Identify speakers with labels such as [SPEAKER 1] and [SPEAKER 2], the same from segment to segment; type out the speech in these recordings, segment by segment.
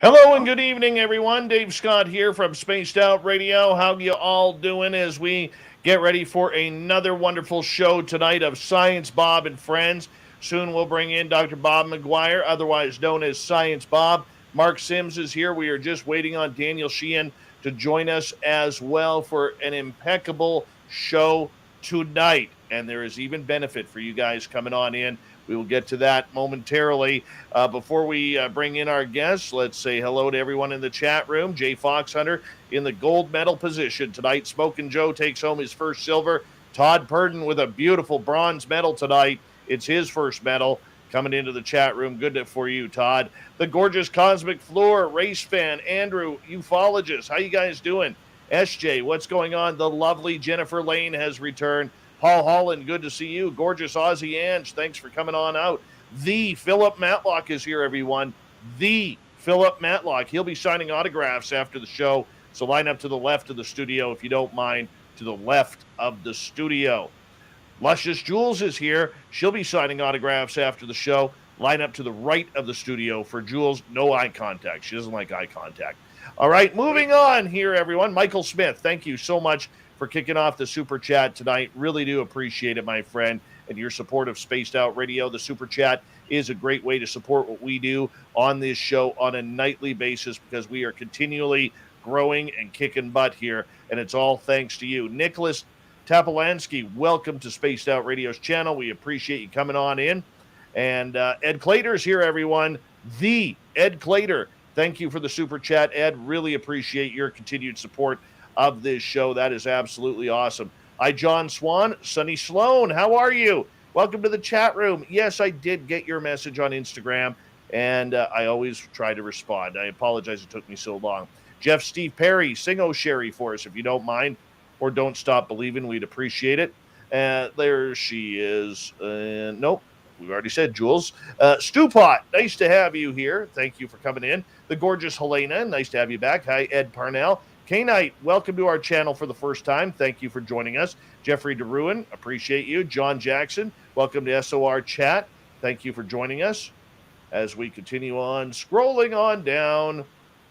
[SPEAKER 1] Hello and good evening, everyone. Dave Scott here from Spaced Out Radio. How you all doing as we get ready for another wonderful show tonight of Science Bob and Friends? Soon we'll bring in Dr. Bob McGwier, otherwise known as Science Bob. Mark Sims is here. We are just waiting on Daniel Sheehan to join us as well for an impeccable show tonight. And there is even benefit for you guys coming on in. We will get to that momentarily. Before we bring in our guests, let's say hello to everyone in the chat room. Jay Foxhunter in the gold medal position tonight. Smokin' Joe takes home his first silver. Todd Purdon with a beautiful bronze medal tonight. It's his first medal coming into the chat room. Good for you, Todd. The gorgeous Cosmic Floor, race fan, Andrew, ufologist. How you guys doing? SJ, what's going on? The lovely Jennifer Lane has returned. Paul Holland, good to see you. Gorgeous Aussie Ange, thanks for coming on out. The Philip Matlock is here, everyone. The Philip Matlock. He'll be signing autographs after the show, so line up to the left of the studio if you don't mind, to the left of the studio. Luscious Jules is here. She'll be signing autographs after the show. Line up to the right of the studio for Jules. No eye contact. She doesn't like eye contact. All right, moving on here, everyone. Michael Smith, thank you so much for kicking off the Super Chat tonight. Really do appreciate it, my friend, and your support of Spaced Out Radio. The Super Chat is a great way to support what we do on this show on a nightly basis because we are continually growing and kicking butt here, and it's all thanks to you. Nicholas Tapolansky, welcome to Spaced Out Radio's channel. We appreciate you coming on in. And Ed Clater's here, everyone. The Ed Clater. Thank you for the Super Chat, Ed. Really appreciate your continued support of this show. That is absolutely awesome. Hi, John Swan. Sonny Sloan, how are you? Welcome to the chat room. Yes, I did get your message on Instagram, and I always try to respond. I apologize it took me so long. Jeff Steve Perry, sing "Oh Sherry" for us if you don't mind, or "Don't Stop Believing." We'd appreciate it. There she is. Nope, we've already said Jules. Stewpot, nice to have you here. Thank you for coming in. The gorgeous Helena, nice to have you back. Hi, Ed Parnell. K-Knight, welcome to our channel for the first time. Thank you for joining us. Jeffrey DeRuin, appreciate you. John Jackson, welcome to SOR Chat. Thank you for joining us as we continue on scrolling on down.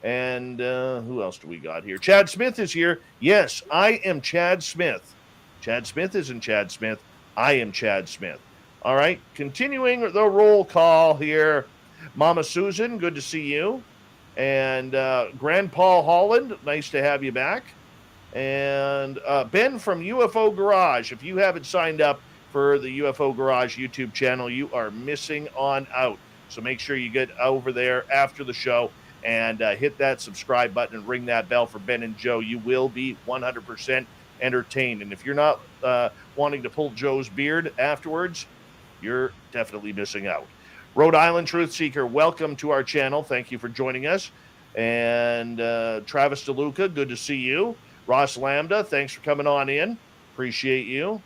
[SPEAKER 1] And who else do we got here? Chad Smith is here. Yes, I am Chad Smith. Chad Smith isn't Chad Smith. I am Chad Smith. All right, continuing the roll call here. Mama Susan, good to see you. And Grandpa Holland, nice to have you back. And Ben from UFO Garage, if you haven't signed up for the UFO Garage YouTube channel, you are missing on out. So make sure you get over there after the show and hit that subscribe button and ring that bell for Ben and Joe. You will be 100% entertained. And if you're not wanting to pull Joe's beard afterwards, you're definitely missing out. Rhode Island Truth Seeker, welcome to our channel. Thank you for joining us. And Travis DeLuca, good to see you. Ross Lambda, thanks for coming on in. Appreciate you.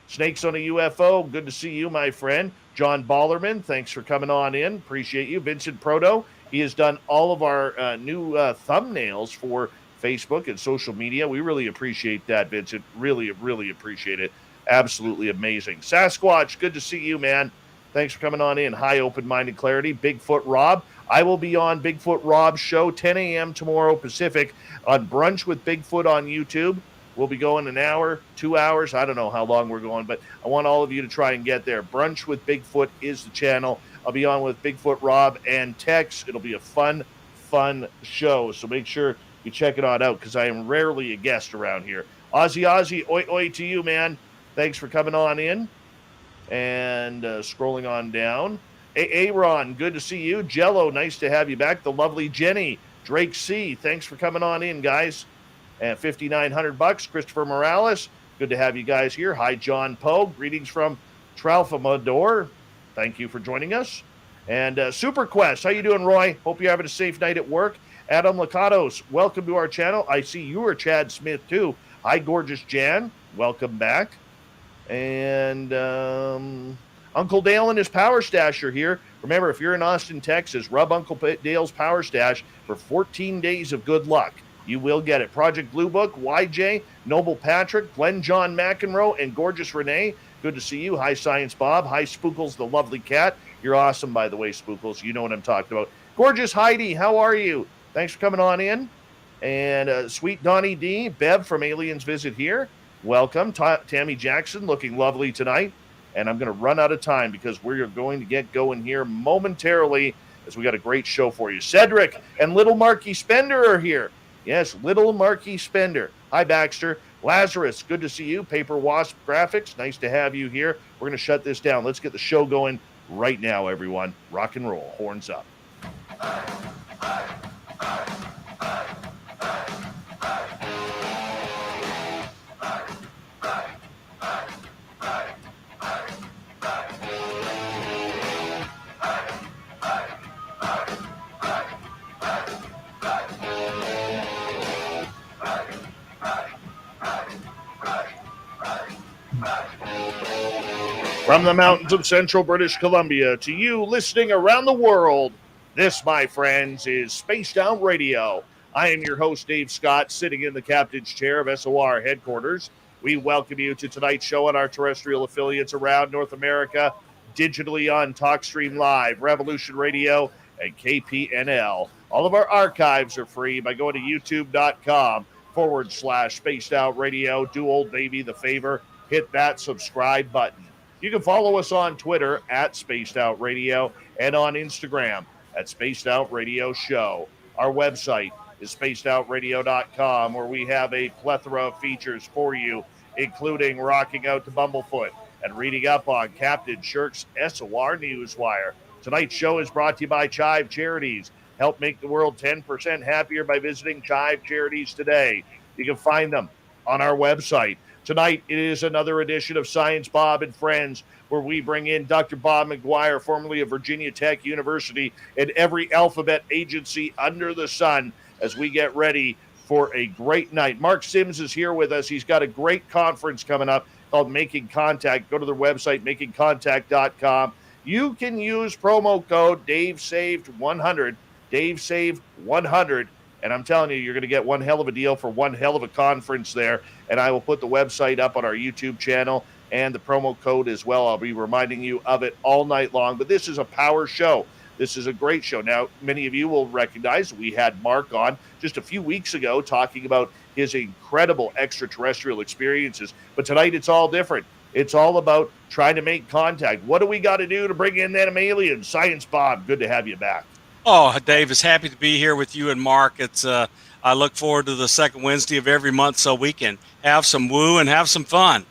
[SPEAKER 1] Snakes on a UFO, good to see you, my friend. John Ballerman, thanks for coming on in. Appreciate you. Vincent Proto, he has done all of our new thumbnails for Facebook and social media. We really appreciate that, Vincent. Really, really appreciate it. Absolutely amazing. Sasquatch, good to see you, man. Thanks for coming on in. High open-minded clarity. Bigfoot Rob. I will be on Bigfoot Rob's show 10 a.m. tomorrow Pacific on Brunch with Bigfoot on YouTube. We'll be going an hour, 2 hours. I don't know how long we're going, but I want all of you to try and get there. Brunch with Bigfoot is the channel. I'll be on with Bigfoot Rob and Tex. It'll be a fun show. So make sure you check it out because I am rarely a guest around here. Ozzy, oi, oi to you, man. Thanks for coming on in. And scrolling on down. Aaron, good to see you. Jello, nice to have you back. The lovely Jenny. Drake C, thanks for coming on in, guys. And $5,900. Christopher Morales, good to have you guys here. Hi, John Poe. Greetings from Tralfamador. Thank you for joining us. And Super Quest, how you doing, Roy? Hope you're having a safe night at work. Adam Lakatos, welcome to our channel. I see you are Chad Smith, too. Hi, gorgeous Jan. Welcome back. And Uncle Dale and his Power Stash are here. Remember, if you're in Austin, Texas, rub Uncle Dale's Power Stash for 14 days of good luck. You will get it. Project Blue Book, YJ, Noble Patrick, Glenn John McEnroe, and gorgeous Renee. Good to see you. Hi, Science Bob. Hi, Spookles, the lovely cat. You're awesome, by the way, Spookles. You know what I'm talking about. Gorgeous Heidi, how are you? Thanks for coming on in. And sweet Donnie D, Bev from Aliens Visit Here, welcome. Tammy Jackson, looking lovely tonight. And I'm going to run out of time because we're going to get going here momentarily as we got a great show for you. Cedric and Little Marky Spender are here. Yes, Little Marky Spender. Hi, Baxter. Lazarus, good to see you. Paper Wasp Graphics, nice to have you here. We're going to shut this down. Let's get the show going right now, everyone. Rock and roll. Horns up. From the mountains of central British Columbia to you listening around the world, this, my friends, is Spaced Out Radio. I am your host, Dave Scott, sitting in the captain's chair of SOR headquarters. We welcome you to tonight's show on our terrestrial affiliates around North America, digitally on TalkStream Live, Revolution Radio, and KPNL. All of our archives are free by going to youtube.com/Spaced Out Radio. Do Old Navy the favor, hit that subscribe button. You can follow us on Twitter at Spaced Out Radio and on Instagram at Spaced Out Radio Show. Our website is spacedoutradio.com, where we have a plethora of features for you, including rocking out to Bumblefoot and reading up on Captain Shirk's SOR Newswire. Tonight's show is brought to you by Chive Charities. Help make the world 10% happier by visiting Chive Charities today. You can find them on our website. Tonight, it is another edition of Science Bob and Friends, where we bring in Dr. Bob McGwier, formerly of Virginia Tech University, and every alphabet agency under the sun, as we get ready for a great night. Mark Sims is here with us. He's got a great conference coming up called Making Contact. Go to their website, makingcontact.com. You can use promo code DaveSaved100, DaveSaved100. And I'm telling you, you're going to get one hell of a deal for one hell of a conference there. And I will put the website up on our YouTube channel and the promo code as well. I'll be reminding you of it all night long. But this is a power show. This is a great show. Now, many of you will recognize we had Mark on just a few weeks ago talking about his incredible extraterrestrial experiences. But tonight, it's all different. It's all about trying to make contact. What do we got to do to bring in them aliens? Science Bob, good to have you back.
[SPEAKER 2] Oh, Dave, is happy to be here with you and Mark. It's I look forward to the second Wednesday of every month so we can have some woo and have some fun.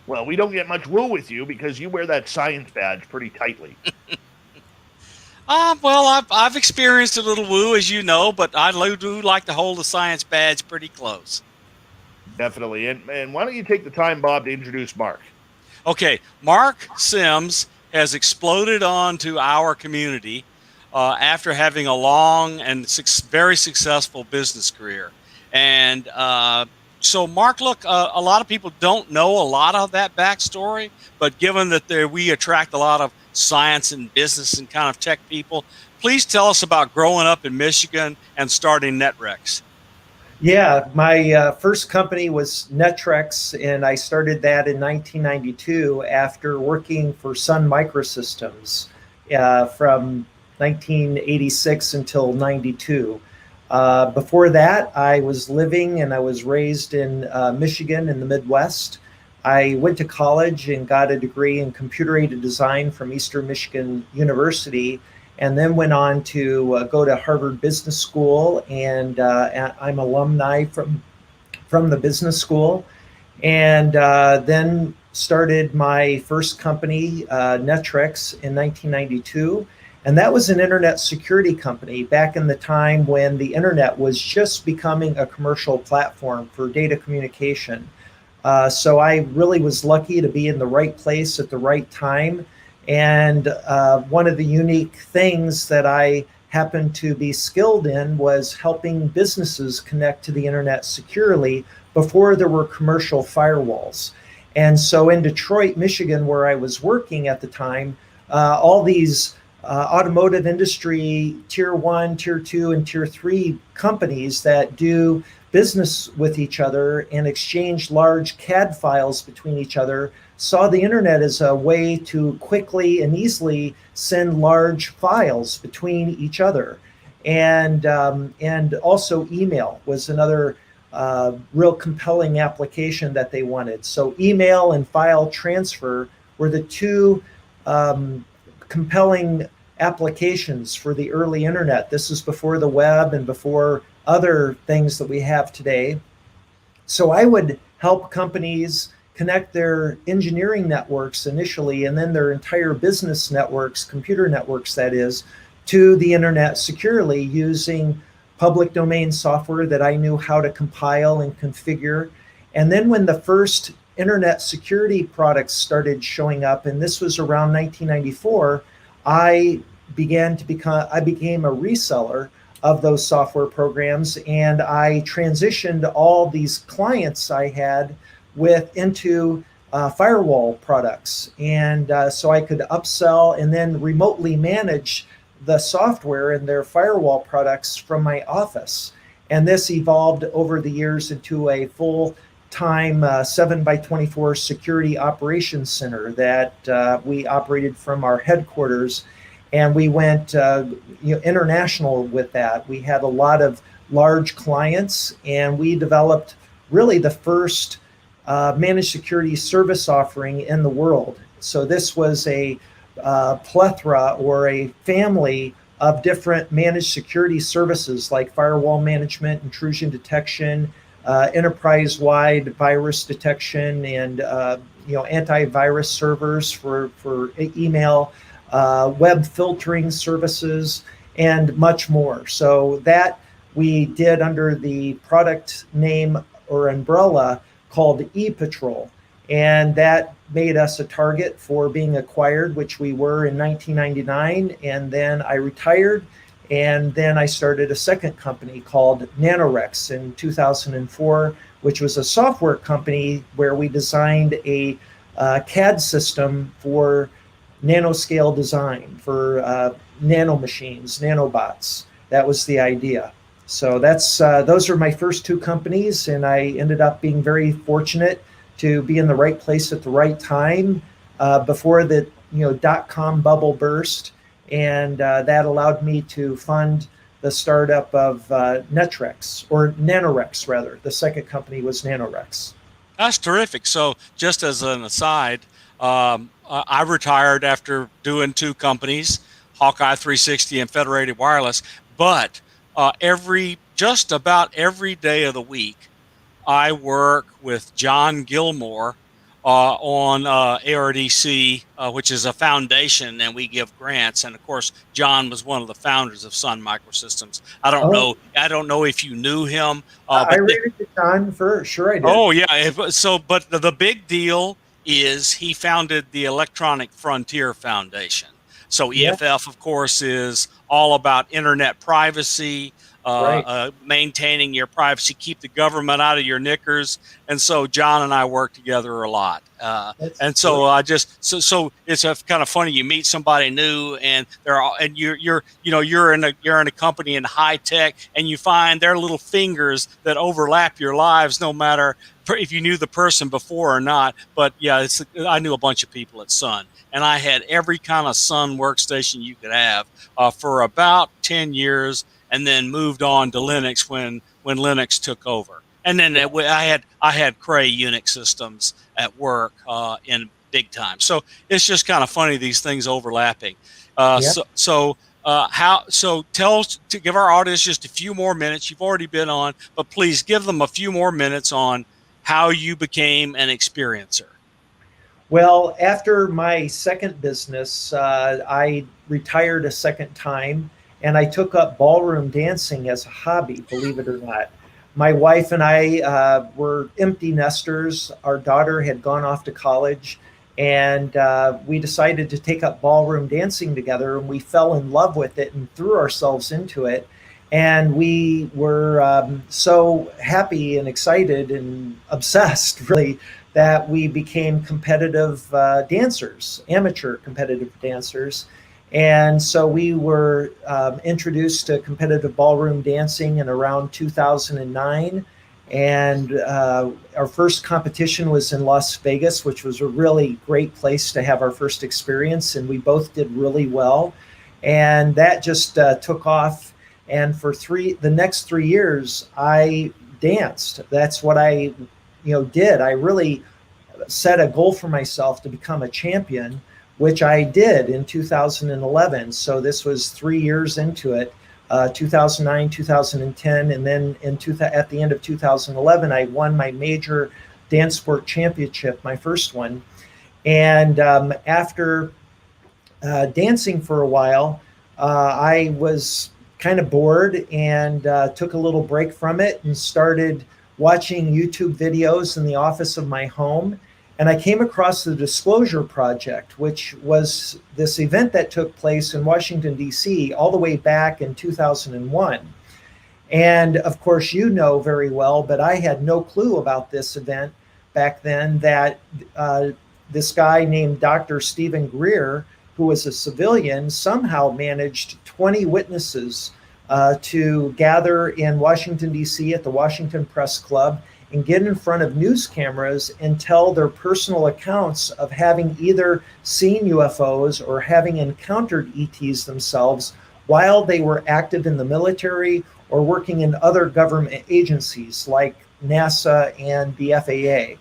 [SPEAKER 1] Well, we don't get much woo with you because you wear that science badge pretty tightly.
[SPEAKER 2] Well, I've experienced a little woo, as you know, but I do like to hold the science badge pretty close.
[SPEAKER 1] Definitely. And why don't you take the time, Bob, to introduce Mark?
[SPEAKER 2] Okay, Mark Sims has exploded onto our community after having a long and very successful business career. And so, Mark, look, a lot of people don't know a lot of that backstory, but given that we attract a lot of science and business and kind of tech people, please tell us about growing up in Michigan and starting Netrex.
[SPEAKER 3] Yeah, my first company was Netrex, and I started that in 1992 after working for Sun Microsystems from 1986 until 92. Before that, I was living and I was raised in Michigan in the Midwest. I went to college and got a degree in computer-aided design from Eastern Michigan University, and then went on to go to Harvard Business School, and I'm alumni from the business school, and then started my first company, Netrex, in 1992. And that was an internet security company back in the time when the internet was just becoming a commercial platform for data communication. So I really was lucky to be in the right place at the right time. And one of the unique things that I happened to be skilled in was helping businesses connect to the internet securely before there were commercial firewalls. And so in Detroit, Michigan, where I was working at the time, all these automotive industry, tier 1, tier 2, and tier 3 companies that do business with each other and exchange large CAD files between each other saw the internet as a way to quickly and easily send large files between each other. And also email was another real compelling application that they wanted. So email and file transfer were the two compelling applications for the early internet. This is before the web and before other things that we have today. So I would help companies connect their engineering networks initially, and then their entire business networks, computer networks that is, to the internet securely using public domain software that I knew how to compile and configure. And then when the first internet security products started showing up, and this was around 1994, I became a reseller of those software programs, and I transitioned all these clients I had into firewall products. And so I could upsell and then remotely manage the software and their firewall products from my office. And this evolved over the years into a full-time 7x24 security operations center that we operated from our headquarters. And we went international with that. We had a lot of large clients, and we developed really the first managed security service offering in the world. So this was a plethora or a family of different managed security services like firewall management, intrusion detection, enterprise-wide virus detection, and antivirus servers for email, web filtering services, and much more. So that we did under the product name or umbrella called ePatrol. And that made us a target for being acquired, which we were in 1999. And then I retired, and then I started a second company called Nanorex in 2004, which was a software company where we designed a CAD system for nanoscale design for nano machines, nanobots. That was the idea. So those are my first two companies, and I ended up being very fortunate to be in the right place at the right time before the .com bubble burst, and that allowed me to fund the startup of Netrex, or Nanorex rather. The second company was Nanorex.
[SPEAKER 2] That's terrific. So just as an aside, I retired after doing two companies, Hawkeye 360 and Federated Wireless, but just about every day of the week, I work with John Gilmore on ARDC, which is a foundation, and we give grants. And of course, John was one of the founders of Sun Microsystems. I don't know if you knew him.
[SPEAKER 3] I rated John for sure. I did.
[SPEAKER 2] Oh yeah. But the big deal is he founded the Electronic Frontier Foundation. So EFF, of course, is all about internet privacy, maintaining your privacy, keep the government out of your knickers. And so John and I work together a lot. And so so it's kind of funny. You meet somebody new, and you're in a company in high tech, and you find their little fingers that overlap your lives, no matter if you knew the person before or not. But yeah, I knew a bunch of people at Sun, and I had every kind of Sun workstation you could have for about 10 years, and then moved on to Linux when Linux took over. And then I had Cray Unix systems at work in big time. So it's just kind of funny, these things overlapping. So tell us, to give our audience just a few more minutes. You've already been on, but please give them a few more minutes on how you became an experiencer.
[SPEAKER 3] Well, after my second business, I retired a second time, and I took up ballroom dancing as a hobby, believe it or not. My wife and I were empty nesters. Our daughter had gone off to college, and we decided to take up ballroom dancing together, and we fell in love with it and threw ourselves into it. And we were so happy and excited and obsessed, really, that we became competitive dancers, amateur competitive dancers. And so we were introduced to competitive ballroom dancing in around 2009. And our first competition was in Las Vegas, which was a really great place to have our first experience. And we both did really well. And that just took off. And for the next 3 years, I danced. That's what I did. I really set a goal for myself to become a champion, which I did in 2011. So this was 3 years into it. 2009, 2010, and then at the end of 2011, I won my major dance sport championship, my first one. And after dancing for a while, I was kind of bored and took a little break from it and started watching YouTube videos in the office of my home. And I came across the Disclosure Project, which was this event that took place in Washington, D.C., all the way back in 2001. And of course, you know very well, but I had no clue about this event back then, that this guy named Dr. Stephen Greer, who was a civilian, somehow managed 20 witnesses to gather in Washington, D.C. at the Washington Press Club and get in front of news cameras and tell their personal accounts of having either seen UFOs or having encountered ETs themselves while they were active in the military or working in other government agencies like NASA and the FAA.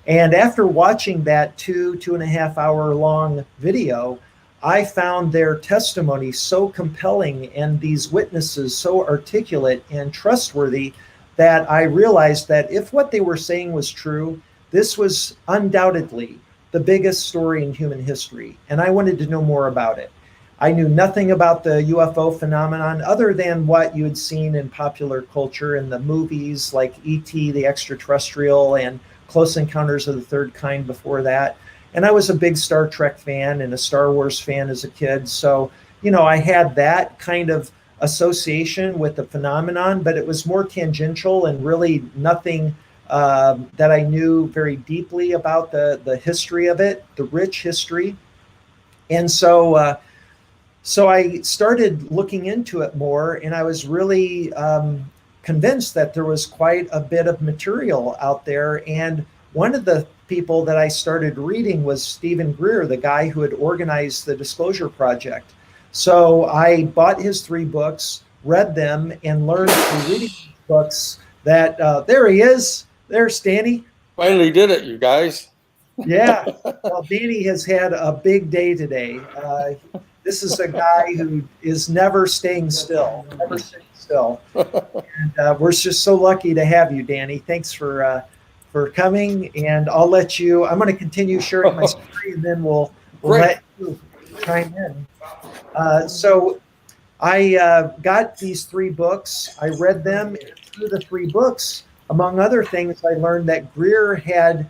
[SPEAKER 3] And after watching that 2.5 hour long video, I found their testimony so compelling and these witnesses so articulate and trustworthy that I realized that if what they were saying was true, this was undoubtedly the biggest story in human history. And I wanted to know more about it. I knew nothing about the UFO phenomenon other than what you had seen in popular culture in the movies like E.T., the Extraterrestrial, and Close Encounters of the Third Kind before that. And I was a big Star Trek fan and a Star Wars fan as a kid. So, I had that kind of association with the phenomenon, but it was more tangential and really nothing that I knew very deeply about the history of it, the rich history. And so I started looking into it more, and I was really convinced that there was quite a bit of material out there. And one of the people that I started reading was Stephen Greer, the guy who had organized the Disclosure Project. So I bought his 3 books, read them, and learned through reading these books that there he is. There's Danny.
[SPEAKER 4] Finally did it, you guys.
[SPEAKER 3] Yeah. Well, Danny has had a big day today. This is a guy who is never staying still, And we're just so lucky to have you, Danny. Thanks for coming. And I'll let you, I'm going to continue sharing my story, and then we'll let you chime in. So I got these 3 books. I read them. Through the 3 books, among other things, I learned that Greer had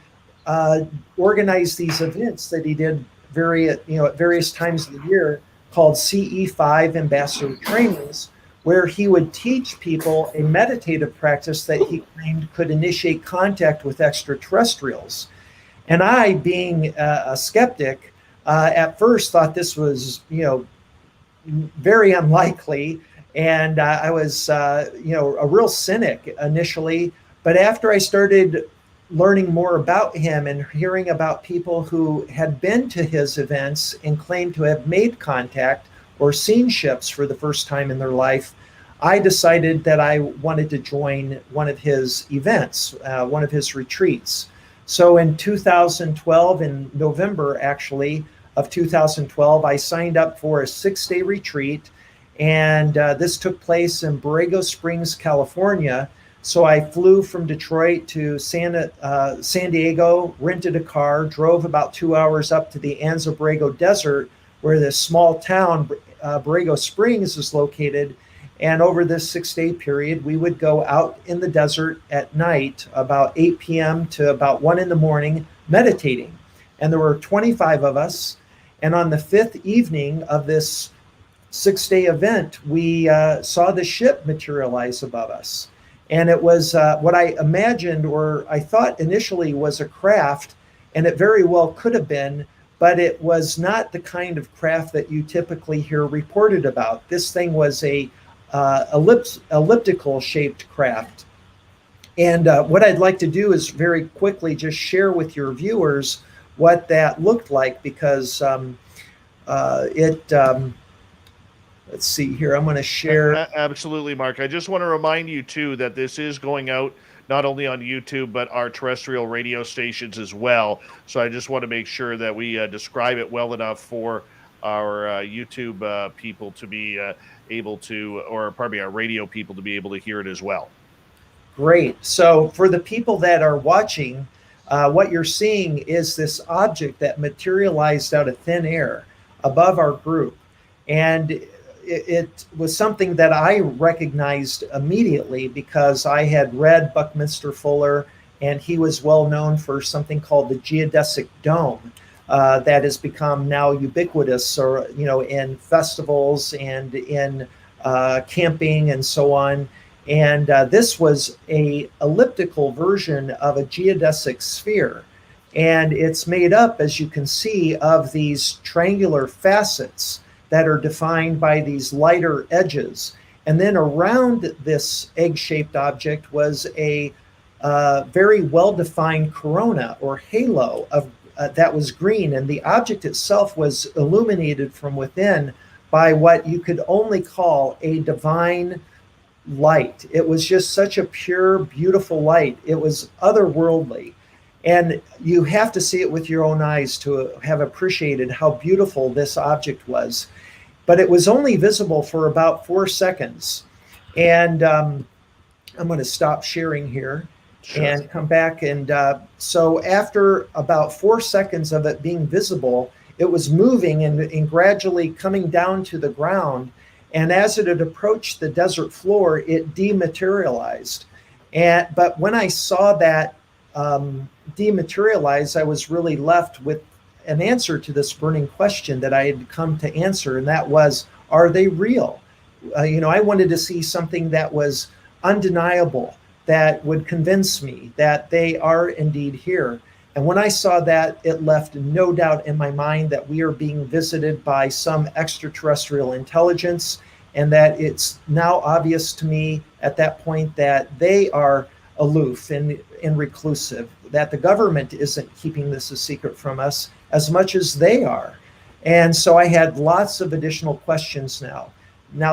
[SPEAKER 3] organized these events that he did at various times of the year called CE5 Ambassador Trainings, where he would teach people a meditative practice that he claimed could initiate contact with extraterrestrials. And I, being a skeptic, at first thought this was, very unlikely. And I was, a real cynic initially. But after I started learning more about him and hearing about people who had been to his events and claimed to have made contact or seen ships for the first time in their life, I decided that I wanted to join one of his events, one of his retreats. So in 2012, in November actually of 2012, I signed up for a 6-day retreat, and this took place in Borrego Springs, California. So I flew from Detroit to San Diego, rented a car, drove about 2 hours up to the Anza Borrego Desert, where this small town, Borrego Springs, is located. And over this 6-day period, we would go out in the desert at night, about 8 p.m. to about 1 in the morning, meditating. And there were 25 of us. And on the 5th evening of this 6-day event, we saw the ship materialize above us. And it was what I imagined, or I thought initially, was a craft, and it very well could have been, but it was not the kind of craft that you typically hear reported about. This thing was a elliptical shaped craft. And what I'd like to do is very quickly just share with your viewers what that looked like, because let's see here, I'm going to share.
[SPEAKER 1] Absolutely, Mark. I just want to remind you, too, that this is going out not only on YouTube, but our terrestrial radio stations as well. So I just want to make sure that we describe it well enough for our YouTube people to be able to, or pardon me, our radio people to be able to hear it as well.
[SPEAKER 3] Great. So for the people that are watching, what you're seeing is this object that materialized out of thin air above our group. And it was something that I recognized immediately because I had read Buckminster Fuller, and he was well known for something called the geodesic dome that has become now ubiquitous, or in festivals and in camping and so on. And this was a elliptical version of a geodesic sphere, and it's made up, as you can see, of these triangular facets that are defined by these lighter edges. And then around this egg-shaped object was a very well-defined corona or halo of that was green, and the object itself was illuminated from within by what you could only call a divine light. It was just such a pure, beautiful light. It was otherworldly. And you have to see it with your own eyes to have appreciated how beautiful this object was. But it was only visible for about 4 seconds. And I'm going to stop sharing here. Sure. And come back. And so after about 4 seconds of it being visible, it was moving and gradually coming down to the ground. And as it had approached the desert floor, it dematerialized. But when I saw that dematerialize, I was really left with an answer to this burning question that I had come to answer, and that was, are they real? I wanted to see something that was undeniable, that would convince me that they are indeed here. And when I saw that, it left no doubt in my mind that we are being visited by some extraterrestrial intelligence, and that it's now obvious to me at that point that they are aloof and reclusive, that the government isn't keeping this a secret from us as much as they are. And so I had lots of additional questions now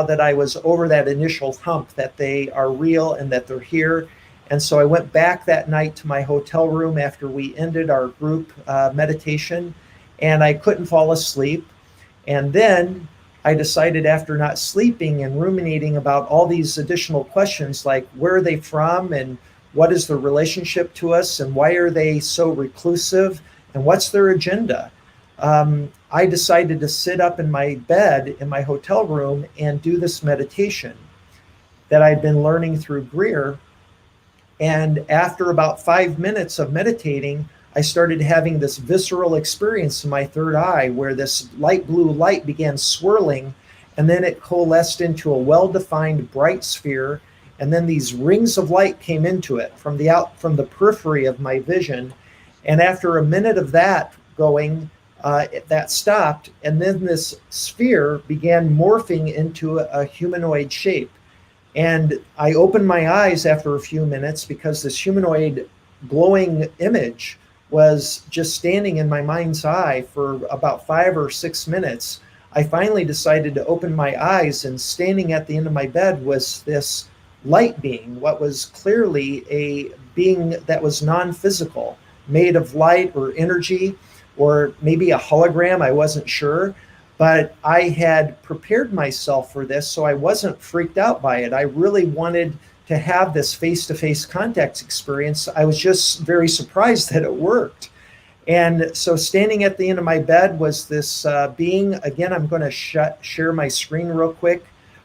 [SPEAKER 3] that I was over that initial hump that they are real and that they're here. And so I went back that night to my hotel room after we ended our group meditation, and I couldn't fall asleep. And then I decided, after not sleeping and ruminating about all these additional questions, like where are they from and what is their relationship to us and why are they so reclusive and what's their agenda, I decided to sit up in my bed in my hotel room and do this meditation that I'd been learning through Greer. And after about 5 minutes of meditating, I started having this visceral experience in my third eye where this light blue light began swirling, and then it coalesced into a well-defined bright sphere, and then these rings of light came into it from the periphery of my vision. And after a minute of that going, that stopped, and then this sphere began morphing into a humanoid shape. And I opened my eyes after a few minutes because this humanoid glowing image was just standing in my mind's eye for about 5 or 6 minutes. I finally decided to open my eyes, and standing at the end of my bed was this light being, what was clearly a being that was non-physical, made of light or energy, or maybe a hologram, I wasn't sure. But I had prepared myself for this, so I wasn't freaked out by it. I really wanted to have this face-to-face contact experience. I was just very surprised that it worked. And so standing at the end of my bed was this being. Again, I'm going to share my screen real quick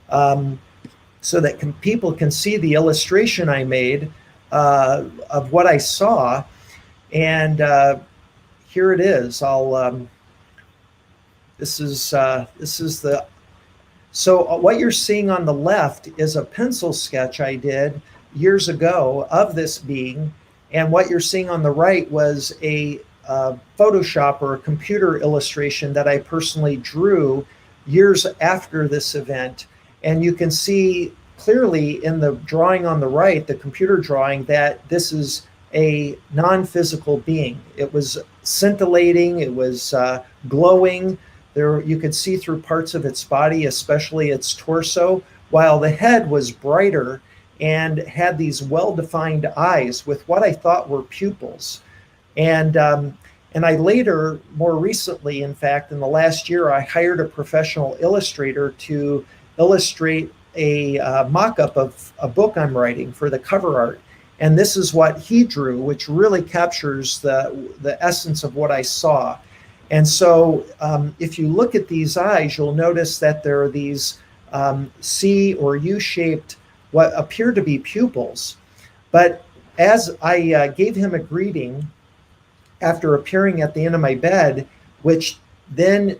[SPEAKER 3] so that people can see the illustration I made of what I saw. And here it is. So what you're seeing on the left is a pencil sketch I did years ago of this being, and what you're seeing on the right was a Photoshop or a computer illustration that I personally drew years after this event. And you can see clearly in the drawing on the right, the computer drawing, that this is a non-physical being. It was scintillating, it was glowing. There, you could see through parts of its body, especially its torso, while the head was brighter and had these well-defined eyes with what I thought were pupils. And I later, more recently, in fact, in the last year, I hired a professional illustrator to illustrate a mock-up of a book I'm writing for the cover art. And this is what he drew, which really captures the essence of what I saw. And so if you look at these eyes, you'll notice that there are these C or U-shaped, what appear to be pupils. But as I gave him a greeting after appearing at the end of my bed, which then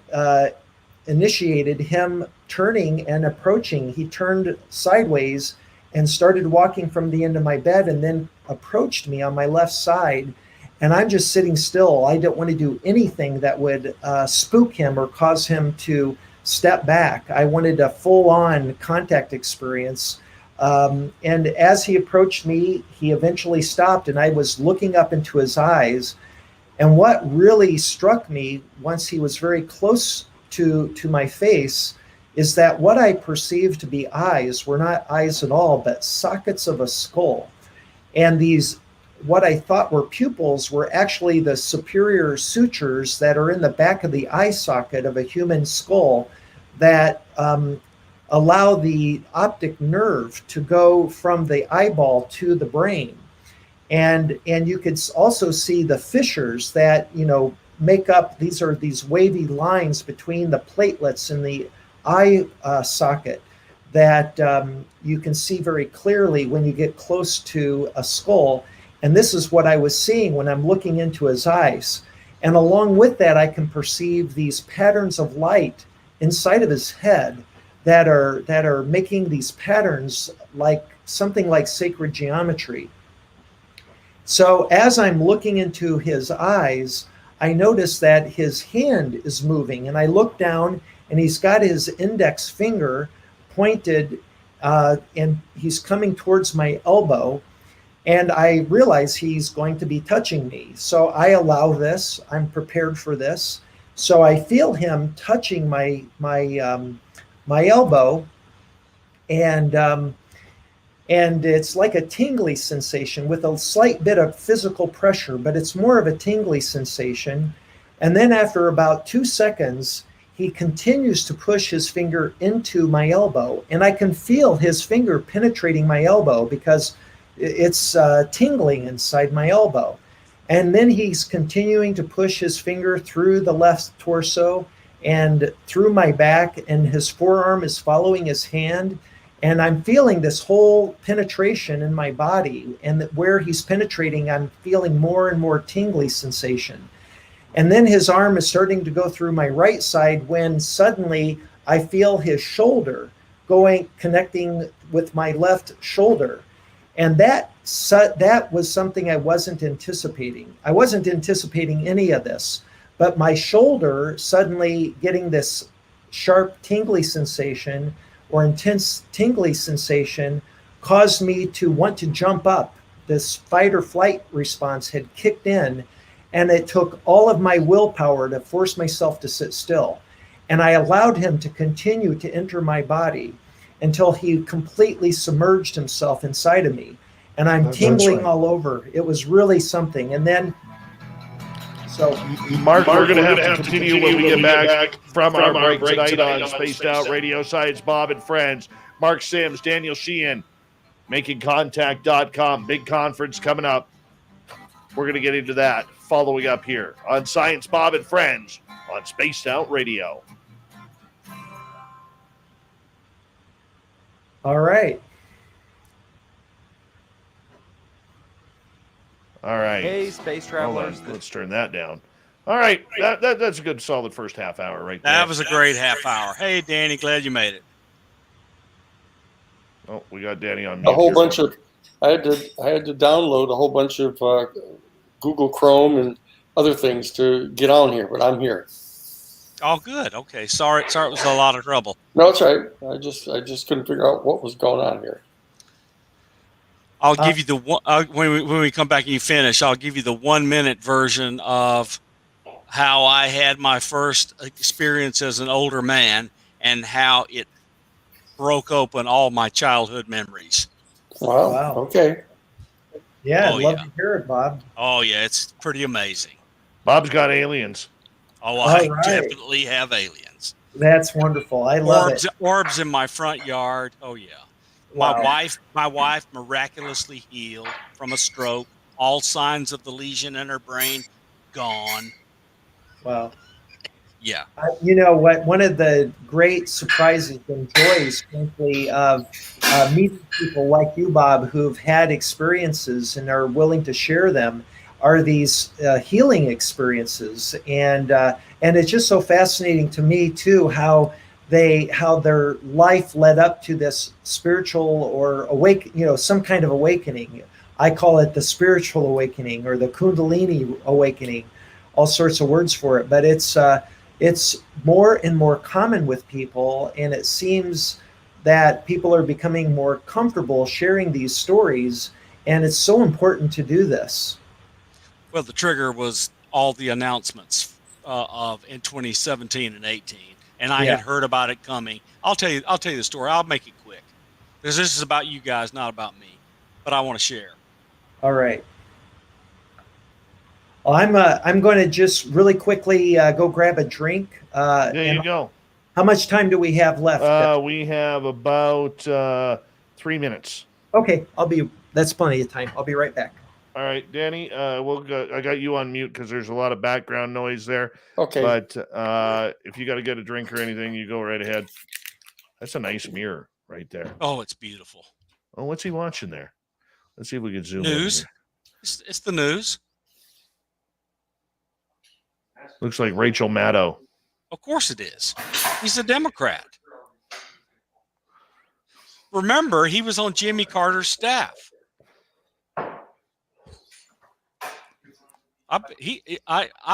[SPEAKER 3] initiated him turning and approaching, he turned sideways and started walking from the end of my bed and then approached me on my left side. And I'm just sitting still. I don't want to do anything that would spook him or cause him to step back. I wanted a full-on contact experience. And as he approached me, he eventually stopped, and I was looking up into his eyes. And what really struck me once he was very close to my face is that what I perceived to be eyes were not eyes at all, but sockets of a skull. And these, what I thought were pupils, were actually the superior sutures that are in the back of the eye socket of a human skull that allow the optic nerve to go from the eyeball to the brain. And you could also see the fissures that, you know, make up, these are these wavy lines between the platelets in the eye socket that you can see very clearly when you get close to a skull. And this is what I was seeing when I'm looking into his eyes. And along with that, I can perceive these patterns of light inside of his head that are making these patterns like something like sacred geometry. So as I'm looking into his eyes, I notice that his hand is moving, and I look down and he's got his index finger pointed and he's coming towards my elbow, and I realize he's going to be touching me. So I allow this, I'm prepared for this. So I feel him touching my elbow, and it's like a tingly sensation with a slight bit of physical pressure, but it's more of a tingly sensation. And then after about 2 seconds, he continues to push his finger into my elbow, and I can feel his finger penetrating my elbow because it's tingling inside my elbow. And then he's continuing to push his finger through the left torso and through my back, and his forearm is following his hand. And I'm feeling this whole penetration in my body, and where he's penetrating, I'm feeling more and more tingly sensation. And then his arm is starting to go through my right side when suddenly I feel his shoulder connecting with my left shoulder. And that was something I wasn't anticipating. I wasn't anticipating any of this, but my shoulder suddenly getting this sharp tingly sensation or intense tingly sensation caused me to want to jump up. This fight or flight response had kicked in, and it took all of my willpower to force myself to sit still. And I allowed him to continue to enter my body until he completely submerged himself inside of me. And I'm tingling all over. It was really something. And then, so
[SPEAKER 1] Mark, we're going to have to continue when we get back from our break tonight on Spaced Out Radio. Science Bob and Friends. Mark Sims, Daniel Sheehan, makingcontact.com. Big conference coming up. We're going to get into that following up here on Science Bob and Friends on Spaced Out Radio.
[SPEAKER 3] all right.
[SPEAKER 1] All right.
[SPEAKER 5] Hey, space travelers.
[SPEAKER 1] Let's turn that down. All right. That's a good solid first half hour right there.
[SPEAKER 2] That was a great half hour. Hey, Danny, glad you made it.
[SPEAKER 1] Oh, we got Danny on mute.
[SPEAKER 4] A whole bunch of I had to download a whole bunch of Google Chrome and other things to get on here, but I'm here.
[SPEAKER 2] Oh, good. Okay. Sorry, it was a lot of trouble.
[SPEAKER 4] No, it's right. I just couldn't figure out what was going on here.
[SPEAKER 2] I'll give you the one when we come back and you finish. I'll give you the 1 minute version of how I had my first experience as an older man and how it broke open all my childhood memories.
[SPEAKER 4] Wow. Okay.
[SPEAKER 3] Yeah,
[SPEAKER 2] Oh,
[SPEAKER 3] I'd love
[SPEAKER 2] yeah.
[SPEAKER 3] to hear it, Bob.
[SPEAKER 2] Oh yeah, it's pretty amazing.
[SPEAKER 1] Bob's got aliens.
[SPEAKER 2] Oh,
[SPEAKER 3] All
[SPEAKER 2] I
[SPEAKER 3] right.
[SPEAKER 2] definitely have aliens.
[SPEAKER 3] That's wonderful. I love it.
[SPEAKER 2] Orbs in my front yard. Oh yeah.
[SPEAKER 3] Wow.
[SPEAKER 2] My wife miraculously healed from a stroke. All signs of the lesion in her brain gone.
[SPEAKER 3] Wow.
[SPEAKER 2] Yeah.
[SPEAKER 3] You know what? One of the great surprises and joys, frankly, of meeting people like you, Bob, who've had experiences and are willing to share them, are these healing experiences, and it's just so fascinating to me too how their life led up to this spiritual or some kind of awakening. I call it the spiritual awakening or the Kundalini awakening, all sorts of words for it, but it's more and more common with people, and it seems that people are becoming more comfortable sharing these stories, and it's so important to do this.
[SPEAKER 2] Well, the trigger was all the announcements of in 2017 and 18, and I had heard about it coming. I'll tell you the story. I'll make it quick because this is about you guys, not about me, but I want to share.
[SPEAKER 3] All right. Well, I'm going to just really quickly go grab a drink.
[SPEAKER 1] There you go.
[SPEAKER 3] How much time do we have left?
[SPEAKER 1] We have about 3 minutes.
[SPEAKER 3] Okay, that's plenty of time. I'll be right back.
[SPEAKER 1] All right, Danny, I got you on mute because there's a lot of background noise there.
[SPEAKER 4] Okay.
[SPEAKER 1] But if you got to get a drink or anything, you go right ahead. That's a nice mirror right there.
[SPEAKER 2] Oh, it's beautiful.
[SPEAKER 1] Oh, what's he watching there? Let's see if we can zoom
[SPEAKER 2] News.
[SPEAKER 1] in.
[SPEAKER 2] It's the news.
[SPEAKER 1] Looks like Rachel Maddow.
[SPEAKER 2] Of course it is. He's a Democrat. Remember, he was on Jimmy Carter's staff. I've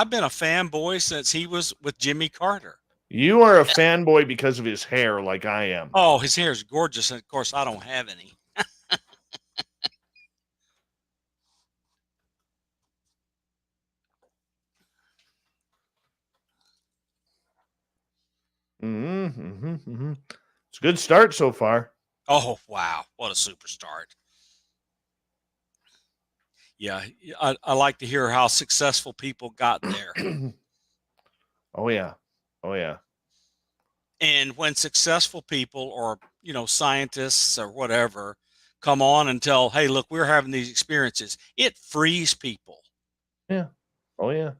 [SPEAKER 2] been a fanboy since he was with Jimmy Carter.
[SPEAKER 1] You are a fanboy because of his hair, like I am.
[SPEAKER 2] Oh, his hair is gorgeous, and of course, I don't have any.
[SPEAKER 1] It's a good start so far.
[SPEAKER 2] Oh, wow. What a super start. Yeah, I like to hear how successful people got there.
[SPEAKER 1] Oh, yeah. Oh, yeah.
[SPEAKER 2] And when successful people or, scientists or whatever come on and tell, hey, look, we're having these experiences, it frees people.
[SPEAKER 1] Yeah. Oh, yeah.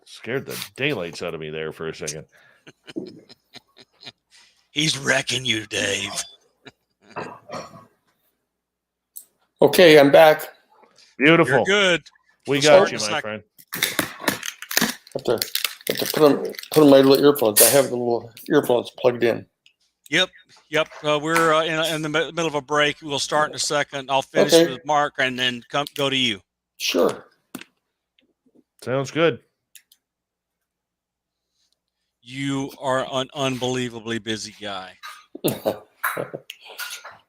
[SPEAKER 1] Scared the daylights out of me there for a second.
[SPEAKER 2] He's wrecking you, Dave.
[SPEAKER 4] Okay, I'm back.
[SPEAKER 1] Beautiful.
[SPEAKER 2] You're good.
[SPEAKER 1] We got you, my friend.
[SPEAKER 4] Have to put on my little earphones. I have the little earphones plugged in.
[SPEAKER 2] Yep. We're in the middle of a break. We'll start in a second. I'll finish with Mark and then go to you.
[SPEAKER 4] Sure.
[SPEAKER 1] Sounds good.
[SPEAKER 2] You are an unbelievably busy guy.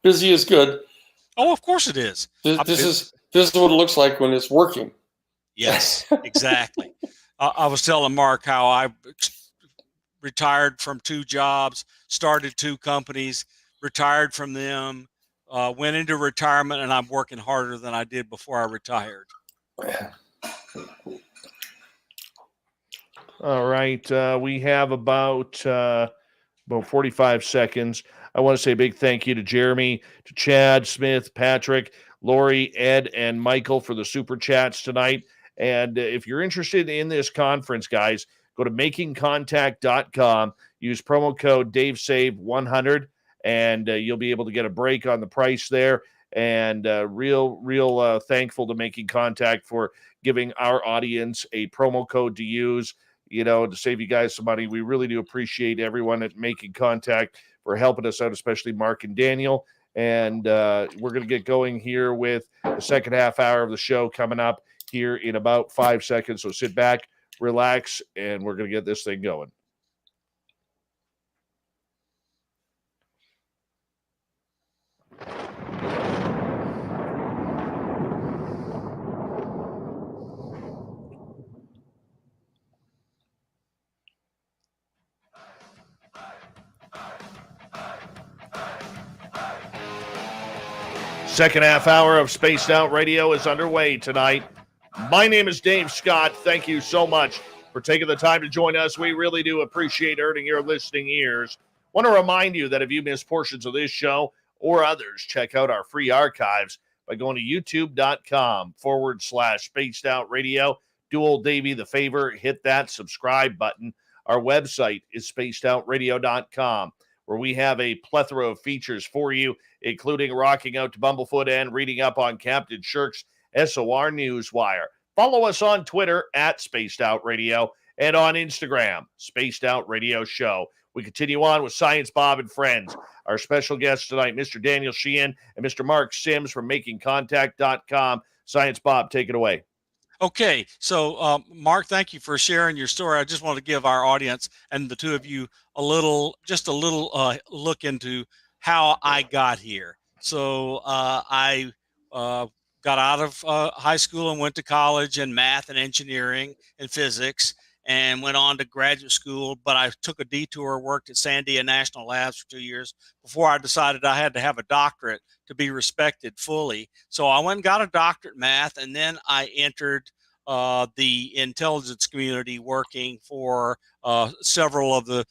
[SPEAKER 4] Busy is good.
[SPEAKER 2] Oh, of course it is.
[SPEAKER 4] This is what it looks like when it's working.
[SPEAKER 2] Yes, exactly. I was telling Mark how I retired from 2 jobs, started 2 companies, retired from them, went into retirement, and I'm working harder than I did before I retired.
[SPEAKER 1] All right. We have about 45 seconds. I want to say a big thank you to Jeremy, to Chad, Smith, Patrick, Lori, Ed, and Michael for the super chats tonight. And if you're interested in this conference, guys, go to makingcontact.com. Use promo code DaveSave100, and you'll be able to get a break on the price there. And real thankful to Making Contact for giving our audience a promo code to use, to save you guys some money. We really do appreciate everyone at Making Contact for helping us out, especially Mark and Daniel. And we're going to get going here with the second half hour of the show coming up here in about 5 seconds. So sit back, relax, and we're going to get this thing going. Second half hour of Spaced Out Radio is underway tonight. My name is Dave Scott. Thank you so much for taking the time to join us. We really do appreciate earning your listening ears. Want to remind you that if you missed portions of this show or others, check out our free archives by going to youtube.com/Spaced Out Radio. Do old Davey the favor, hit that subscribe button. Our website is spacedoutradio.com, where we have a plethora of features for you, including rocking out to Bumblefoot and reading up on Captain Shirk's SOR Newswire. Follow us on Twitter at Spaced Out Radio and on Instagram, Spaced Out Radio Show. We continue on with Science Bob and Friends. Our special guests tonight, Mr. Daniel Sheehan and Mr. Mark Sims from MakingContact.com. Science Bob, take it away.
[SPEAKER 2] Okay, so Mark, thank you for sharing your story. I just want to give our audience and the two of you a little look into how I got here. So I got out of high school and went to college in math and engineering and physics, and went on to graduate school. But I took a detour, worked at Sandia National Labs for 2 years before I decided I had to have a doctorate to be respected fully. So I went and got a doctorate in math, and then I entered the intelligence community, working for several of the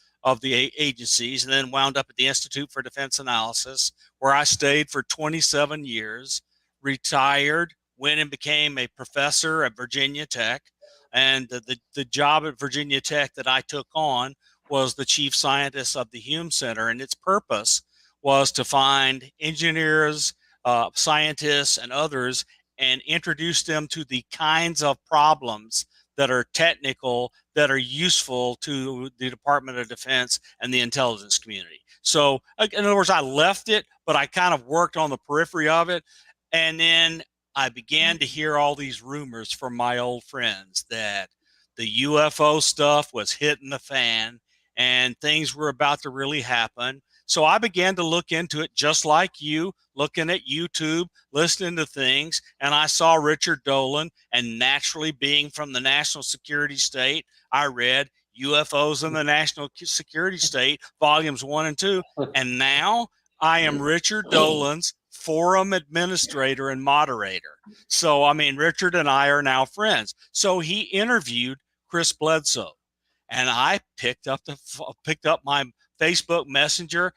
[SPEAKER 2] agencies, and then wound up at the Institute for Defense Analysis, where I stayed for 27 years, retired, went and became a professor at Virginia Tech. And the job at Virginia Tech that I took on was the chief scientist of the Hume Center, and its purpose was to find engineers, scientists, and others, and introduce them to the kinds of problems that are technical, that are useful to the Department of Defense and the intelligence community. So, in other words, I left it, but I kind of worked on the periphery of it. And then I began to hear all these rumors from my old friends that the UFO stuff was hitting the fan and things were about to really happen. So I began to look into it, just like you, looking at YouTube, listening to things, and I saw Richard Dolan, and naturally, being from the National Security State, I read UFOs in the National Security State, volumes 1 and 2, and now I am Richard Dolan's forum administrator and moderator. So, I mean, Richard and I are now friends. So he interviewed Chris Bledsoe, and I picked up my Facebook Messenger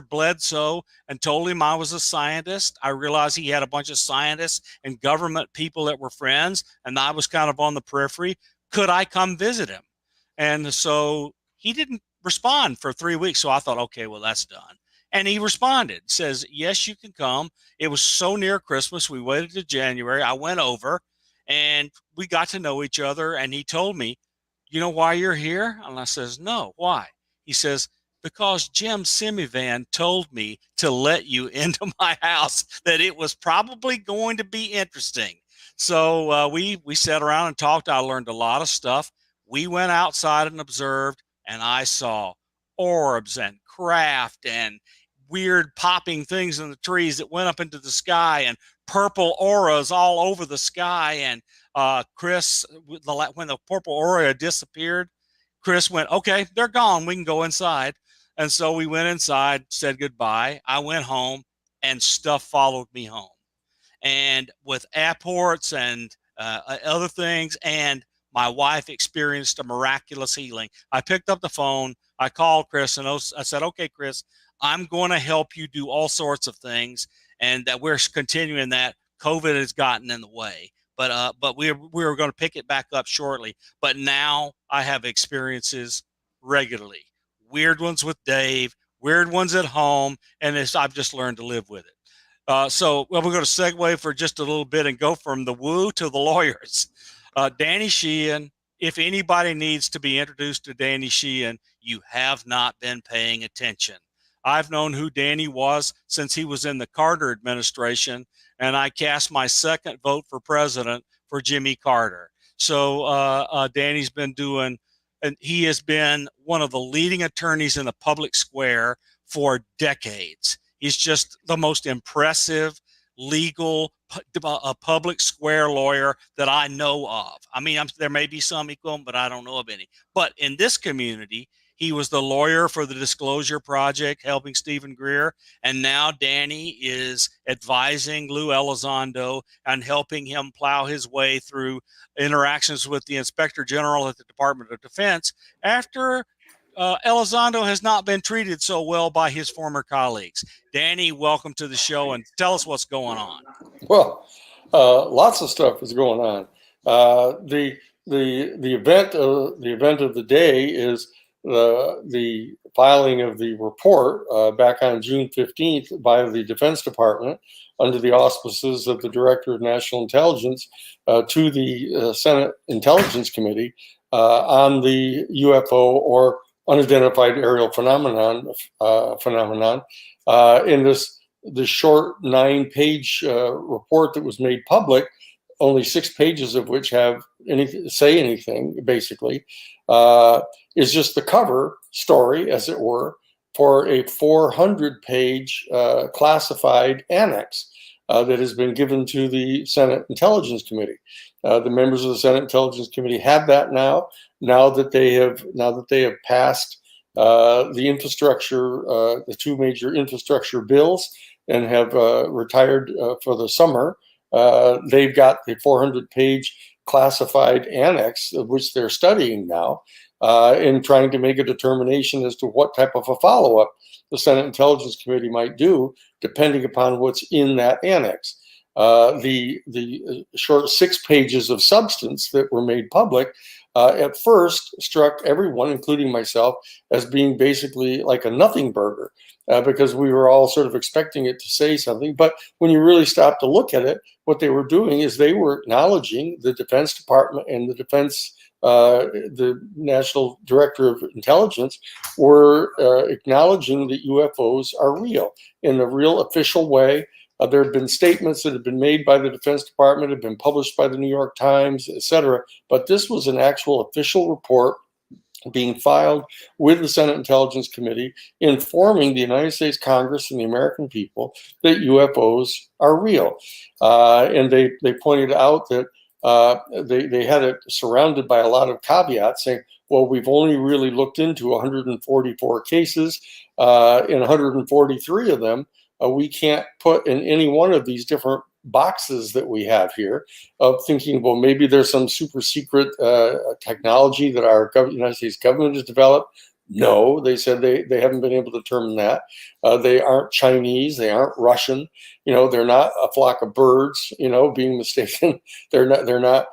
[SPEAKER 2] Bledsoe, and told him I was a scientist. I realized he had a bunch of scientists and government people that were friends, and I was kind of on the periphery. Could I come visit him? And so he didn't respond for 3 weeks. So I thought, okay, well, that's done. And he responded, says, yes, you can come. It was so near Christmas. We waited to January. I went over and we got to know each other. And he told me, you know why you're here? And I says, no, why? He says, because Jim Semivan told me to let you into my house, that it was probably going to be interesting. So we sat around and talked. I learned a lot of stuff. We went outside and observed, and I saw orbs and craft and weird popping things in the trees that went up into the sky, and purple auras all over the sky. And Chris, when the purple aura disappeared, Chris went, okay, they're gone. We can go inside. And so we went inside, said goodbye. I went home, and stuff followed me home. And with apports and other things, and my wife experienced a miraculous healing. I picked up the phone. I called Chris, and I said, okay, Chris, I'm going to help you do all sorts of things, and that we're continuing that. COVID has gotten in the way, but we're going to pick it back up shortly. But now I have experiences regularly, weird ones with Dave, weird ones at home, and I've just learned to live with it. So we're going to segue for just a little bit and go from the woo to the lawyers. Danny Sheehan, if anybody needs to be introduced to Danny Sheehan, you have not been paying attention. I've known who Danny was since he was in the Carter administration, and I cast my second vote for president for Jimmy Carter. So Danny's been doing, and he has been one of the leading attorneys in the public square for decades. He's just the most impressive legal public square lawyer that I know of. I mean, there may be some equal, but I don't know of any. But in this community, he was the lawyer for the Disclosure Project, helping Stephen Greer. And now Danny is advising Lou Elizondo and helping him plow his way through interactions with the Inspector General at the Department of Defense after Elizondo has not been treated so well by his former colleagues. Danny, welcome to the show, and tell us what's going on.
[SPEAKER 4] Well, lots of stuff is going on. The event of the day is the filing of the report back on June 15th by the Defense Department under the auspices of the Director of National Intelligence to the Senate Intelligence Committee on the UFO or unidentified aerial phenomenon in this short 9-page report that was made public, only 6 pages of which have anything basically, is just the cover story, as it were, for a 400-page classified annex that has been given to the Senate Intelligence Committee. The members of the Senate Intelligence Committee have that now that they have passed the infrastructure, the 2 major infrastructure bills, and have retired for the summer. They've got the 400-page classified annex, of which they're studying now, in trying to make a determination as to what type of a follow-up the Senate Intelligence Committee might do, depending upon what's in that annex. The short 6 pages of substance that were made public at first struck everyone, including myself, as being basically like a nothing burger, because we were all sort of expecting it to say something. But when you really stop to look at it, what they were doing is they were acknowledging the Defense Department and the National Director of Intelligence were acknowledging that UFOs are real in a real official way. There have been statements that have been made by the Defense Department, have been published by the New York Times, etc. But this was an actual official report being filed with the Senate Intelligence Committee, informing the United States Congress and the American people that UFOs are real. And they pointed out that they had it surrounded by a lot of caveats, saying, well, we've only really looked into 144 cases. In 143 of them, we can't put in any one of these different boxes that we have here of thinking, well, maybe there's some super secret technology that our United States government has developed. No, they said they haven't been able to determine that. They aren't Chinese. They aren't Russian. They're not a flock of birds, being mistaken. They're not,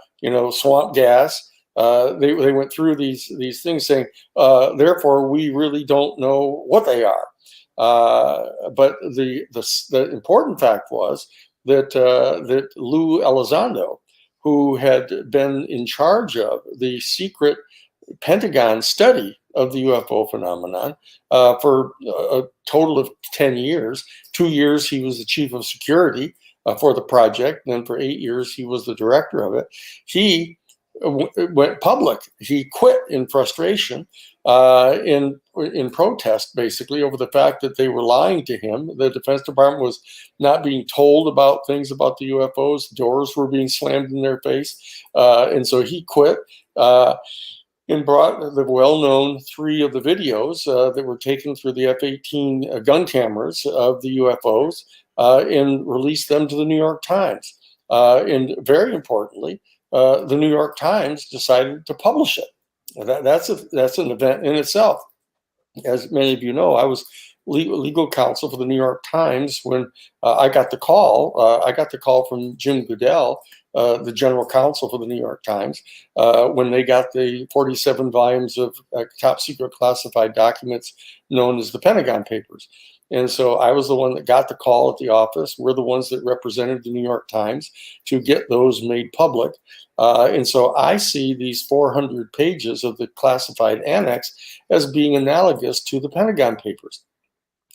[SPEAKER 4] swamp gas. They went through these things saying, therefore, we really don't know what they are. But the important fact was that Lou Elizondo, who had been in charge of the secret Pentagon study of the UFO phenomenon for a total of 10 years. 2 years he was the chief of security for the project, and then for 8 years he was the director of it. He went public. He quit in frustration, in protest, basically, over the fact that they were lying to him. The Defense Department was not being told about things about the UFOs. Doors were being slammed in their face. And so he quit and brought the well-known 3 of the videos that were taken through the F-18 gun cameras of the UFOs and released them to the New York Times. And very importantly, the New York Times decided to publish it. That's an event in itself. As many of you know, I was legal counsel for the New York Times when I got the call. I got the call from Jim Goodell, the general counsel for the New York Times, when they got the 47 volumes of top secret classified documents known as the Pentagon Papers. And so I was the one that got the call at the office. We're the ones that represented the New York Times to get those made public. And so I see these 400 pages of the classified annex as being analogous to the Pentagon Papers.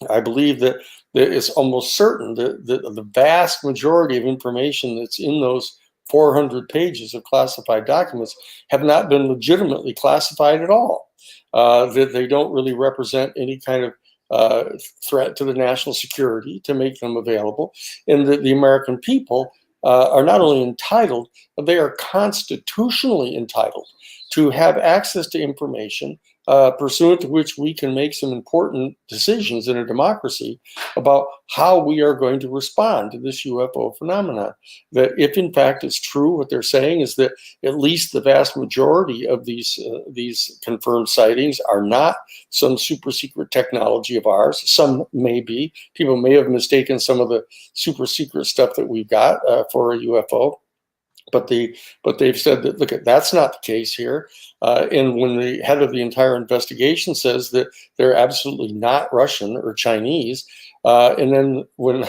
[SPEAKER 4] I believe that it's almost certain that the vast majority of information that's in those 400 pages of classified documents have not been legitimately classified at all, that they don't really represent any kind of threat to the national security to make them available, and that the American people are not only entitled, but they are constitutionally entitled to have access to information pursuant to which we can make some important decisions in a democracy about how we are going to respond to this UFO phenomenon. That if in fact it's true, what they're saying is that at least the vast majority of these confirmed sightings are not some super secret technology of ours. Some may be. People may have mistaken some of the super secret stuff that we've got for a UFO. But they've said that, look, that's not the case here. And when the head of the entire investigation says that they're absolutely not Russian or Chinese, and then when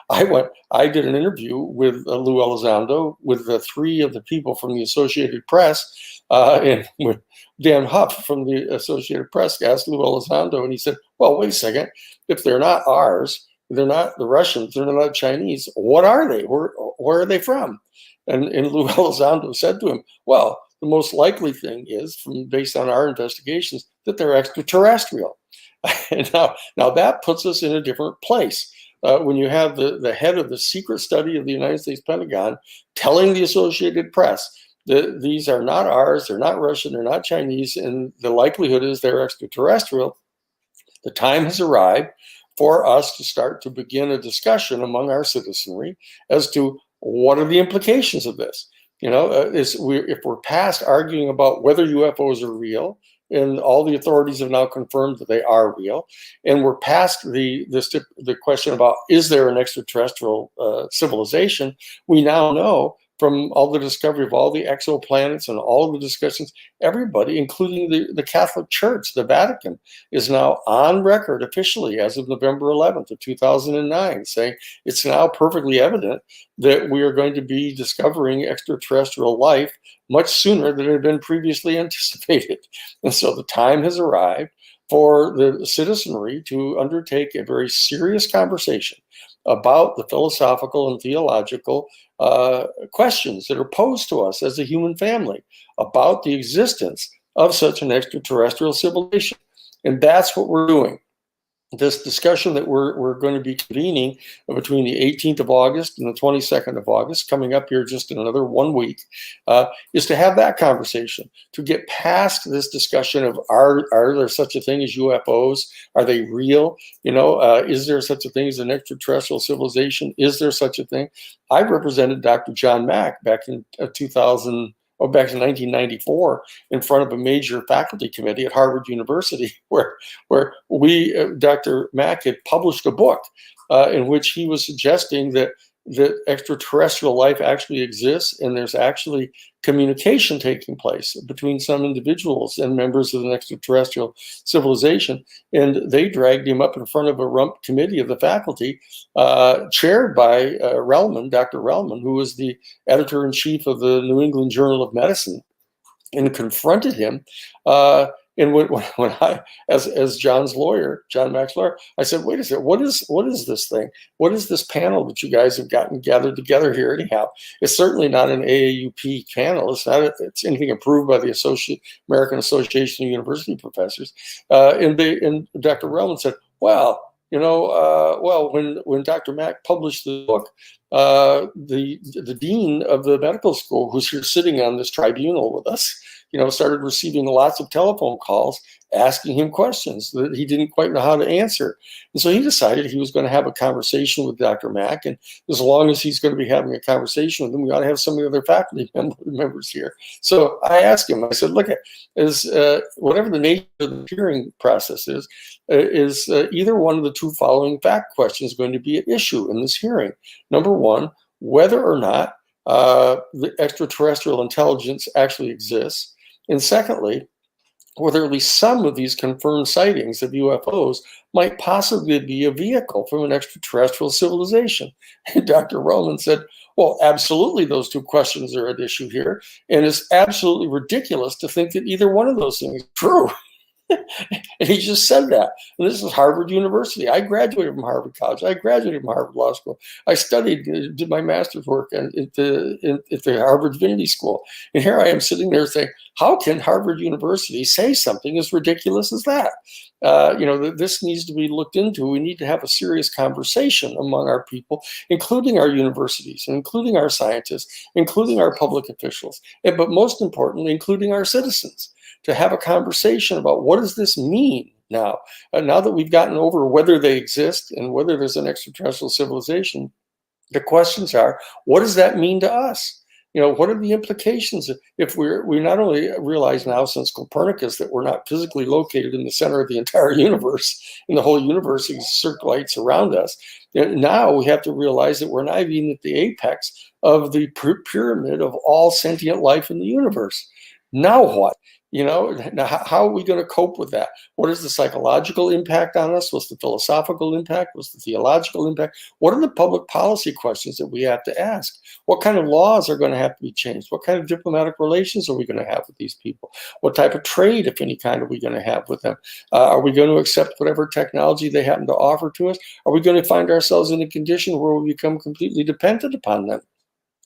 [SPEAKER 4] I did an interview with Lou Elizondo with the three of the people from the Associated Press, and with Dan Huff from the Associated Press asked Lou Elizondo, and he said, well, wait a second, if they're not ours, they're not the Russians, they're not Chinese, what are they? Where are they from? And Lou Elizondo said to him, well, the most likely thing is, based on our investigations, that they're extraterrestrial. And now that puts us in a different place. When you have the head of the secret study of the United States Pentagon telling the Associated Press that these are not ours, they're not Russian, they're not Chinese, and the likelihood is they're extraterrestrial, the time has arrived for us to start to begin a discussion among our citizenry as to what are the implications of this. If we're past arguing about whether UFOs are real, and all the authorities have now confirmed that they are real, and we're past the question about is there an extraterrestrial civilization, we now know from all the discovery of all the exoplanets and all of the discussions, everybody, including the Catholic Church, the Vatican, is now on record officially as of November 11th of 2009, saying it's now perfectly evident that we are going to be discovering extraterrestrial life much sooner than had been previously anticipated. And so the time has arrived for the citizenry to undertake a very serious conversation about the philosophical and theological questions that are posed to us as a human family about the existence of such an extraterrestrial civilization. And that's what we're doing. This discussion that we're going to be convening between the 18th of August and the 22nd of August, coming up here just in another 1 week, is to have that conversation, to get past this discussion of are there such a thing as UFOs? Are they real? Is there such a thing as an extraterrestrial civilization? Is there such a thing? I represented Dr. John Mack back in 1994 in front of a major faculty committee at Harvard University, where Dr. Mack had published a book in which he was suggesting that extraterrestrial life actually exists, and there's actually communication taking place between some individuals and members of an extraterrestrial civilization. And they dragged him up in front of a rump committee of the faculty, chaired by Dr. Relman, who was the editor-in-chief of the New England Journal of Medicine, and confronted him. And when I, as John's lawyer, John Mack's lawyer, I said, wait a second, what is this thing? What is this panel that you guys have gathered together here anyhow? It's certainly not an AAUP panel. It's anything approved by the American Association of University Professors. And Dr. Relman said, well, when Dr. Mack published the book, the dean of the medical school, who's here sitting on this tribunal with us, started receiving lots of telephone calls asking him questions that he didn't quite know how to answer. And so he decided he was going to have a conversation with Dr. Mack. And as long as he's going to be having a conversation with him, we ought to have some of the other faculty members here. So I asked him, I said, look, whatever the nature of the hearing process is either one of the two following fact questions going to be at issue in this hearing? Number one, whether or not the extraterrestrial intelligence actually exists. And secondly, whether at least some of these confirmed sightings of UFOs might possibly be a vehicle from an extraterrestrial civilization. And Dr. Relman said, well, absolutely those two questions are at issue here. And it's absolutely ridiculous to think that either one of those things is true. And he just said that. And this is Harvard University. I graduated from Harvard College. I graduated from Harvard Law School. I studied, did my master's work at the Harvard Divinity School. And here I am sitting there saying, how can Harvard University say something as ridiculous as that? This needs to be looked into. We need to have a serious conversation among our people, including our universities, including our scientists, including our public officials, but most importantly, including our citizens, to have a conversation about what does this mean now? Now that we've gotten over whether they exist and whether there's an extraterrestrial civilization, the questions are, what does that mean to us? What are the implications if we not only realize now since Copernicus that we're not physically located in the center of the entire universe, and the whole universe circulates around us. Now we have to realize that we're not even at the apex of the pyramid of all sentient life in the universe. Now what? Now how are we going to cope with that? What is the psychological impact on us? What's the philosophical impact? What's the theological impact? What are the public policy questions that we have to ask? What kind of laws are going to have to be changed? What kind of diplomatic relations are we going to have with these people? What type of trade, if any kind, are we going to have with them? Are we going to accept whatever technology they happen to offer to us? Are we going to find ourselves in a condition where we become completely dependent upon them?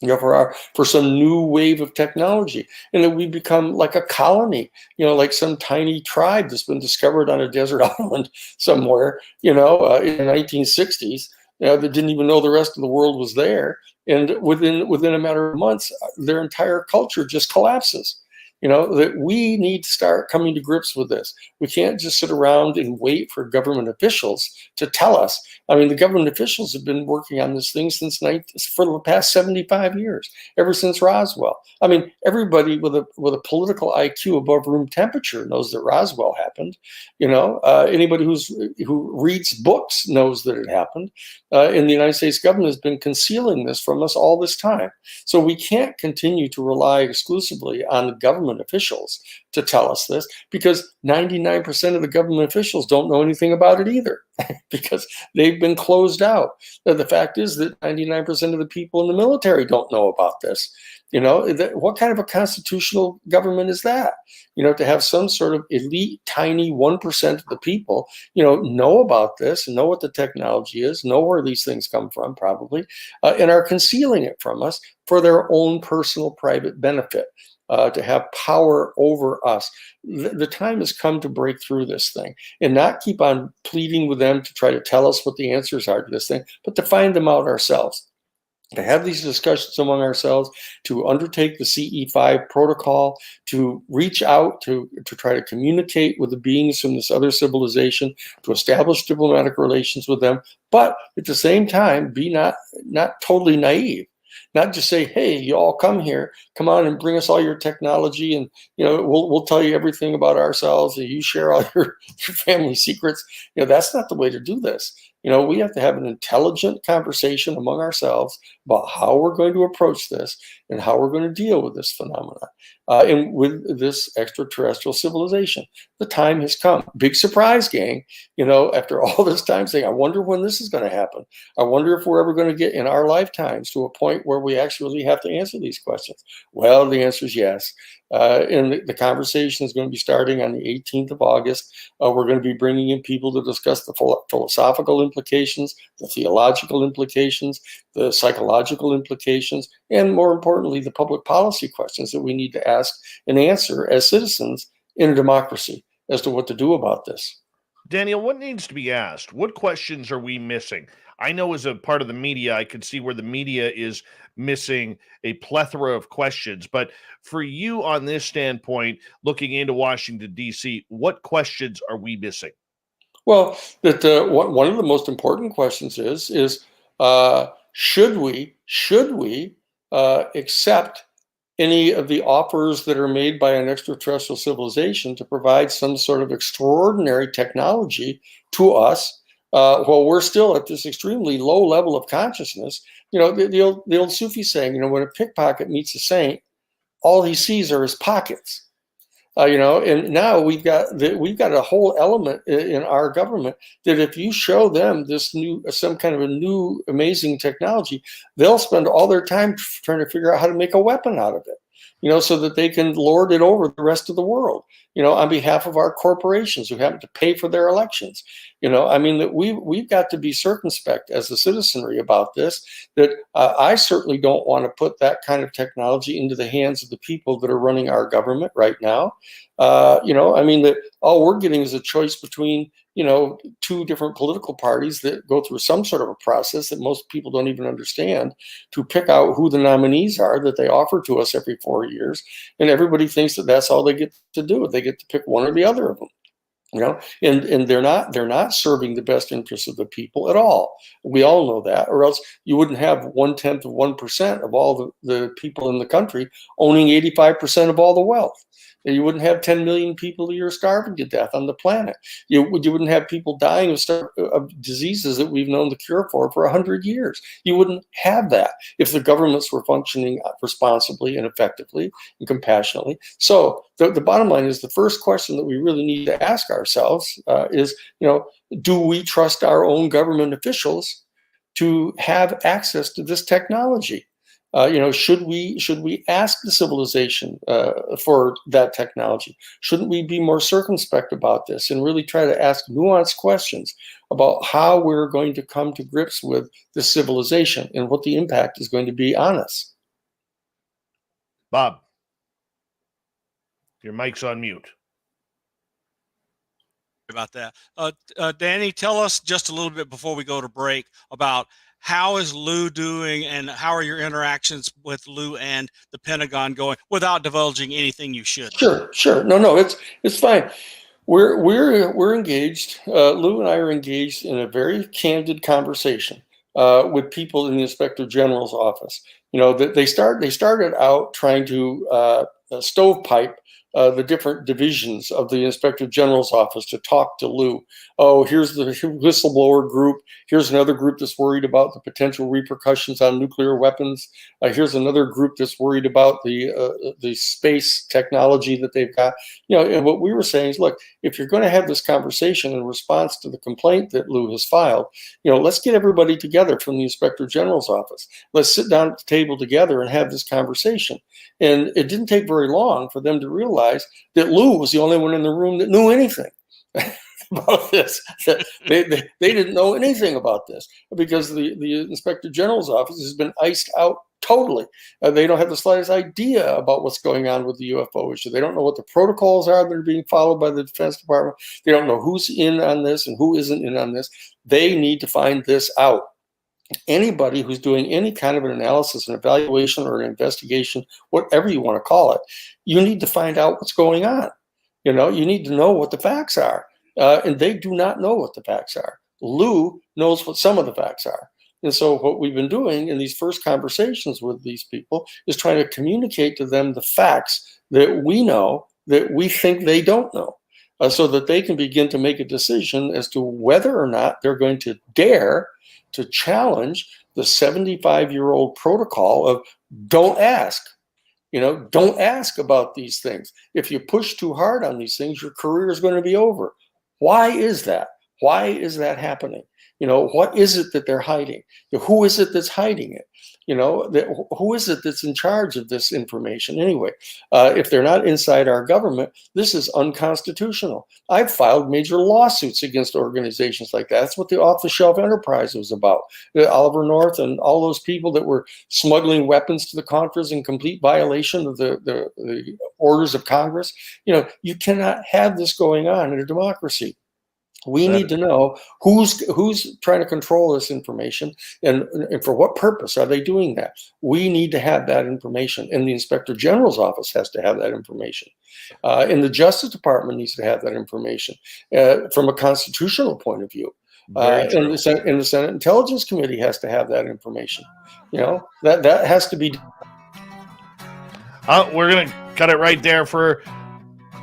[SPEAKER 4] For some new wave of technology, and that we become like a colony, like some tiny tribe that's been discovered on a desert island somewhere, in the 1960s, that didn't even know the rest of the world was there. And within a matter of months, their entire culture just collapses. That we need to start coming to grips with this. We can't just sit around and wait for government officials to tell us. I mean, the government officials have been working on this thing for the past 75 years, ever since Roswell. I mean, everybody with a political IQ above room temperature knows that Roswell happened. Anybody who reads books knows that it happened. And the United States government has been concealing this from us all this time. So we can't continue to rely exclusively on the government officials to tell us this, because 99% of the government officials don't know anything about it either, because they've been closed out. The fact is that 99% of the people in the military don't know about this. What kind of a constitutional government is that? To have some sort of elite, tiny 1% of the people, know about this, know what the technology is, know where these things come from, probably, and are concealing it from us for their own personal private benefit. To have power over us. The time has come to break through this thing and not keep on pleading with them to try to tell us what the answers are to this thing, but to find them out ourselves. To have these discussions among ourselves, to undertake the CE5 protocol, to reach out to try to communicate with the beings from this other civilization, to establish diplomatic relations with them, but at the same time, be not totally naive. Not just say, hey, you all come here, come on and bring us all your technology, and we'll tell you everything about ourselves, and you share all your family secrets. That's not the way to do this. We have to have an intelligent conversation among ourselves about how we're going to approach this and how we're going to deal with this phenomenon and with this extraterrestrial civilization. The time has come. Big surprise, gang. After all this time saying, I wonder when this is going to happen. I wonder if we're ever going to get in our lifetimes to a point where we actually have to answer these questions. Well, the answer is yes. And the conversation is going to be starting on the 18th of August. We're going to be bringing in people to discuss the philosophical implications, the theological implications, the psychological implications, and more importantly, the public policy questions that we need to ask and answer as citizens in a democracy as to what to do about this.
[SPEAKER 1] Daniel, what needs to be asked? What questions are we missing? I know as a part of the media, I can see where the media is missing a plethora of questions. But for you on this standpoint, looking into Washington, D.C., what questions are we missing?
[SPEAKER 4] Well, one of the most important questions is should we accept any of the offers that are made by an extraterrestrial civilization to provide some sort of extraordinary technology to us while we're still at this extremely low level of consciousness? The old Sufi saying, when a pickpocket meets a saint, all he sees are his pockets. And now we've got a whole element in our government that if you show them some kind of a new amazing technology, they'll spend all their time trying to figure out how to make a weapon out of it. so that they can lord it over the rest of the world, on behalf of our corporations who happen to pay for their elections. That we've got to be circumspect as a citizenry about this, that I certainly don't want to put that kind of technology into the hands of the people that are running our government right now. That all we're getting is a choice between, two different political parties that go through some sort of a process that most people don't even understand to pick out who the nominees are that they offer to us every 4 years. And everybody thinks that that's all they get to do. They get to pick one or the other of them. And they're not serving the best interests of the people at all. We all know that, or else you wouldn't have 0.1% of all the people in the country owning 85% of all the wealth. And you wouldn't have 10 million people a year starving to death on the planet. You wouldn't have people dying of diseases that we've known the cure for 100 years. You wouldn't have that if the governments were functioning responsibly and effectively and compassionately. So the bottom line is, the first question that we really need to ask ourselves is, do we trust our own government officials to have access to this technology? Should we ask the civilization for that technology? Shouldn't we be more circumspect about this and really try to ask nuanced questions about how we're going to come to grips with this civilization and what the impact is going to be on us?
[SPEAKER 1] Bob, your mic's on mute.
[SPEAKER 2] About that. Danny, tell us just a little bit before we go to break about how is Lou doing and how are your interactions with Lou and the Pentagon going, without divulging anything you should.
[SPEAKER 4] Sure. No, it's fine. We're engaged. Lou and I are engaged in a very candid conversation with people in the Inspector General's office. They started out trying to stovepipe the different divisions of the Inspector General's office to talk to Lou. Oh, here's the whistleblower group. Here's another group that's worried about the potential repercussions on nuclear weapons. Here's another group that's worried about the space technology that they've got. And what we were saying is, look, if you're going to have this conversation in response to the complaint that Lou has filed, let's get everybody together from the Inspector General's office. Let's sit down at the table together and have this conversation. And it didn't take very long for them to realize that Lou was the only one in the room that knew anything about this. They didn't know anything about this because the Inspector General's office has been iced out totally. They don't have the slightest idea about what's going on with the UFO issue. They don't know what the protocols are that are being followed by the Defense Department. They don't know who's in on this and who isn't in on this. They need to find this out. Anybody who's doing any kind of an analysis, an evaluation, or an investigation, whatever you want to call it, you need to find out what's going on. You need to know what the facts are. And they do not know what the facts are. Lou knows what some of the facts are. And so what we've been doing in these first conversations with these people is trying to communicate to them the facts that we know that we think they don't know, so that they can begin to make a decision as to whether or not they're going to dare to challenge the 75-year-old protocol of don't ask. Don't ask about these things. If you push too hard on these things, your career is going to be over. Why is that? Why is that happening? What is it that they're hiding? Who is it that's hiding it? Who is it that's in charge of this information anyway? If they're not inside our government, this is unconstitutional. I've filed major lawsuits against organizations like that. That's what the off-the-shelf enterprise was about. Oliver North and all those people that were smuggling weapons to the Contras in complete violation of the orders of Congress. You cannot have this going on in a democracy. We need to know who's trying to control this information and for what purpose are they doing that. We need to have that information, and the Inspector General's office has to have that information. And the Justice Department needs to have that information from a constitutional point of view. And the Senate Intelligence Committee has to have that information. That has to be.
[SPEAKER 1] We're going to cut it right there for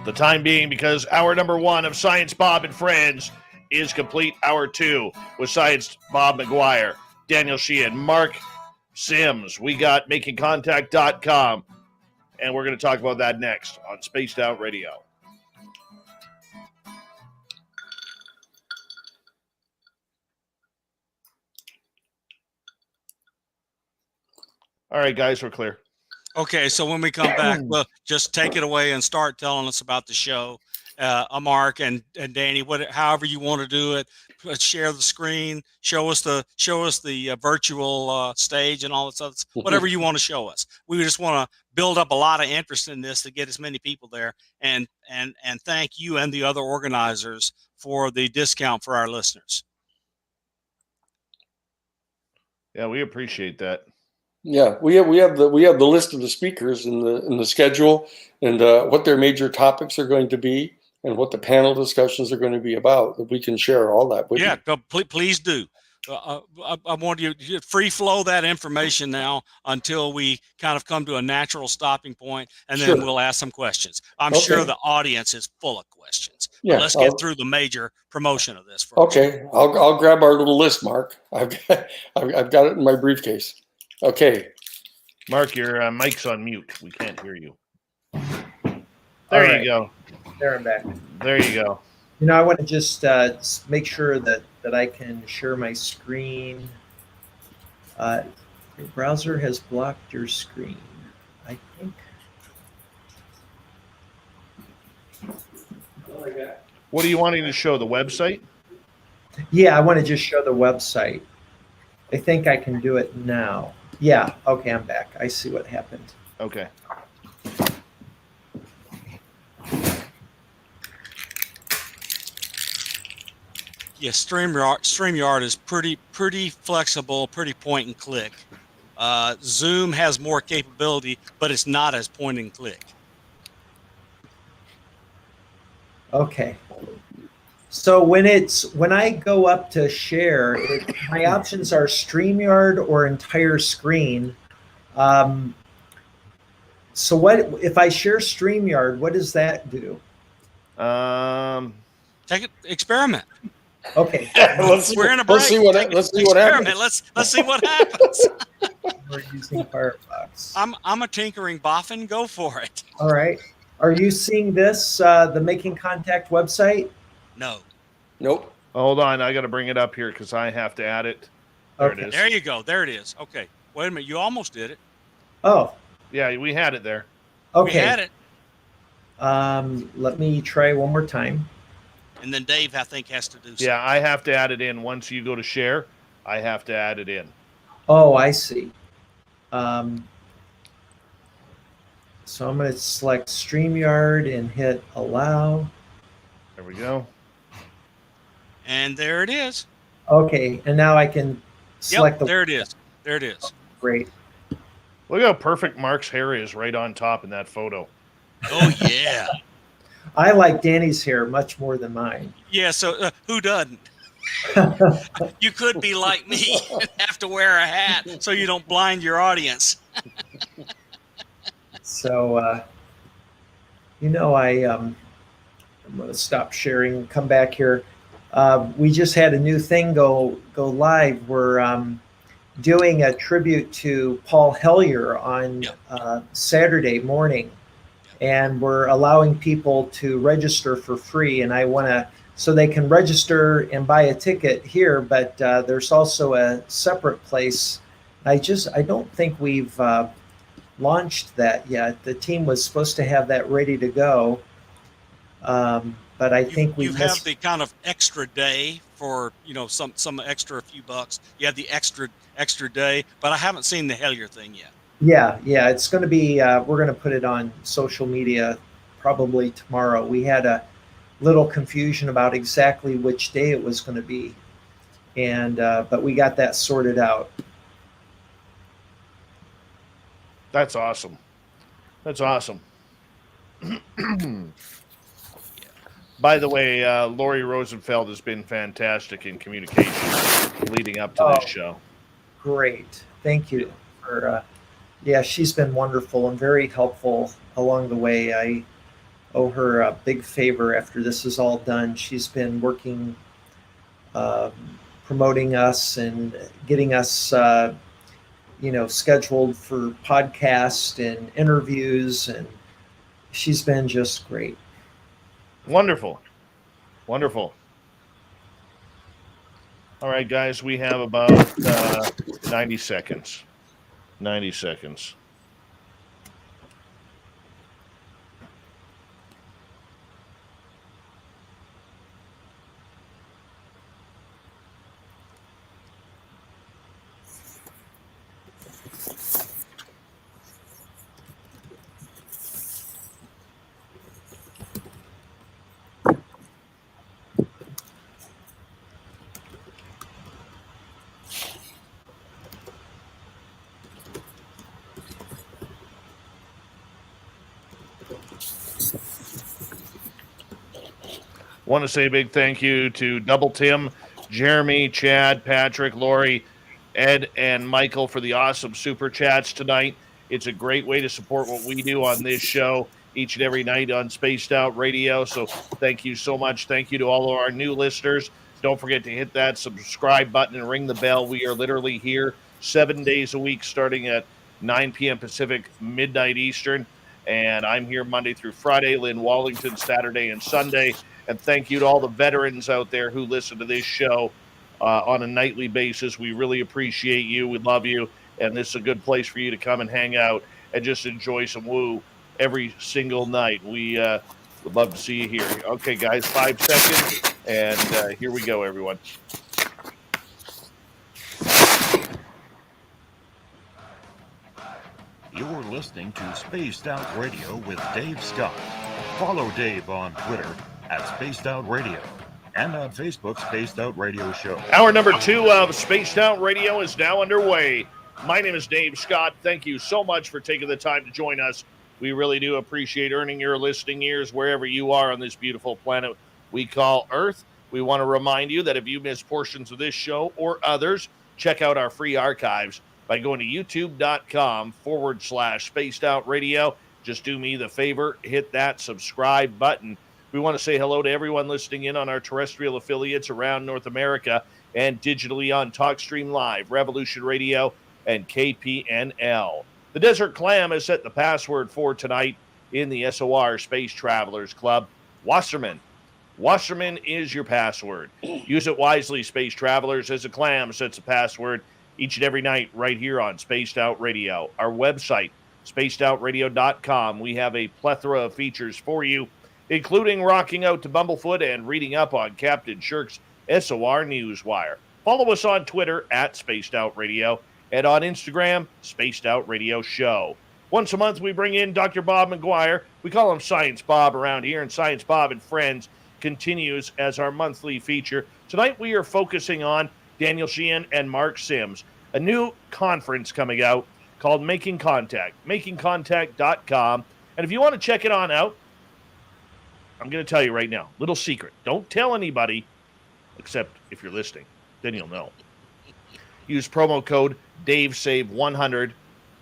[SPEAKER 1] the time being, because hour number 1 of Science Bob and Friends is complete. Hour 2 with Science Bob McGwier, Daniel Sheehan, Mark Sims. We got makingcontact.com, and we're going to talk about that next on Spaced Out Radio. All right, guys, we're clear.
[SPEAKER 2] Okay, so when we come back, well, just take it away and start telling us about the show. Mark and Danny, however you want to do it. Share the screen, show us the virtual stage and all that stuff. Whatever you want to show us. We just want to build up a lot of interest in this to get as many people there. And thank you and the other organizers for the discount for our listeners.
[SPEAKER 1] Yeah, we appreciate that.
[SPEAKER 4] Yeah, we have the list of the speakers in the schedule, and what their major topics are going to be, and what the panel discussions are going to be about. That we can share all that with you.
[SPEAKER 2] Please do. I want you to free flow that information now until we kind of come to a natural stopping point, and then we'll ask some questions. I'm sure the audience is full of questions. Yeah, let's get through the major promotion of this first.
[SPEAKER 4] Okay, I'll grab our little list, Mark. I've got it in my briefcase. Okay,
[SPEAKER 1] Mark, your mic's on mute. We can't hear you. There you go.
[SPEAKER 3] There, I'm back.
[SPEAKER 1] There you go.
[SPEAKER 3] You know, I want to just make sure that I can share my screen. Your browser has blocked your screen, I think.
[SPEAKER 1] What are you wanting to show? The website?
[SPEAKER 3] Yeah, I want to just show the website. I think I can do it now. Yeah, okay, I'm back. I see what happened.
[SPEAKER 1] Okay.
[SPEAKER 2] Yeah, StreamYard is pretty flexible, pretty point and click. Zoom has more capability, but it's not as point and click.
[SPEAKER 3] Okay. So when I go up to share, my options are StreamYard or entire screen. So what if I share StreamYard? What does that do?
[SPEAKER 2] Take it, experiment.
[SPEAKER 3] Okay.
[SPEAKER 2] We're in a break.
[SPEAKER 4] Let's see what happens.
[SPEAKER 2] Let's see what happens.
[SPEAKER 3] We're using Firefox.
[SPEAKER 2] I'm a tinkering boffin. Go for it.
[SPEAKER 3] All right. Are you seeing this, the Making Contact website?
[SPEAKER 2] No.
[SPEAKER 4] Nope.
[SPEAKER 1] Hold on. I got to bring it up here because I have to add it. There it is.
[SPEAKER 2] There you go. There it is. Okay. Wait a minute. You almost did it.
[SPEAKER 3] Oh.
[SPEAKER 1] Yeah, we had it there.
[SPEAKER 3] Okay.
[SPEAKER 2] We had it.
[SPEAKER 3] Let me try one more time.
[SPEAKER 2] And then Dave, I think, has to do something.
[SPEAKER 1] Yeah, I have to add it in. Once you go to share, I have to add it in.
[SPEAKER 3] Oh, I see. So I'm going to select StreamYard and hit allow.
[SPEAKER 1] There we go.
[SPEAKER 2] And there it is.
[SPEAKER 3] Okay, and now I can select
[SPEAKER 2] there it is. There it is.
[SPEAKER 3] Great.
[SPEAKER 1] Look how perfect Mark's hair is right on top in that photo.
[SPEAKER 2] Oh, yeah.
[SPEAKER 3] I like Danny's hair much more than mine.
[SPEAKER 2] Yeah, so who doesn't? You could be like me and have to wear a hat so you don't blind your audience.
[SPEAKER 3] So, I'm going to stop sharing, come back here. We just had a new thing go live. We're doing a tribute to Paul Hellyer on Saturday morning. And we're allowing people to register for free. And I want to, so they can register and buy a ticket here, but there's also a separate place. I don't think we've launched that yet. The team was supposed to have that ready to go. But I think
[SPEAKER 2] you have the kind of extra day for, some extra few bucks. You have the extra day, but I haven't seen the Hellyer thing yet.
[SPEAKER 3] Yeah, it's going to be, we're going to put it on social media probably tomorrow. We had a little confusion about exactly which day it was going to be, and but we got that sorted out.
[SPEAKER 1] That's awesome. That's awesome. By the way, Lori Rosenfeld has been fantastic in communication leading up to this show.
[SPEAKER 3] Great. Thank you for... she's been wonderful and very helpful along the way. I owe her a big favor after this is all done. She's been working, promoting us and getting us, scheduled for podcasts and interviews, and she's been just great.
[SPEAKER 1] Wonderful. Wonderful. All right, guys, we have about 90 seconds. 90 seconds. Want to say a big thank you to Double Tim, Jeremy, Chad, Patrick, Lori, Ed, and Michael for the awesome super chats tonight. It's a great way to support what we do on this show each and every night on Spaced Out Radio. So thank you so much. Thank you to all of our new listeners. Don't forget to hit that subscribe button and ring the bell. We are literally here 7 days a week starting at 9 p.m. Pacific, midnight Eastern. And I'm here Monday through Friday, Lynn Wallington, Saturday and Sunday. And thank you to all the veterans out there who listen to this show on a nightly basis. We really appreciate you. We love you. And this is a good place for you to come and hang out and just enjoy some woo every single night. We would love to see you here. Okay, guys, 5 seconds. And here we go, everyone.
[SPEAKER 5] You're listening to Spaced Out Radio with Dave Scott. Follow Dave on Twitter @Spaced Out Radio and on Facebook, Spaced Out Radio Show.
[SPEAKER 1] Hour number 2 of Spaced Out Radio is now underway. My name is Dave Scott. Thank you so much for taking the time to join us. We really do appreciate earning your listening ears wherever you are on this beautiful planet we call Earth. We want to remind you that if you miss portions of this show or others, check out our free archives by going to youtube.com/Spaced Out Radio. Just do me the favor, hit that subscribe button. We want to say hello to everyone listening in on our terrestrial affiliates around North America and digitally on TalkStream Live, Revolution Radio, and KPNL. The Desert Clam has set the password for tonight in the SOR Space Travelers Club. Wasserman. Wasserman is your password. Use it wisely, Space Travelers, as a clam sets a password each and every night right here on Spaced Out Radio. Our website, spacedoutradio.com. We have a plethora of features for you, including rocking out to Bumblefoot and reading up on Captain Shirk's SOR Newswire. Follow us on Twitter @SpacedOutRadio and on Instagram, Spaced Out Radio Show. Once a month, we bring in Dr. Bob McGwier. We call him Science Bob around here, and Science Bob and Friends continues as our monthly feature. Tonight, we are focusing on Daniel Sheehan and Mark Sims, a new conference coming out called Making Contact, makingcontact.com. And if you want to check it on out, I'm going to tell you right now, little secret. Don't tell anybody, except if you're listening. Then you'll know. Use promo code DaveSave100.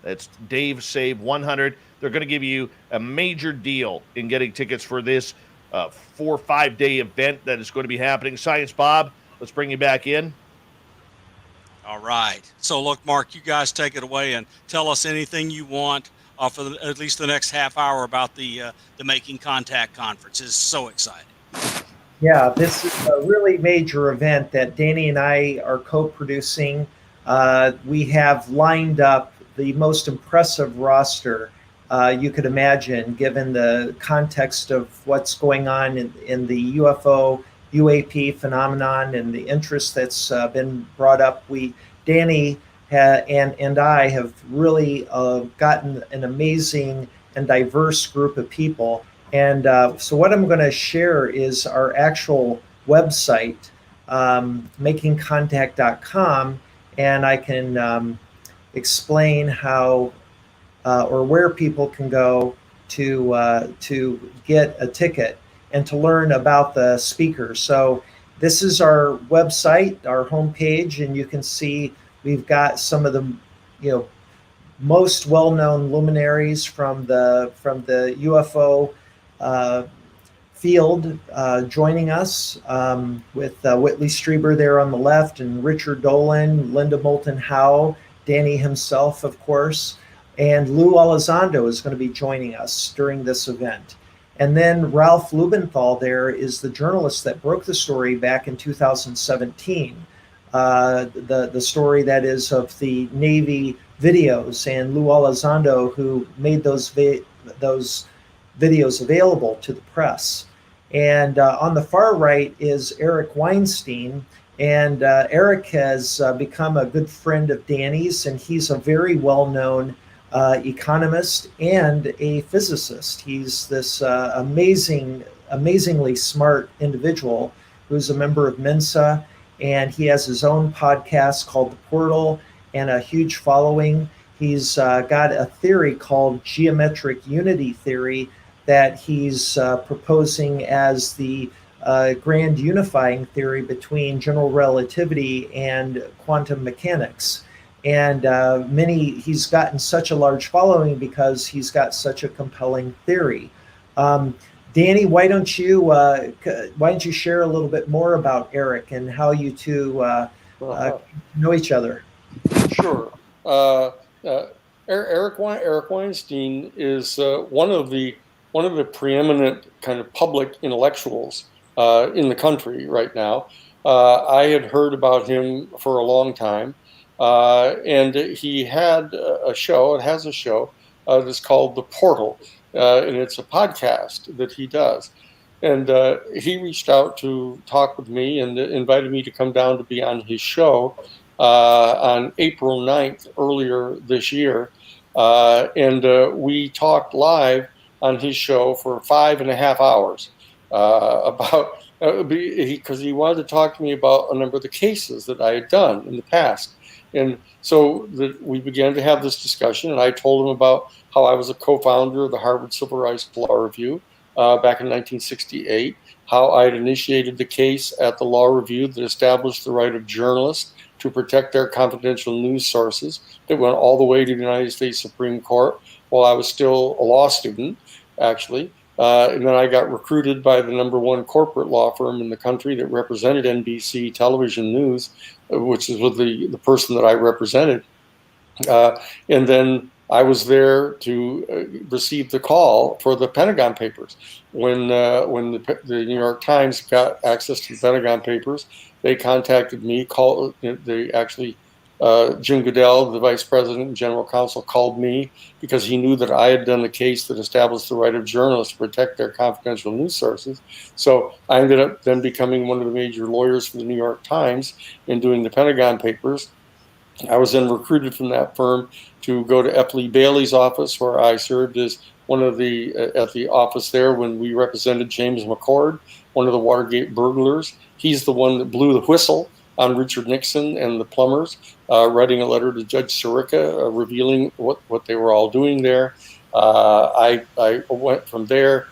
[SPEAKER 1] That's DaveSave100. They're going to give you a major deal in getting tickets for this 4 or 5 day event that is going to be happening. Science Bob, let's bring you back in.
[SPEAKER 2] All right. So, look, Mark, you guys take it away and tell us anything you want for at least the next half hour about the Making Contact Conference. It's so exciting.
[SPEAKER 3] Yeah, this is a really major event that Danny and I are co-producing. We have lined up the most impressive roster you could imagine, given the context of what's going on in the UFO, UAP phenomenon and the interest that's been brought up. Danny and I have really gotten an amazing and diverse group of people. And so what I'm going to share is our actual website, makingcontact.com, and I can explain how or where people can go to get a ticket and to learn about the speakers. So this is our website, our homepage, and you can see we've got some of the most well-known luminaries from the UFO field joining us, with Whitley Strieber there on the left, and Richard Dolan, Linda Moulton Howe, Danny himself, of course, and Lou Elizondo is going to be joining us during this event. And then Ralph Lubenthal there is the journalist that broke the story back in 2017, the story that is of the Navy videos, and Lou Elizondo, who made those videos available to the press. And on the far right is Eric Weinstein, and Eric has become a good friend of Danny's, and he's a very well-known economist and a physicist. He's this amazingly smart individual who's a member of Mensa, and he has his own podcast called The Portal and a huge following. He's got a theory called geometric unity theory that he's proposing as the grand unifying theory between general relativity and quantum mechanics. And he's gotten such a large following because he's got such a compelling theory. Danny, why don't you share a little bit more about Eric and how you two know each other?
[SPEAKER 4] Sure. Eric Weinstein is one of the preeminent kind of public intellectuals in the country right now. I had heard about him for a long time, and he had a show. It has a show that's called The Portal, and it's a podcast that he does. And he reached out to talk with me and invited me to come down to be on his show on April 9th earlier this year. And we talked live on his show for 5.5 hours because he wanted to talk to me about a number of the cases that I had done in the past. And so we began to have this discussion, and I told him about how I was a co-founder of the Harvard Civil Rights Law Review back in 1968, how I had initiated the case at the Law Review that established the right of journalists to protect their confidential news sources. That went all the way to the United States Supreme Court while I was still a law student, actually. And then I got recruited by the #1 corporate law firm in the country that represented NBC television news, which is with the person that I represented. And then I was there to receive the call for the Pentagon Papers. When the New York Times got access to the Pentagon Papers, they contacted me. Jim Goodell, the vice president and general counsel, called me because he knew that I had done the case that established the right of journalists to protect their confidential news sources. So I ended up then becoming one of the major lawyers for the New York Times and doing the Pentagon Papers. I was then recruited from that firm to go to F. Lee Bailey's office, where I served as one of at the office there when we represented James McCord, one of the Watergate burglars. He's the one that blew the whistle on Richard Nixon and the plumbers, writing a letter to Judge Sirica revealing what they were all doing there. I went from there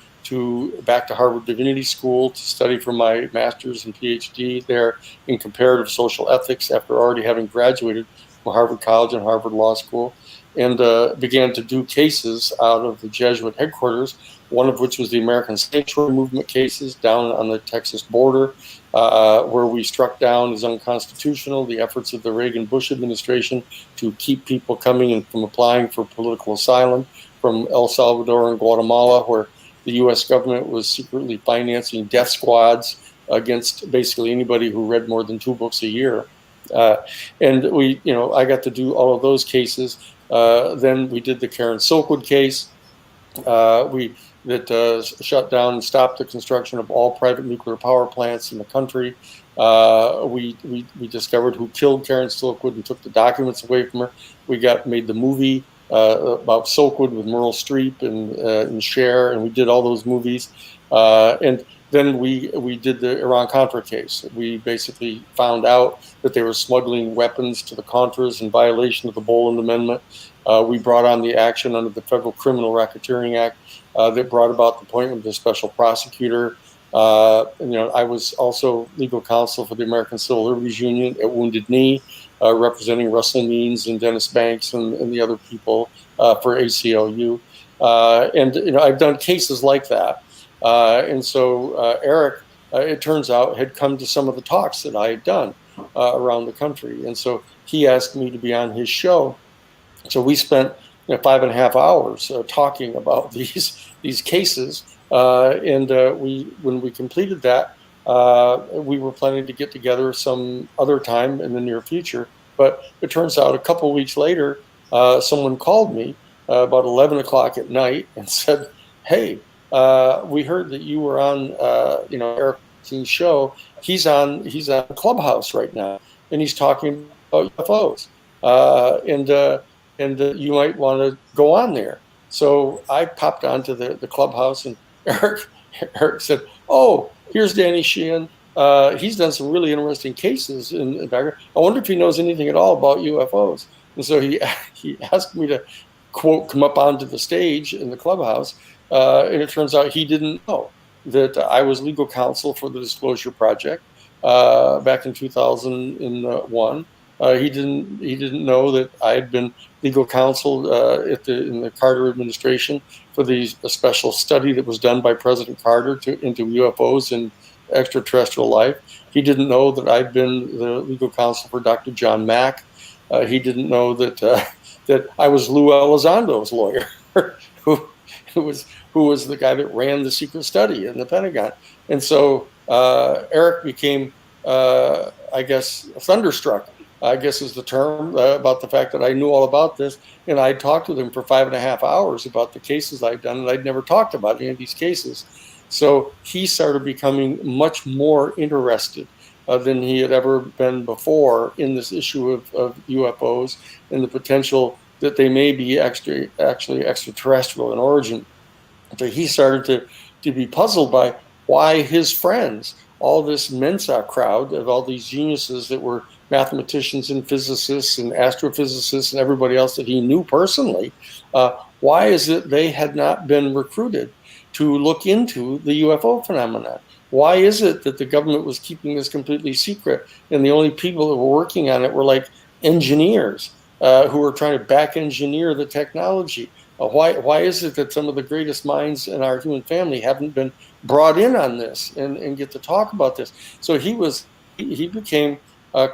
[SPEAKER 4] back to Harvard Divinity School to study for my master's and PhD there in comparative social ethics after already having graduated from Harvard College and Harvard Law School, and began to do cases out of the Jesuit headquarters, one of which was the American Sanctuary Movement cases down on the Texas border, where we struck down as unconstitutional the efforts of the Reagan-Bush administration to keep people coming and from applying for political asylum from El Salvador and Guatemala, where the U.S. government was secretly financing death squads against basically anybody who read more than 2 books a year. And I got to do all of those cases. Then we did the Karen Silkwood case. That shut down and stopped the construction of all private nuclear power plants in the country. We discovered who killed Karen Silkwood and took the documents away from her. We made the movie about Silkwood with Meryl Streep and Cher, and we did all those movies. And then we did the Iran-Contra case. We basically found out that they were smuggling weapons to the Contras in violation of the Boland Amendment. We brought on the action under the Federal Criminal Racketeering Act that brought about the appointment of the special prosecutor. I was also legal counsel for the American Civil Liberties Union at Wounded Knee, representing Russell Means and Dennis Banks and the other people for ACLU. And I've done cases like that. And so Eric, it turns out, had come to some of the talks that I had done around the country. And so he asked me to be on his show. So we spent 5.5 hours talking about these cases. And when we completed that, we were planning to get together some other time in the near future. But it turns out a couple of weeks later, someone called me about 11 o'clock at night and said, "Hey, we heard that you were on Eric's show. He's on Clubhouse right now, and he's talking about UFOs, and you might want to go on there." So I popped onto the Clubhouse, and Eric said, "Oh, here's Danny Sheehan. He's done some really interesting cases in the background. I wonder if he knows anything at all about UFOs." And so he asked me to, quote, come up onto the stage in the Clubhouse, and it turns out he didn't know. that I was legal counsel for the Disclosure Project back in 2001. He didn't know that I had been legal counsel in the Carter administration for a special study that was done by President Carter into UFOs and extraterrestrial life. He didn't know that I'd been the legal counsel for Dr. John Mack. He didn't know that that I was Lou Elizondo's lawyer, who was the guy that ran the secret study in the Pentagon. And so Eric became, I guess, thunderstruck, I guess is the term, about the fact that I knew all about this. And I talked with him for 5.5 hours about the cases I'd done, and I'd never talked about any of these cases. So he started becoming much more interested than he had ever been before in this issue of UFOs and the potential that they may be actually extraterrestrial in origin. So he started to be puzzled by why his friends, all this Mensa crowd of all these geniuses that were mathematicians and physicists and astrophysicists and everybody else that he knew personally, why is it they had not been recruited to look into the UFO phenomenon? Why is it that the government was keeping this completely secret and the only people that were working on it were like engineers who were trying to back engineer the technology? Why is it that some of the greatest minds in our human family haven't been brought in on this and get to talk about this? So he became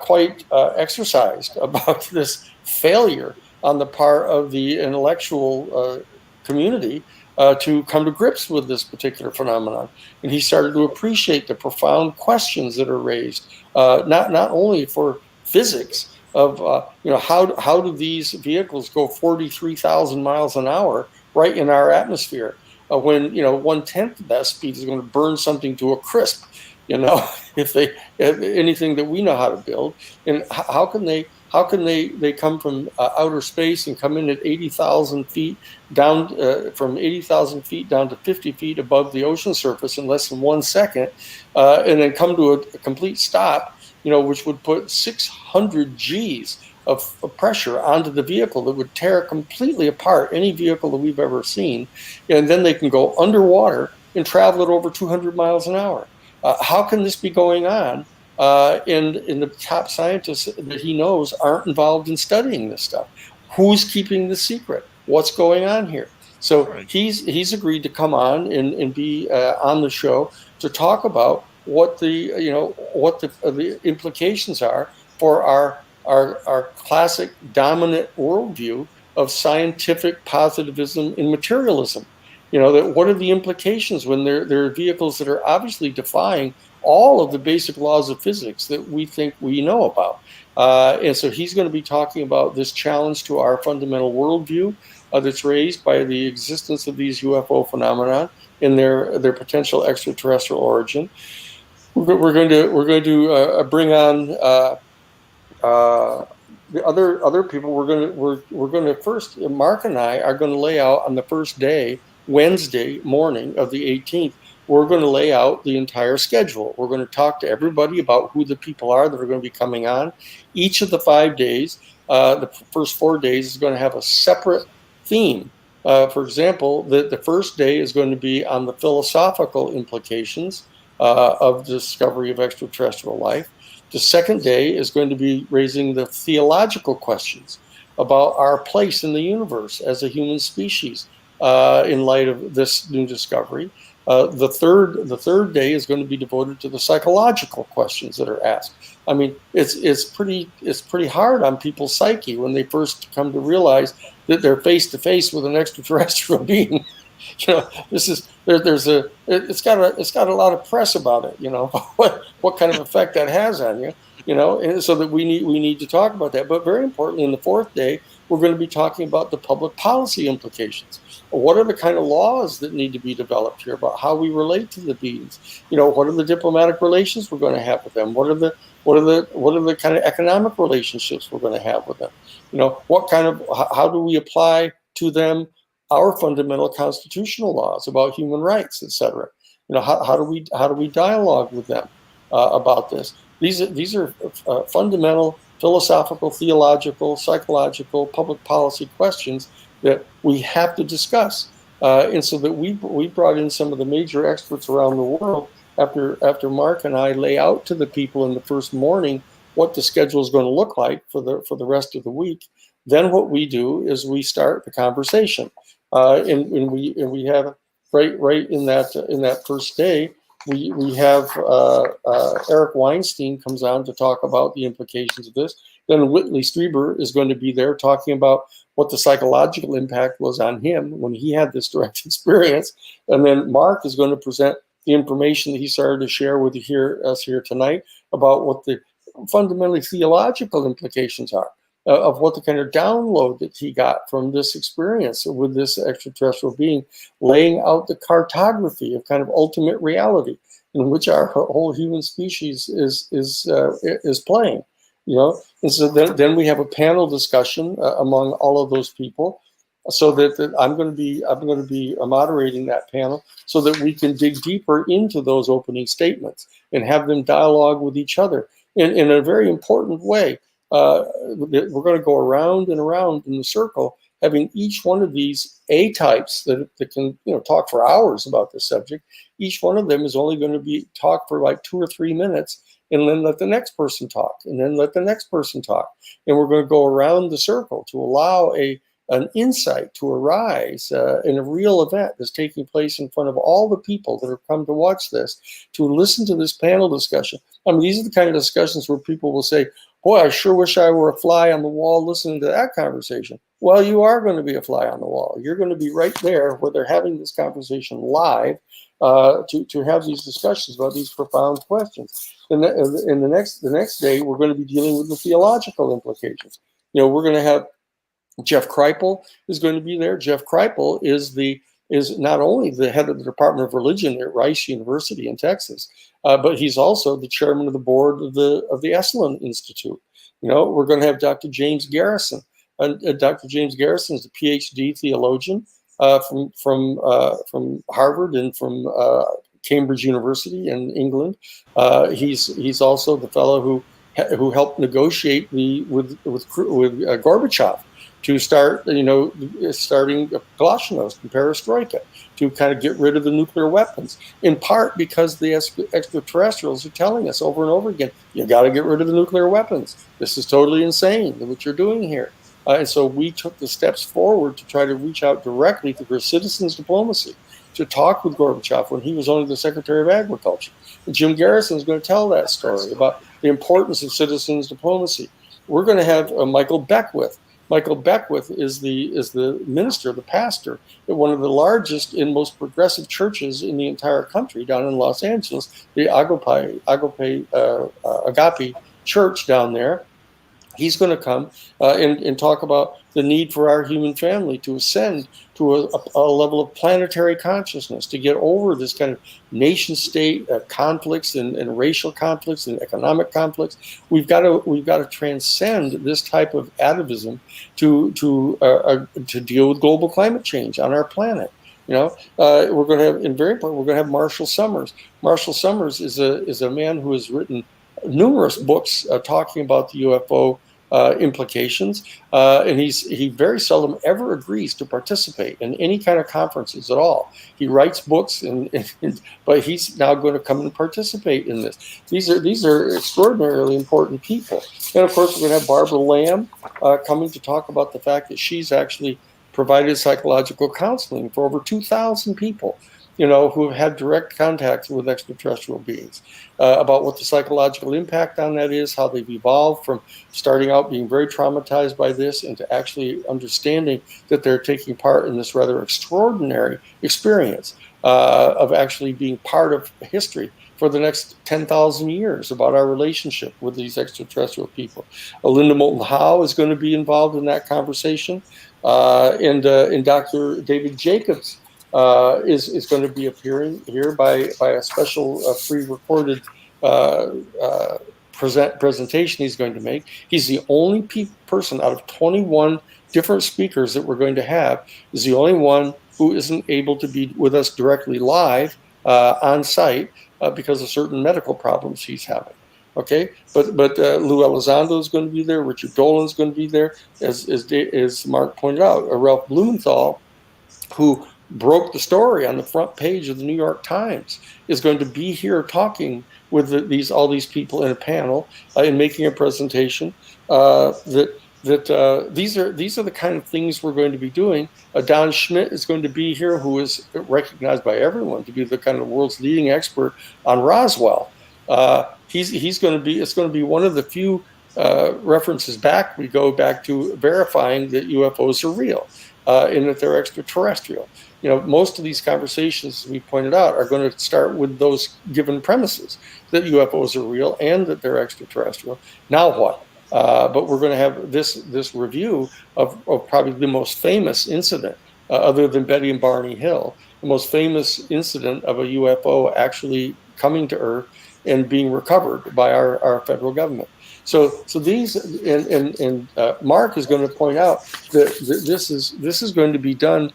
[SPEAKER 4] quite exercised about this failure on the part of the intellectual community to come to grips with this particular phenomenon. And he started to appreciate the profound questions that are raised, not only for physics of, how do these vehicles go 43,000 miles an hour right in our atmosphere when, 1/10 of that speed is going to burn something to a crisp, if anything that we know how to build. And how can they come from outer space and come in at 80,000 feet down, from 80,000 feet down to 50 feet above the ocean surface in less than 1 second, and then come to a complete stop, which would put 600 Gs of pressure onto the vehicle that would tear completely apart any vehicle that we've ever seen. And then they can go underwater and travel at over 200 miles an hour. How can this be going on? And the top scientists that he knows aren't involved in studying this stuff. Who's keeping the secret? What's going on here? So
[SPEAKER 1] Right.
[SPEAKER 4] he's agreed to come on and be on the show to talk about what the implications are for our classic dominant worldview of scientific positivism and materialism. That what are the implications when there are vehicles that are obviously defying all of the basic laws of physics that we think we know about. And so he's going to be talking about this challenge to our fundamental worldview that's raised by the existence of these UFO phenomena and their potential extraterrestrial origin. We're going to bring on the other people. We're going to first, Mark and I are going to lay out on the first day, Wednesday morning of the 18th. We're going to lay out the entire schedule. We're going to talk to everybody about who the people are that are going to be coming on. Each of the 5 days, the first 4 days is going to have a separate theme. For example, the first day is going to be on the philosophical implications of the discovery of extraterrestrial life. The second day is going to be raising the theological questions about our place in the universe as a human species in light of this new discovery. The third day is going to be devoted to the psychological questions that are asked. I mean, it's pretty hard on people's psyche when they first come to realize that they're face to face with an extraterrestrial being. It's got a lot of press about it. What kind of effect that has on you. And so that we need to talk about that. But very importantly, in the fourth day, we're going to be talking about the public policy implications. What are the kind of laws that need to be developed here about how we relate to the beings? What are the diplomatic relations we're going to have with them? What are the kind of economic relationships we're going to have with them? How do we apply to them our fundamental constitutional laws about human rights, etc.? How do we dialogue with them about this? These are fundamental philosophical, theological, psychological, public policy questions that we have to discuss And so that we brought in some of the major experts around the world after Mark and I lay out to the people in the first morning what the schedule is going to look like for the rest of the week. Then what we do is we start the conversation, and we have right in that first day we have Eric Weinstein comes on to talk about the implications of this. Then Whitley Strieber is going to be there talking about what the psychological impact was on him when he had this direct experience, and then Mark is going to present the information that he started to share with us here tonight about what the fundamentally theological implications are of what the kind of download that he got from this experience with this extraterrestrial being, laying out the cartography of kind of ultimate reality in which our whole human species is playing, you know. And so then we have a panel discussion among all of those people, so that I'm going to be moderating that panel, so that we can dig deeper into those opening statements and have them dialogue with each other in a very important way. We're going to go around and around in the circle, having each one of these A-types that can talk for hours about this subject. Each one of them is only going to be talk for like 2 or 3 minutes, and then let the next person talk, and then let the next person talk. And we're going to go around the circle to allow an insight to arise in a real event that's taking place in front of all the people that have come to watch this, to listen to this panel discussion. I mean, these are the kind of discussions where people will say, boy, I sure wish I were a fly on the wall listening to that conversation. Well, you are going to be a fly on the wall. You're going to be right there where they're having this conversation live to have these discussions about these profound questions. And the next day, we're going to be dealing with the theological implications. We're going to have Jeff Kripal is going to be there. Jeff Kripal is not only the head of the Department of Religion at Rice University in Texas, but he's also the chairman of the board of the Esalen Institute. We're going to have Dr. James Garrison. Dr. James Garrison is a PhD theologian from Harvard and from Cambridge University in England. He's also the fellow who helped negotiate with Gorbachev to start, starting Glasnost and Perestroika, to kind of get rid of the nuclear weapons, in part because the extraterrestrials are telling us over and over again, you got to get rid of the nuclear weapons. This is totally insane, what you're doing here. And so we took the steps forward to try to reach out directly through citizens diplomacy, to talk with Gorbachev when he was only the Secretary of Agriculture. And Jim Garrison is going to tell that story about the importance of citizens diplomacy. We're going to have Michael Beckwith. Michael Beckwith is the minister, the pastor at one of the largest and most progressive churches in the entire country down in Los Angeles, the Agape Church down there. He's going to come and talk about the need for our human family to ascend to a level of planetary consciousness, to get over this kind of nation-state conflicts and racial conflicts and economic conflicts. We've got to transcend this type of atavism to deal with global climate change on our planet. We're going to have, and very important, we're going to have Marshall Summers. Marshall Summers is a man who has written numerous books talking about the UFO implications, and he very seldom ever agrees to participate in any kind of conferences at all. He writes books, but he's now going to come and participate in this. These are extraordinarily important people. And of course, we're going to have Barbara Lamb coming to talk about the fact that she's actually provided psychological counseling for over 2,000 people, who have had direct contact with extraterrestrial beings, about what the psychological impact on that is, how they've evolved from starting out being very traumatized by this into actually understanding that they're taking part in this rather extraordinary experience of actually being part of history for the next 10,000 years about our relationship with these extraterrestrial people. Linda Moulton Howe is going to be involved in that conversation, and Dr. David Jacobs is going to be appearing here by a special pre-recorded presentation he's going to make. He's the only person out of 21 different speakers that we're going to have, is the only one who isn't able to be with us directly live on site because of certain medical problems he's having. Okay, but Lou Elizondo is going to be there. Richard Dolan is going to be there, as Mark pointed out. Ralph Blumenthal, who broke the story on the front page of the New York Times, is going to be here talking with all these people in a panel and making a presentation. These are the kind of things we're going to be doing. Don Schmidt is going to be here, who is recognized by everyone to be the kind of world's leading expert on Roswell. He's going to be. It's going to be one of the few references back. We go back to verifying that UFOs are real and that they're extraterrestrial. Most of these conversations, we pointed out, are going to start with those given premises that UFOs are real and that they're extraterrestrial. Now what? But we're going to have this review of probably the most famous incident, other than Betty and Barney Hill, the most famous incident of a UFO actually coming to Earth and being recovered by our federal government. So these and Mark is going to point out that this is going to be done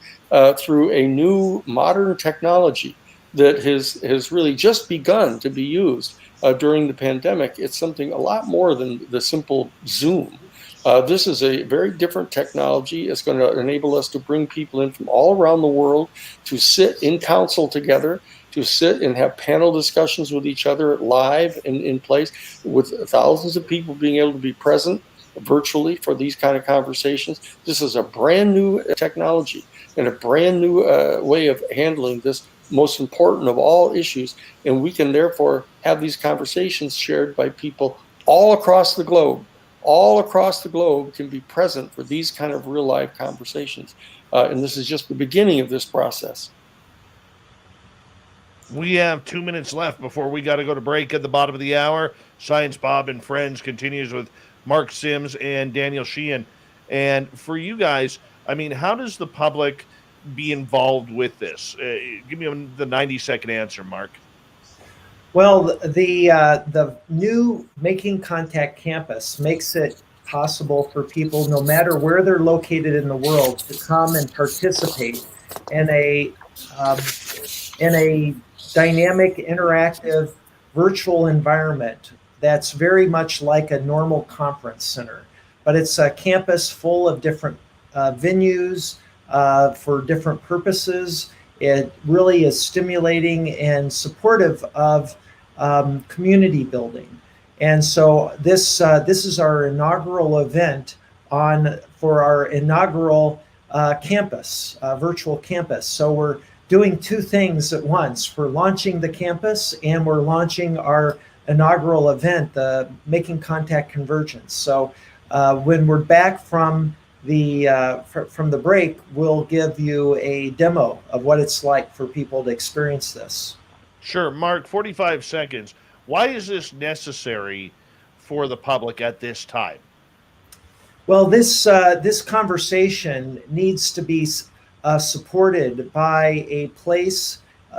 [SPEAKER 4] through a new modern technology that has really just begun to be used during the pandemic. It's something a lot more than the simple Zoom. This is a very different technology. It's going to enable us to bring people in from all around the world to sit in council together, to sit and have panel discussions with each other live and in place, with thousands of people being able to be present virtually for these kind of conversations. This is a brand new technology and a brand new way of handling this most important of all issues. And we can therefore have these conversations shared by people all across the globe. All across the globe can be present for these kind of real life conversations. And this is just the beginning of this process.
[SPEAKER 1] We have 2 minutes left before we got to go to break at the bottom of the hour. Science Bob and Friends continues with Mark Sims and Daniel Sheehan. And for you guys, I mean, how does the public be involved with this? Give me the 90-second answer, Mark.
[SPEAKER 3] Well, the new Making Contact campus makes it possible for people, no matter where they're located in the world, to come and participate in a dynamic, interactive, virtual environment that's very much like a normal conference center. But it's a campus full of different venues for different purposes. It really is stimulating and supportive of community building. And so this is our inaugural event for our inaugural campus, virtual campus. So we're doing two things at once. We're launching the campus and we're launching our inaugural event, the Making Contact Convergence. So when we're back from the break, we'll give you a demo of what it's like for people to experience this.
[SPEAKER 1] Sure. Mark, 45 seconds. Why is this necessary for the public at this time?
[SPEAKER 3] Well, this conversation needs to be supported by a place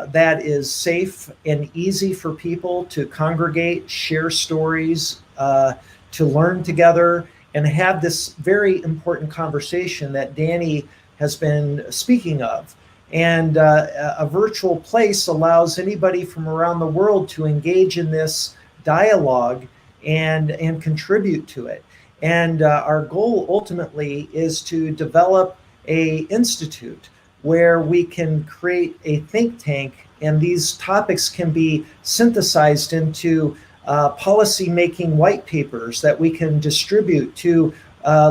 [SPEAKER 3] that is safe and easy for people to congregate, share stories, to learn together, and have this very important conversation that Danny has been speaking of. And a virtual place allows anybody from around the world to engage in this dialogue and contribute to it. And our goal ultimately is to develop an institute where we can create a think tank, and these topics can be synthesized into policy-making white papers that we can distribute to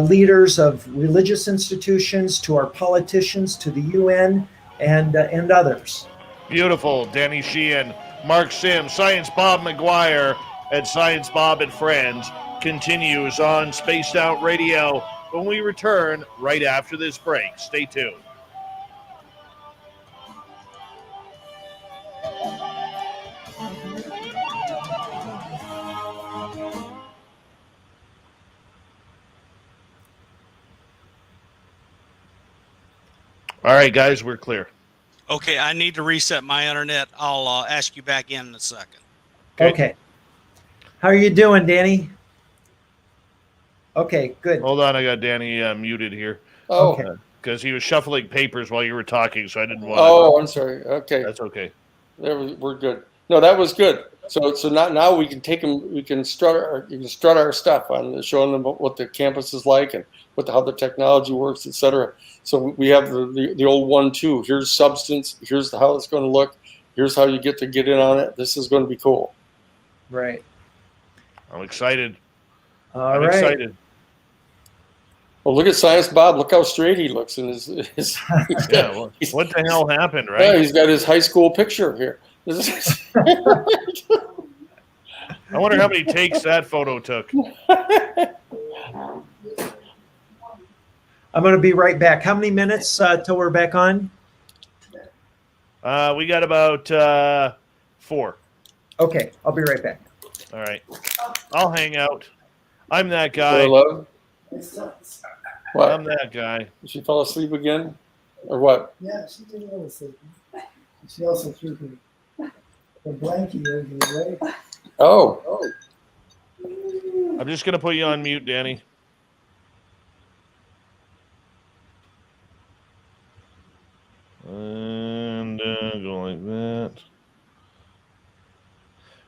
[SPEAKER 3] leaders of religious institutions, to our politicians, to the UN, and others.
[SPEAKER 1] Beautiful. Danny Sheehan, Mark Sims, Science Bob McGwier, and Science Bob and Friends continues on Spaced Out Radio when we return right after this break. Stay tuned. All right, guys, we're clear.
[SPEAKER 2] Okay, I need to reset my internet. I'll ask you back in a second.
[SPEAKER 3] Okay. How are you doing, Danny? Okay, good.
[SPEAKER 1] Hold on, I got Danny muted here.
[SPEAKER 4] Oh,
[SPEAKER 1] because he was shuffling papers while you were talking, so I didn't want
[SPEAKER 4] Oh, I'm sorry. Okay.
[SPEAKER 1] That's okay.
[SPEAKER 4] We're good. No, that was good. So now we can take them. We can strut our stuff on showing them what the campus is like and how the technology works, etc. So we have the old 1-2. Here's substance. Here's how it's going to look. Here's how you get in on it. This is going to be cool.
[SPEAKER 3] Right.
[SPEAKER 1] I'm excited.
[SPEAKER 3] All
[SPEAKER 1] I'm
[SPEAKER 3] right.
[SPEAKER 1] excited.
[SPEAKER 4] Well, look at Science Bob. Look how straight he looks. And
[SPEAKER 1] what the hell happened, right?
[SPEAKER 4] Yeah, he's got his high school picture here.
[SPEAKER 1] I wonder how many takes that photo took.
[SPEAKER 3] I'm going to be right back. How many minutes till we're back on?
[SPEAKER 1] We got about 4.
[SPEAKER 3] Okay, I'll be right back.
[SPEAKER 1] All right. I'll hang out. I'm that guy.
[SPEAKER 4] Hello? What?
[SPEAKER 1] I'm that guy.
[SPEAKER 4] Did she fall asleep again? Or what?
[SPEAKER 6] Yeah, she did fall asleep. She also threw the blankie over the leg.
[SPEAKER 4] Oh.
[SPEAKER 1] I'm just going to put you on mute, Danny. And go like that.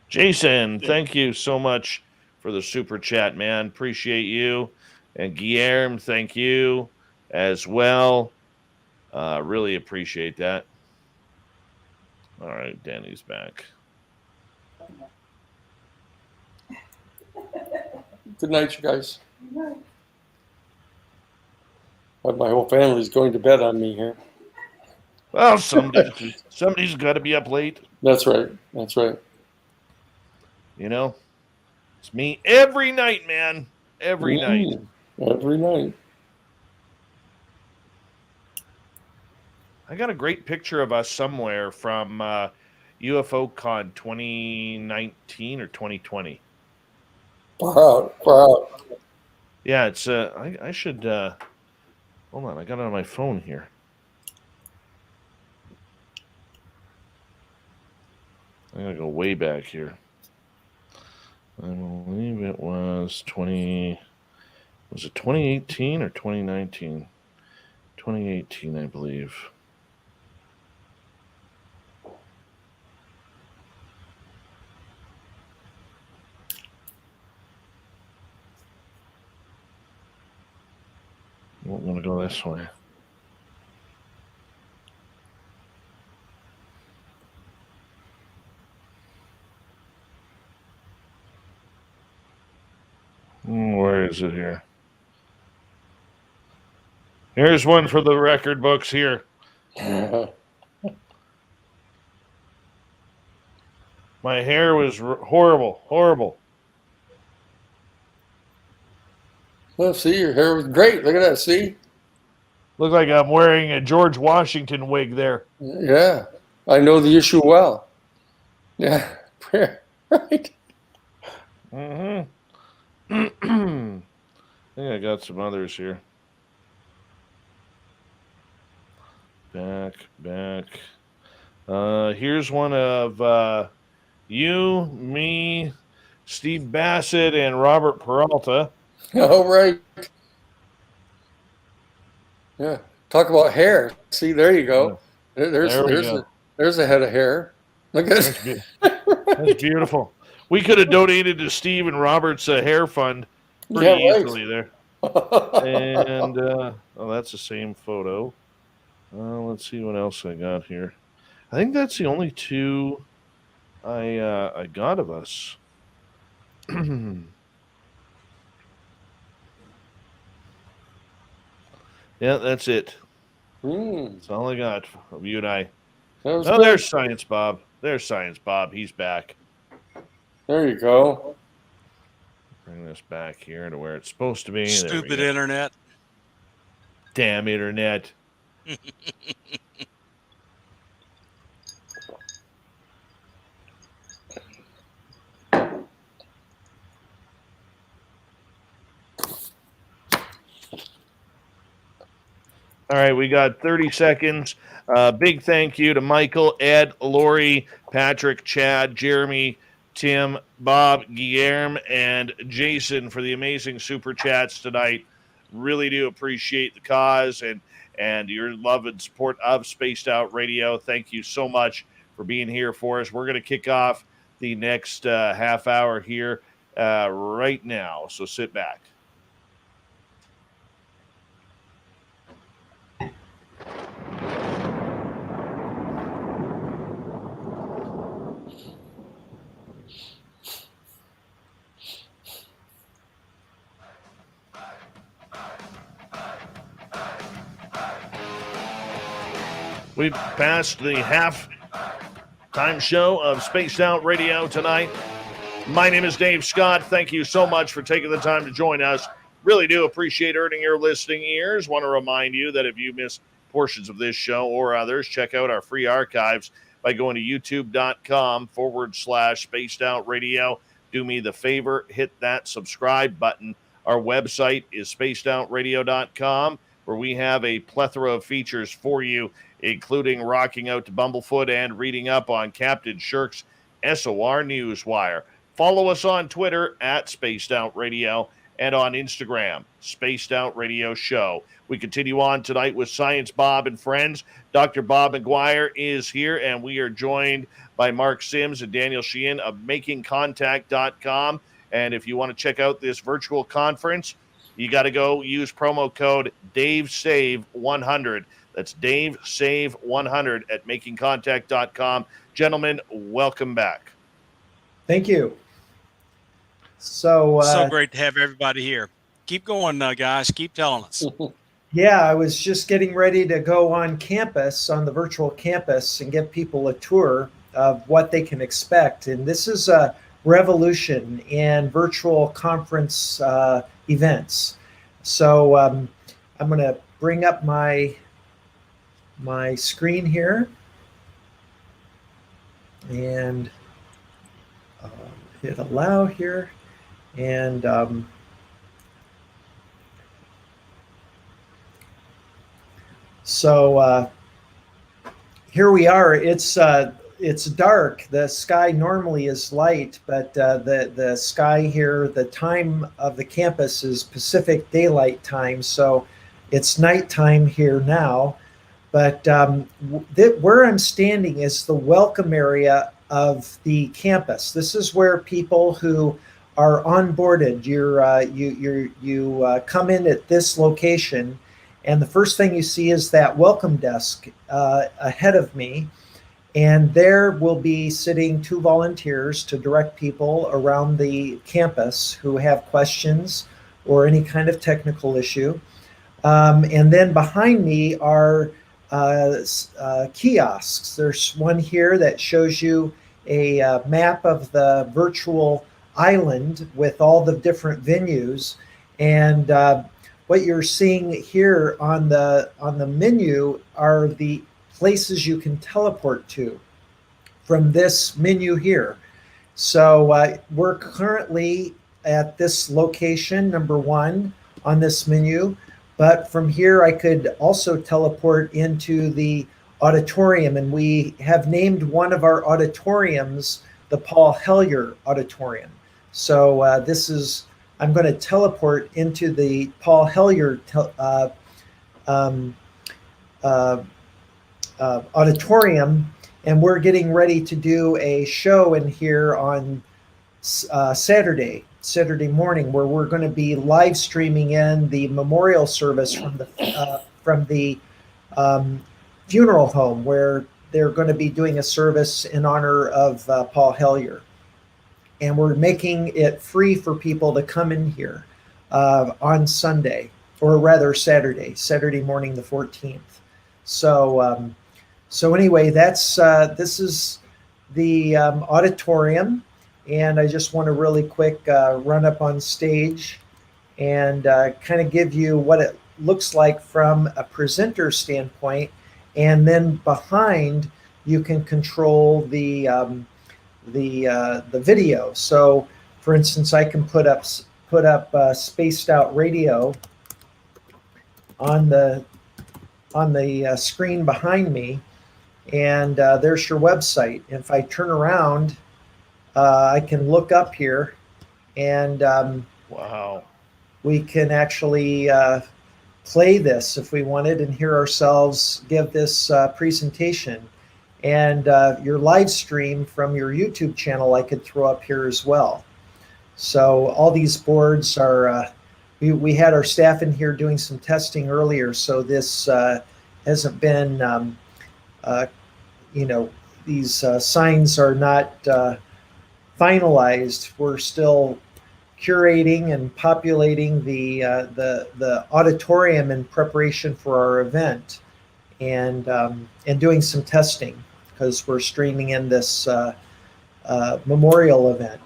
[SPEAKER 1] Jason, thank you so much for the super chat, man. Appreciate you. And Guillermo, thank you as well. Really appreciate that. All right, Danny's back.
[SPEAKER 4] Good night, you guys. But my whole family's going to bed on me here.
[SPEAKER 1] Well, somebody's got to be up late.
[SPEAKER 4] That's right. That's right.
[SPEAKER 1] You know, it's me every night, man. Every night.
[SPEAKER 4] Every night.
[SPEAKER 1] I got a great picture of us somewhere from UFO Con 2019 or 2020.
[SPEAKER 4] Far out.
[SPEAKER 1] Yeah, it's I should hold on, I got it on my phone here. I gotta go way back here. I believe it was 2018 or 2019? 2018, I believe. I'm going to go this way. Where is it here? Here's one for the record books here. My hair was horrible.
[SPEAKER 4] Well, see, your hair was great. Look at that. See?
[SPEAKER 1] Look like I'm wearing a George Washington wig there.
[SPEAKER 4] Yeah. I know the issue well. Yeah. Right.
[SPEAKER 1] Mm-hmm. I think I got some others here. Back. Here's one of you, me, Steve Bassett, and Robert Peralta.
[SPEAKER 4] Oh, right. Yeah. Talk about hair. See, there you go. There's a head of hair. Look at it.
[SPEAKER 1] That's beautiful. We could have donated to Steve and Robert's hair fund pretty easily there. And that's the same photo. Let's see what else I got here. I think that's the only two I got of us. Yeah, that's it. That's all I got of you and I. There's Science Bob. He's back.
[SPEAKER 4] There you go.
[SPEAKER 1] Bring this back here to where it's supposed to be.
[SPEAKER 2] Stupid internet.
[SPEAKER 1] Damn internet. All right, we got 30 seconds. Big thank you to Michael, Ed, Lori, Patrick, Chad, Jeremy, Tim, Bob, Guillermo, and Jason for the amazing super chats tonight. Really do appreciate the cause and your love and support of Spaced Out Radio. Thank you so much for being here for us. We're going to kick off the next half hour here right now. So sit back. We've passed the half-time show of Spaced Out Radio tonight. My name is Dave Scott. Thank you so much for taking the time to join us. Really do appreciate earning your listening ears. Want to remind you that if you missed portions of this show or others, check out our free archives by going to youtube.com/Spaced Out Radio. Do me the favor, hit that subscribe button. Our website is spacedoutradio.com, where we have a plethora of features for you, including rocking out to Bumblefoot and reading up on Captain Shirk's SOR Newswire. Follow us on Twitter at Spaced Out Radio and on Instagram, Spaced Out Radio Show. We continue on tonight with Science Bob and friends. Dr. Bob McGwier is here, and we are joined by Mark Sims and Daniel Sheehan of makingcontact.com. And if you want to check out this virtual conference, you got to go use promo code DaveSave100. That's DaveSave100 at makingcontact.com. Gentlemen, welcome back.
[SPEAKER 3] Thank you. So
[SPEAKER 2] great to have everybody here. Keep going, guys. Keep telling us.
[SPEAKER 3] Yeah, I was just getting ready to go on campus, on the virtual campus, and give people a tour of what they can expect. And this is a revolution in virtual conference events. So I'm going to bring up my screen here and hit allow here, and so here we are. It's dark. The sky normally is light, but the sky here, the time of the campus is Pacific Daylight Time, so it's nighttime here now. But where I'm standing is the welcome area of the campus. This is where people who are onboarded, you come in at this location, and the first thing you see is that welcome desk ahead of me, and there will be sitting 2 volunteers to direct people around the campus who have questions or any kind of technical issue. And then behind me are kiosks. There's one here that shows you a map of the virtual island with all the different venues, and what you're seeing here on the menu are the places you can teleport to from this menu here. So we're currently at this location, number 1 on this menu. But from here, I could also teleport into the auditorium, and we have named one of our auditoriums the Paul Hellyer Auditorium. So I'm going to teleport into the Paul Hellyer auditorium, and we're getting ready to do a show in here on Saturday morning, where we're going to be live streaming in the memorial service from the funeral home, where they're going to be doing a service in honor of Paul Hellyer. And we're making it free for people to come in here on Sunday, or rather Saturday morning, the 14th. So anyway, this is the auditorium. And I just want to really quick run up on stage and kind of give you what it looks like from a presenter standpoint. And then behind, you can control the video. So, for instance, I can put up Spaced Out Radio on the screen behind me, and there's your website. If I turn around, I can look up here, and
[SPEAKER 1] wow,
[SPEAKER 3] we can actually play this if we wanted and hear ourselves give this presentation. And your live stream from your YouTube channel I could throw up here as well. So all these boards are, we had our staff in here doing some testing earlier, so this hasn't been, these signs are not finalized. We're still curating and populating the auditorium in preparation for our event, and doing some testing because we're streaming in this memorial event.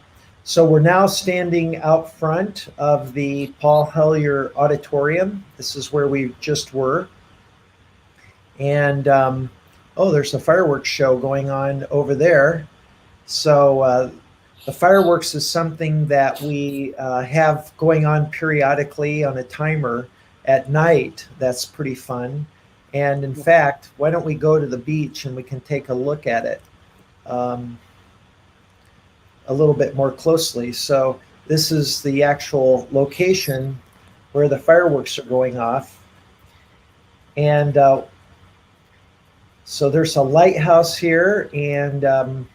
[SPEAKER 3] So we're now standing out front of the Paul Hellyer Auditorium. This is where we just were. And, there's a fireworks show going on over there. So the fireworks is something that we have going on periodically on a timer at night. That's pretty fun. And in fact, why don't we go to the beach and we can take a look at it a little bit more closely. So this is the actual location where the fireworks are going off. And so there's a lighthouse here, and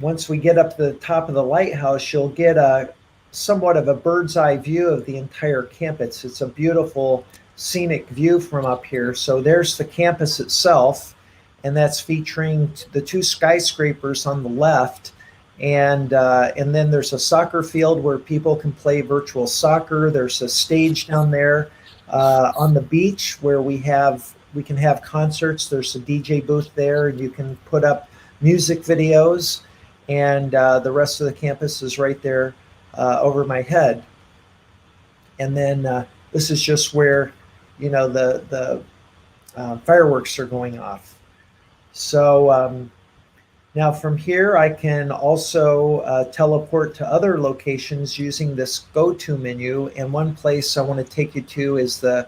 [SPEAKER 3] once we get up to the top of the lighthouse, you'll get a somewhat of a bird's eye view of the entire campus. It's a beautiful scenic view from up here. So there's the campus itself, and that's featuring the two skyscrapers on the left. And then there's a soccer field where people can play virtual soccer. There's a stage down there on the beach where we can have concerts. There's a DJ booth there, and you can put up music videos. And the rest of the campus is right there over my head. And then this is just where, the fireworks are going off. So now from here, I can also teleport to other locations using this go-to menu. And one place I want to take you to is the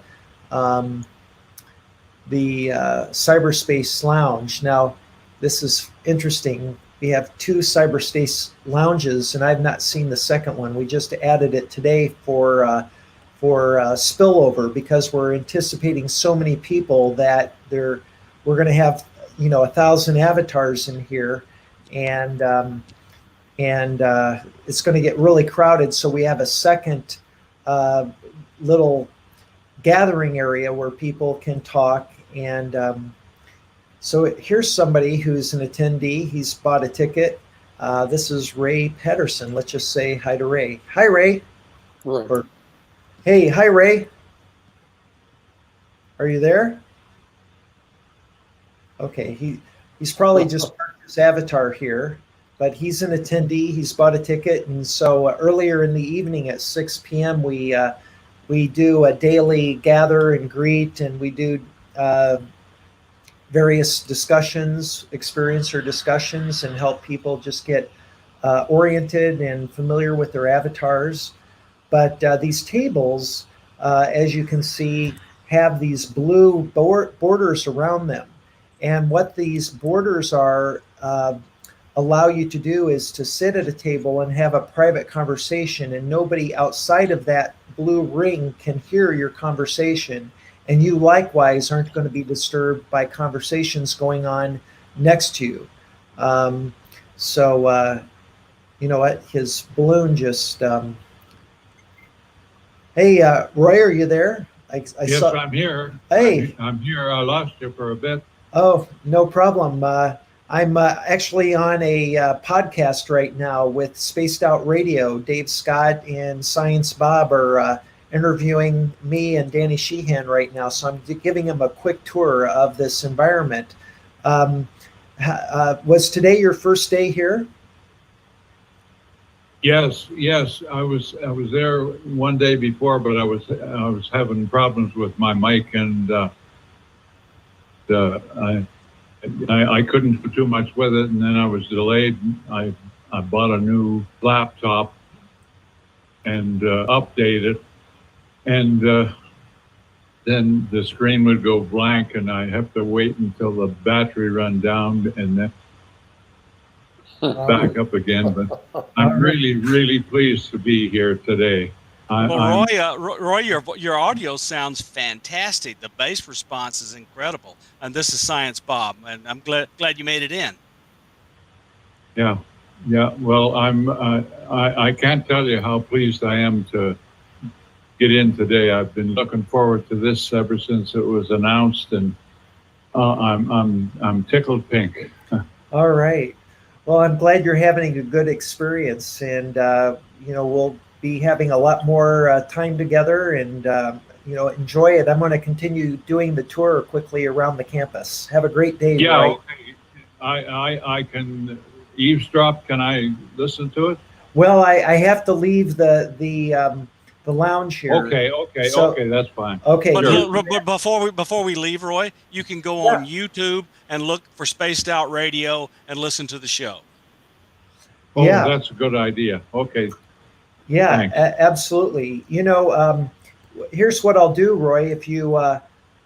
[SPEAKER 3] Cyberspace Lounge. Now, this is interesting. We have two cyberspace lounges, and I've not seen the second one. We just added it today for spillover, because we're anticipating so many people that we're going to have 1,000 avatars in here, and it's going to get really crowded. So we have a second little gathering area where people can talk. And so here's somebody who's an attendee. He's bought a ticket. This is Ray Pedersen. Let's just say hi to Ray. Hi, Ray.
[SPEAKER 4] Right.
[SPEAKER 3] Or, hey, hi, Ray. Are you there? Okay, he's probably just parked his avatar here, but he's an attendee. He's bought a ticket, and so earlier in the evening at 6 p.m. we do a daily gather and greet, and we do various discussions, experiencer discussions, and help people just get oriented and familiar with their avatars. But these tables, as you can see, have these blue borders around them. And what these borders are allow you to do is to sit at a table and have a private conversation, and nobody outside of that blue ring can hear your conversation. And you likewise aren't going to be disturbed by conversations going on next to you. You know what? His balloon just... Hey, Roy, are you there?
[SPEAKER 7] Yes, I'm here.
[SPEAKER 3] Hey.
[SPEAKER 7] I'm here. I lost you for a bit.
[SPEAKER 3] Oh, no problem. I'm actually on a podcast right now with Spaced Out Radio. Dave Scott and Science Bob are interviewing me and Danny Sheehan right now. So I'm giving him a quick tour of this environment. Was today your first day here?
[SPEAKER 7] Yes. I was there one day before, but I was having problems with my mic, and I couldn't do too much with it, and then I was delayed. I bought a new laptop and updated, and then the screen would go blank, and I have to wait until the battery run down and then back up again. But I'm really, really pleased to be here today.
[SPEAKER 2] Well, Roy, your audio sounds fantastic. The bass response is incredible. And this is Science Bob, and I'm glad you made it in.
[SPEAKER 7] Yeah. Well, I can't tell you how pleased I am to get in today. I've been looking forward to this ever since it was announced, and I'm tickled pink.
[SPEAKER 3] All right. Well, I'm glad you're having a good experience, and we'll be having a lot more time together, and enjoy it. I'm going to continue doing the tour quickly around the campus. Have a great day.
[SPEAKER 7] Yeah.
[SPEAKER 3] Roy.
[SPEAKER 7] Okay. I can eavesdrop. Can I listen to it?
[SPEAKER 3] Well, I have to leave the lounge here.
[SPEAKER 7] Okay, that's fine.
[SPEAKER 3] Okay.
[SPEAKER 2] But before we leave, Roy, you can go on YouTube and look for Spaced Out Radio and listen to the show.
[SPEAKER 7] Oh,
[SPEAKER 3] yeah.
[SPEAKER 7] That's a good idea. Okay.
[SPEAKER 3] Yeah, absolutely. Here's what I'll do, Roy. If you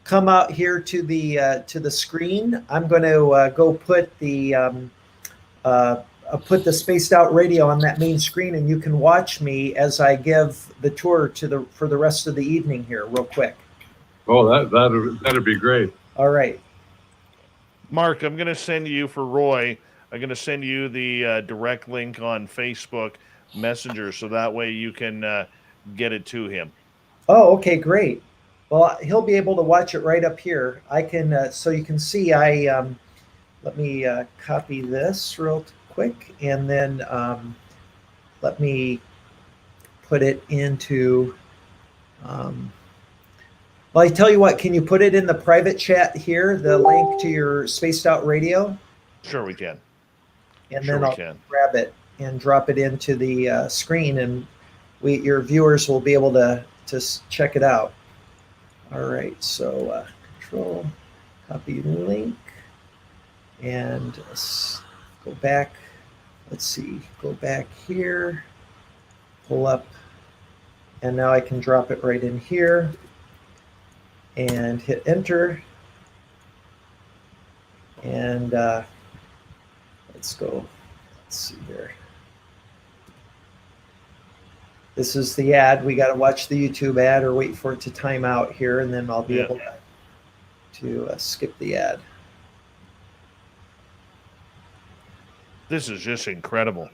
[SPEAKER 3] come out here to the screen, I'm going to go put the Spaced Out Radio on that main screen, and you can watch me as I give the tour for the rest of the evening here, real quick.
[SPEAKER 7] Oh, that'd be great.
[SPEAKER 3] All right.
[SPEAKER 1] Mark, I'm going to send you for Roy. I'm going to send you the direct link on Facebook Messenger, so that way you can get it to him.
[SPEAKER 3] Oh, okay, great. Well, he'll be able to watch it right up here. I can, so you can see. Let me copy this real quick, and then let me put it into. Well, I tell you what. Can you put it in the private chat here? The link to your Spaced Out Radio.
[SPEAKER 1] Sure, we can.
[SPEAKER 3] And then I'll grab it and drop it into the screen, and your viewers will be able to check it out. All right, so Control, copy link, and let's go back. Let's see, go back here, pull up, and now I can drop it right in here and hit enter. And let's go. Let's see here. This is the ad. We got to watch the YouTube ad or wait for it to time out here, and then I'll be able to skip the ad.
[SPEAKER 1] This is just incredible.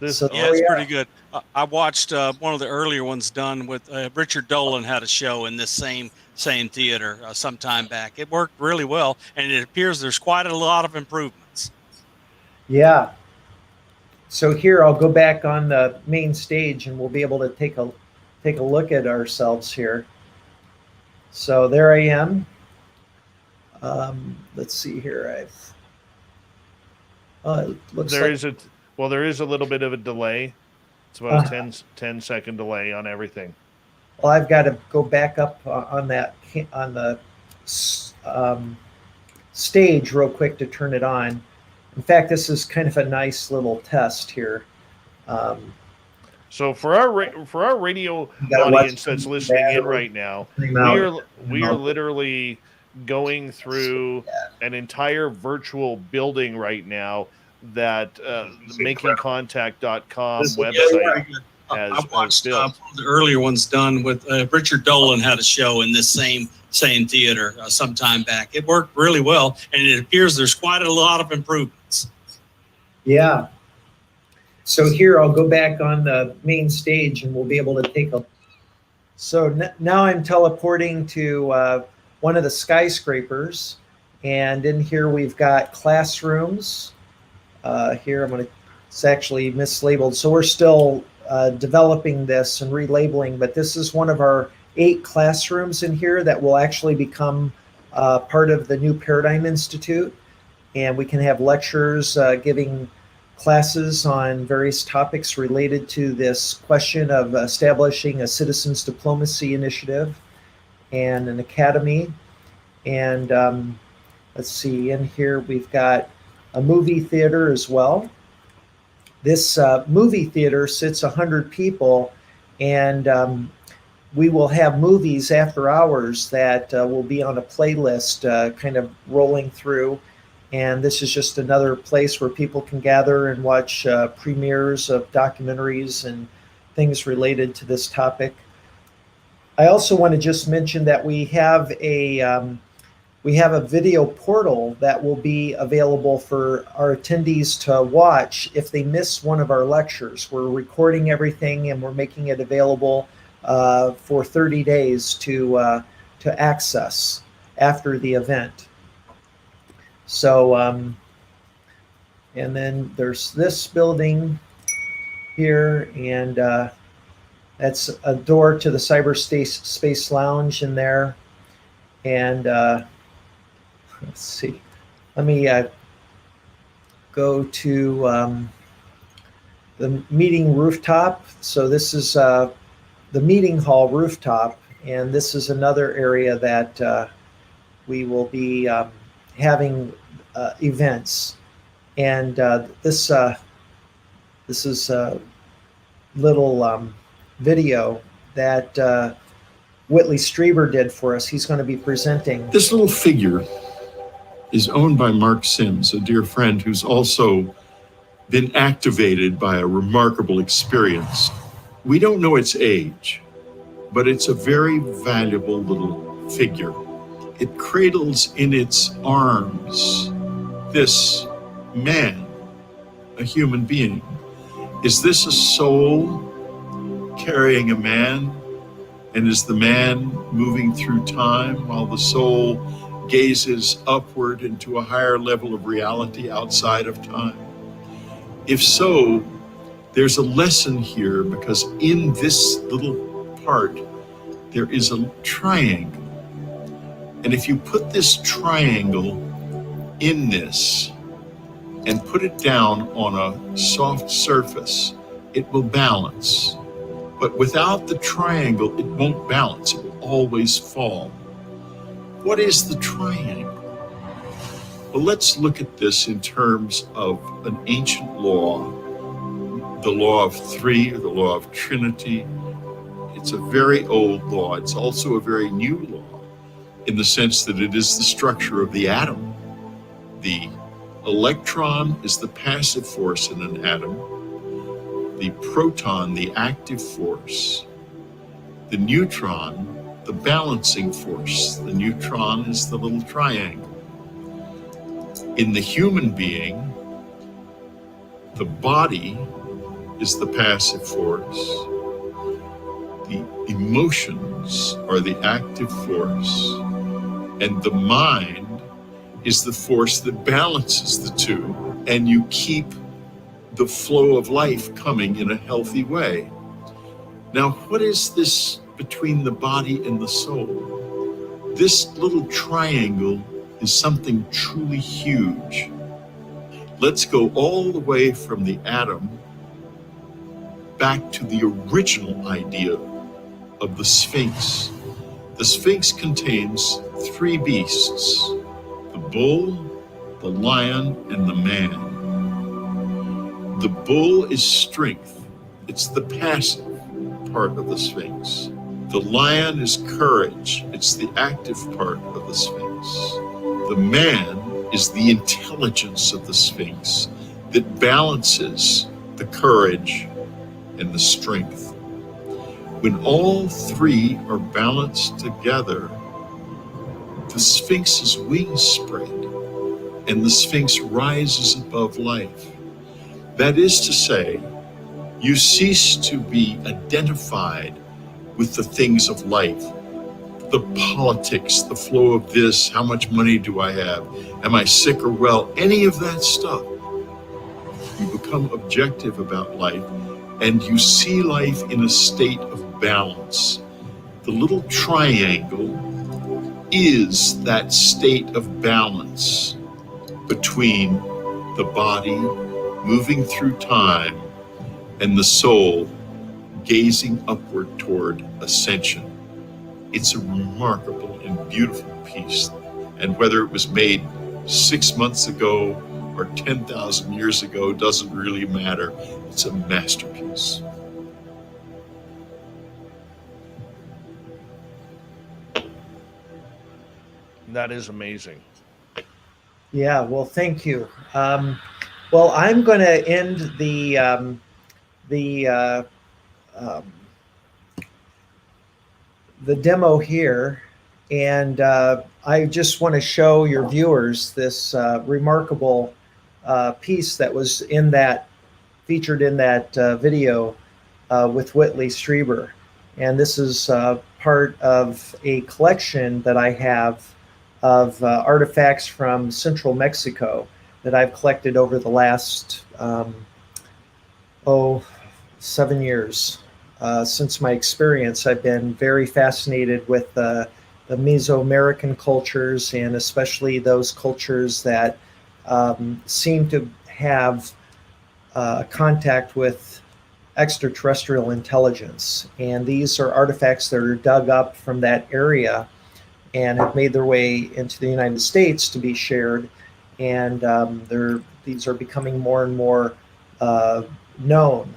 [SPEAKER 2] It's pretty good. I watched one of the earlier ones done with Richard Dolan had a show in this same theater some time back. It worked really well, and it appears there's quite a lot of improvements.
[SPEAKER 3] Yeah. So here I'll go back on the main stage, and we'll be able to take a look at ourselves here. So there I am. Let's see here. It looks
[SPEAKER 1] there is a little bit of a delay. It's about a 10-second delay on everything.
[SPEAKER 3] Well, I've got to go back up on the stage real quick to turn it on. In fact, this is kind of a nice little test here.
[SPEAKER 1] So for our radio audience that's listening in right now, we are literally going through an entire virtual building right now that makingcontact.com website has
[SPEAKER 2] I watched
[SPEAKER 1] built.
[SPEAKER 2] the earlier ones done with Richard Dolan had a show in this same theater some time back. It worked really well, and it appears there's quite a lot of improvements.
[SPEAKER 3] Yeah. So here I'll go back on the main stage, and we'll be able to take a. So now I'm teleporting to one of the skyscrapers, and in here we've got classrooms. Here it's actually mislabeled. So we're still developing this and relabeling, but this is one of our 8 classrooms in here that will actually become part of the new Paradigm Institute. And we can have lectures giving classes on various topics related to this question of establishing a citizens diplomacy initiative and an academy. And let's see, in here we've got a movie theater as well. This movie theater sits 100 people, and we will have movies after hours that will be on a playlist kind of rolling through. And this is just another place where people can gather and watch premieres of documentaries and things related to this topic. I also want to just mention that we have a video portal that will be available for our attendees to watch if they miss one of our lectures. We're recording everything and we're making it available for 30 days to access after the event. So, and then there's this building here, and that's a door to the Cyberspace Lounge in there. And let's see, let me go to the meeting rooftop. So this is the meeting hall rooftop, and this is another area that we will be having events. And this is a little video that Whitley Strieber did for us. He's going to be presenting.
[SPEAKER 8] This little figure is owned by Mark Sims, a dear friend who's also been activated by a remarkable experience. We don't know its age, but it's a very valuable little figure. It cradles in its arms this man, a human being. Is this a soul carrying a man? And is the man moving through time while the soul gazes upward into a higher level of reality outside of time? If so, there's a lesson here, because in this little part, there is a triangle. And if you put this triangle in this and put it down on a soft surface, it will balance. But without the triangle, it won't balance. It will always fall. What is the triangle? Well, let's look at this in terms of an ancient law, the law of three, or the law of Trinity. It's a very old law. It's also a very new law in the sense that it is the structure of the atom. The electron is the passive force in an atom. The proton, the active force. The neutron, the balancing force. The neutron is the little triangle. In the human being, the body is the passive force. The emotions are the active force. And the mind is the force that balances the two. And you keep the flow of life coming in a healthy way. Now, what is this between the body and the soul? This little triangle is something truly huge. Let's go all the way from the atom back to the original idea of the Sphinx. The Sphinx contains three beasts: the bull, the lion, and the man. The bull is strength. It's the passive part of the Sphinx. The lion is courage. It's the active part of the Sphinx. The man is the intelligence of the Sphinx that balances the courage and the strength. When all three are balanced together, the Sphinx's wings spread and the Sphinx rises above life. That is to say, you cease to be identified with the things of life, the politics, the flow of this, how much money do I have, am I sick or well, any of that stuff. You become objective about life and you see life in a state of balance. The little triangle is that state of balance between the body moving through time and the soul gazing upward toward ascension. It's a remarkable and beautiful piece. And whether it was made 6 months ago or 10,000 years ago doesn't really matter. It's a masterpiece.
[SPEAKER 1] That is amazing.
[SPEAKER 3] Yeah, well, thank you. Well, I'm going to end the the demo here, and I just want to show your viewers this remarkable piece that was featured in that video with Whitley Strieber. And this is part of a collection that I have of artifacts from central Mexico that I've collected over the last 7 years. Since my experience, I've been very fascinated with the Mesoamerican cultures, and especially those cultures that seem to have contact with extraterrestrial intelligence. And these are artifacts that are dug up from that area and have made their way into the United States to be shared. And these are becoming more and more known.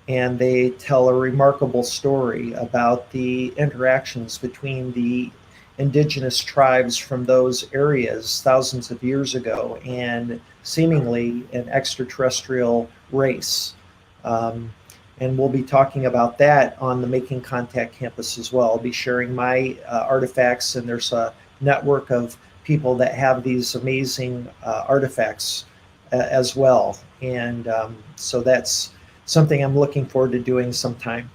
[SPEAKER 3] And they tell a remarkable story about the interactions between the indigenous tribes from those areas thousands of years ago and seemingly an extraterrestrial race. And we'll be talking about that on the Making Contact campus as well. I'll be sharing my artifacts, and there's a network of people that have these amazing artifacts as well. And so that's something I'm looking forward to doing sometime.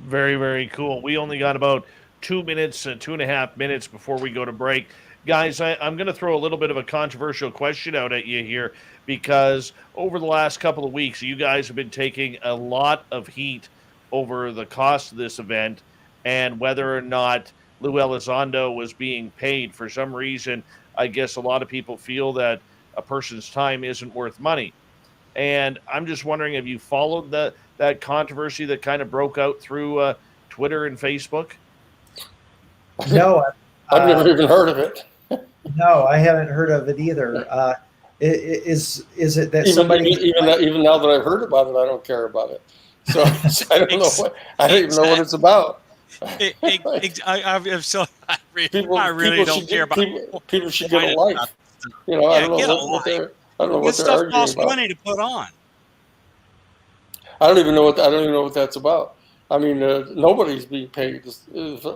[SPEAKER 1] Very, very cool. We only got about 2 minutes, 2.5 minutes before we go to break. Guys, I'm going to throw a little bit of a controversial question out at you here, because over the last couple of weeks, you guys have been taking a lot of heat over the cost of this event and whether or not Lou Elizondo was being paid. For some reason, I guess a lot of people feel that a person's time isn't worth money. And I'm just wondering, have you followed that controversy that kind of broke out through Twitter and Facebook?
[SPEAKER 3] No.
[SPEAKER 4] I've never even heard of it.
[SPEAKER 3] No, I haven't heard of it either. Is it that somebody
[SPEAKER 4] even now that I've heard about it, I don't care about it. So I don't know I don't even know what it's about.
[SPEAKER 2] I really don't care about.
[SPEAKER 4] People should get a life. I don't know what they're arguing
[SPEAKER 2] stuff costs
[SPEAKER 4] about.
[SPEAKER 2] money to put on.
[SPEAKER 4] I don't even know what that's about. I mean, nobody's being paid, as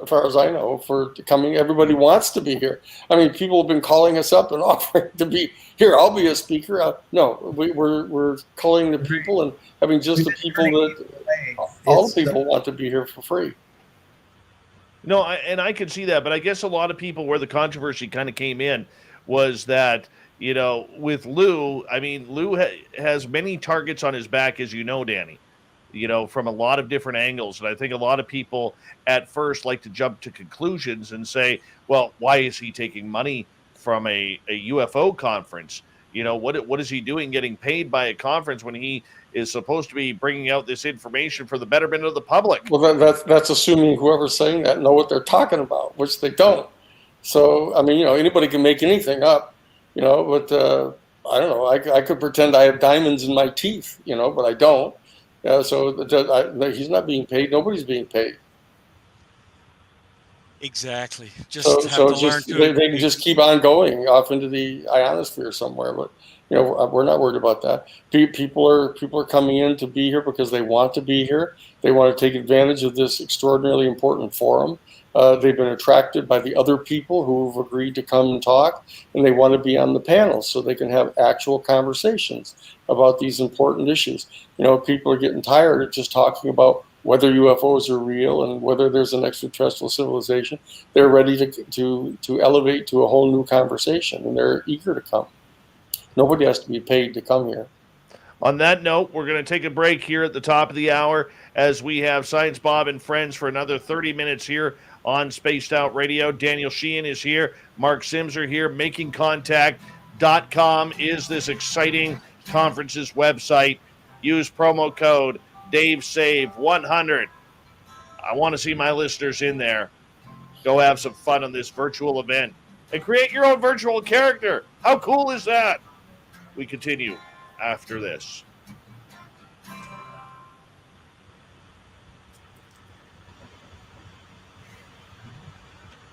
[SPEAKER 4] far as I know, for coming. Everybody wants to be here. I mean, people have been calling us up and offering to be here. I'll be a speaker. No, we're calling the people and having just the people that all the people want to be here for free.
[SPEAKER 1] No, I can see that, but I guess a lot of people, where the controversy kind of came in, was that, with Lou, I mean, Lou has many targets on his back, as you know, Danny. From a lot of different angles. And I think a lot of people at first like to jump to conclusions and say, well, why is he taking money from a UFO conference? What is he doing getting paid by a conference when he is supposed to be bringing out this information for the betterment of the public?
[SPEAKER 4] Well, that's assuming whoever's saying that know what they're talking about, which they don't. So, I mean, anybody can make anything up, but I don't know. I could pretend I have diamonds in my teeth, but I don't. So he's not being paid. Nobody's being paid.
[SPEAKER 2] Exactly.
[SPEAKER 4] So they can just keep on going off into the ionosphere somewhere. But we're not worried about that. People are coming in to be here because they want to be here. They want to take advantage of this extraordinarily important forum. They've been attracted by the other people who've agreed to come and talk, and they want to be on the panel so they can have actual conversations about these important issues. People are getting tired of just talking about whether UFOs are real and whether there's an extraterrestrial civilization. They're ready to elevate to a whole new conversation, and they're eager to come. Nobody has to be paid to come here.
[SPEAKER 1] On that note, we're going to take a break here at the top of the hour as we have Science Bob and friends for another 30 minutes here on Spaced Out Radio. Daniel Sheehan is here. Mark Sims are here. MakingContact.com is this exciting conference's website. Use promo code DaveSave100. I want to see my listeners in there. Go have some fun on this virtual event and create your own virtual character. How cool is that? We continue after this.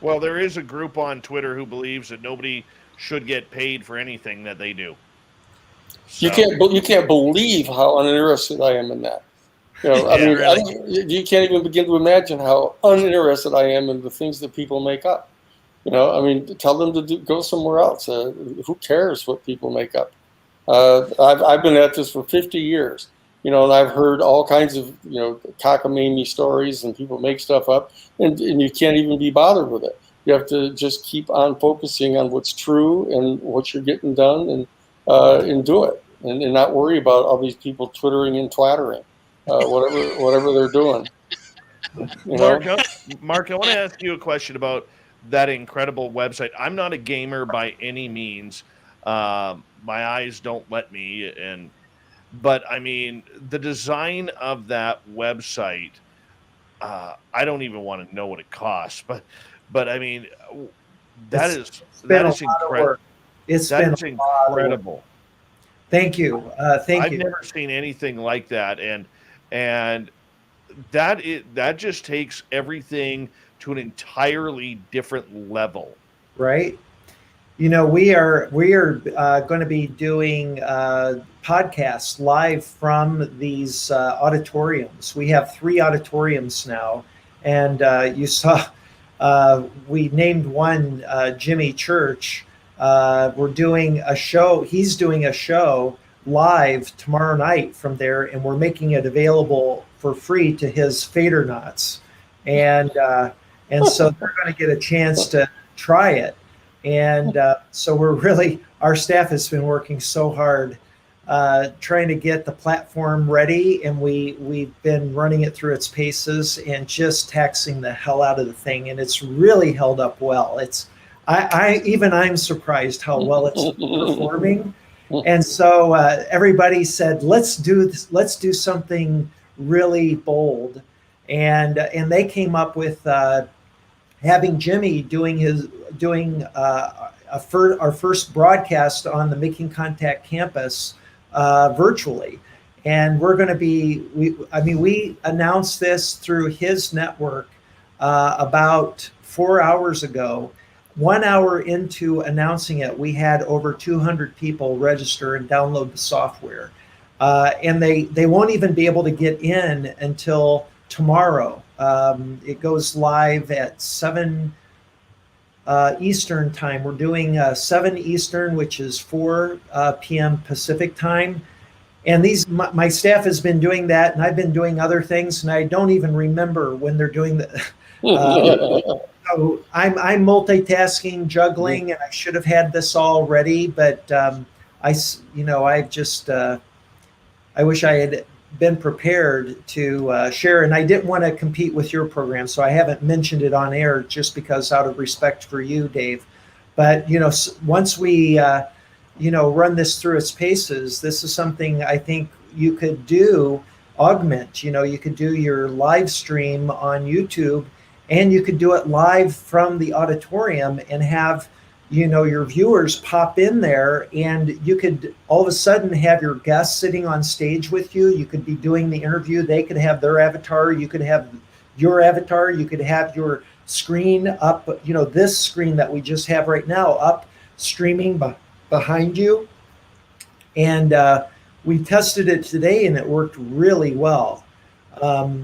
[SPEAKER 1] Well, there is a group on Twitter who believes that nobody should get paid for anything that they do. So,
[SPEAKER 4] you can't believe how uninterested I am in that. You know,
[SPEAKER 2] Yeah, really.
[SPEAKER 4] you can't even begin to imagine how uninterested I am in the things that people make up. You know, I mean, tell them to go somewhere else. Who cares what people make up? I've been at this for 50 years, you know, and I've heard all kinds of, you know, cockamamie stories, and people make stuff up, and you can't even be bothered with it. You have to just keep on focusing on what's true and what you're getting done, and do it, and not worry about all these people twittering and twattering, whatever they're doing. You know?
[SPEAKER 1] Mark, I want to ask you a question about that incredible website. I'm not a gamer by any means. My eyes don't let me, but I mean, the design of that website, I don't even want to know what it costs, but I mean, that is incredible.
[SPEAKER 3] It's been incredible. Thank you. I've
[SPEAKER 1] never seen anything like that, and that just takes everything to an entirely different level.
[SPEAKER 3] Right. You know, we are going to be doing podcasts live from these auditoriums. We have 3 auditoriums now, and you saw we named one Jimmy Church. We're doing a show. He's doing a show live tomorrow night from there, and we're making it available for free to his Fadernauts, and so they're going to get a chance to try it. And so our staff has been working so hard trying to get the platform ready, and we've been running it through its paces and just taxing the hell out of the thing, and it's really held up well. I'm surprised how well it's performing. And so everybody said, let's do something really bold, and they came up with having Jimmy doing our first broadcast on the Making Contact campus virtually. And we're going to we announced this through his network about 4 hours ago. 1 hour into announcing it, we had over 200 people register and download the software. And they won't even be able to get in until tomorrow. It goes live at 7 Eastern time. We're doing 7 Eastern, which is 4 p.m. Pacific time. And my staff has been doing that, and I've been doing other things, and I don't even remember when they're doing that. So I'm multitasking, juggling, and I should have had this all ready, but I wish I had been prepared to share, and I didn't want to compete with your program, so I haven't mentioned it on air just because out of respect for you, Dave. But once we run this through its paces, this is something I think you could augment. You could do your live stream on YouTube, and you could do it live from the auditorium and have your viewers pop in there, and you could all of a sudden have your guests sitting on stage with you. You could be doing the interview. They could have their avatar. You could have your avatar. You could have your screen up, this screen that we just have right now up streaming behind you. And we tested it today, and it worked really well.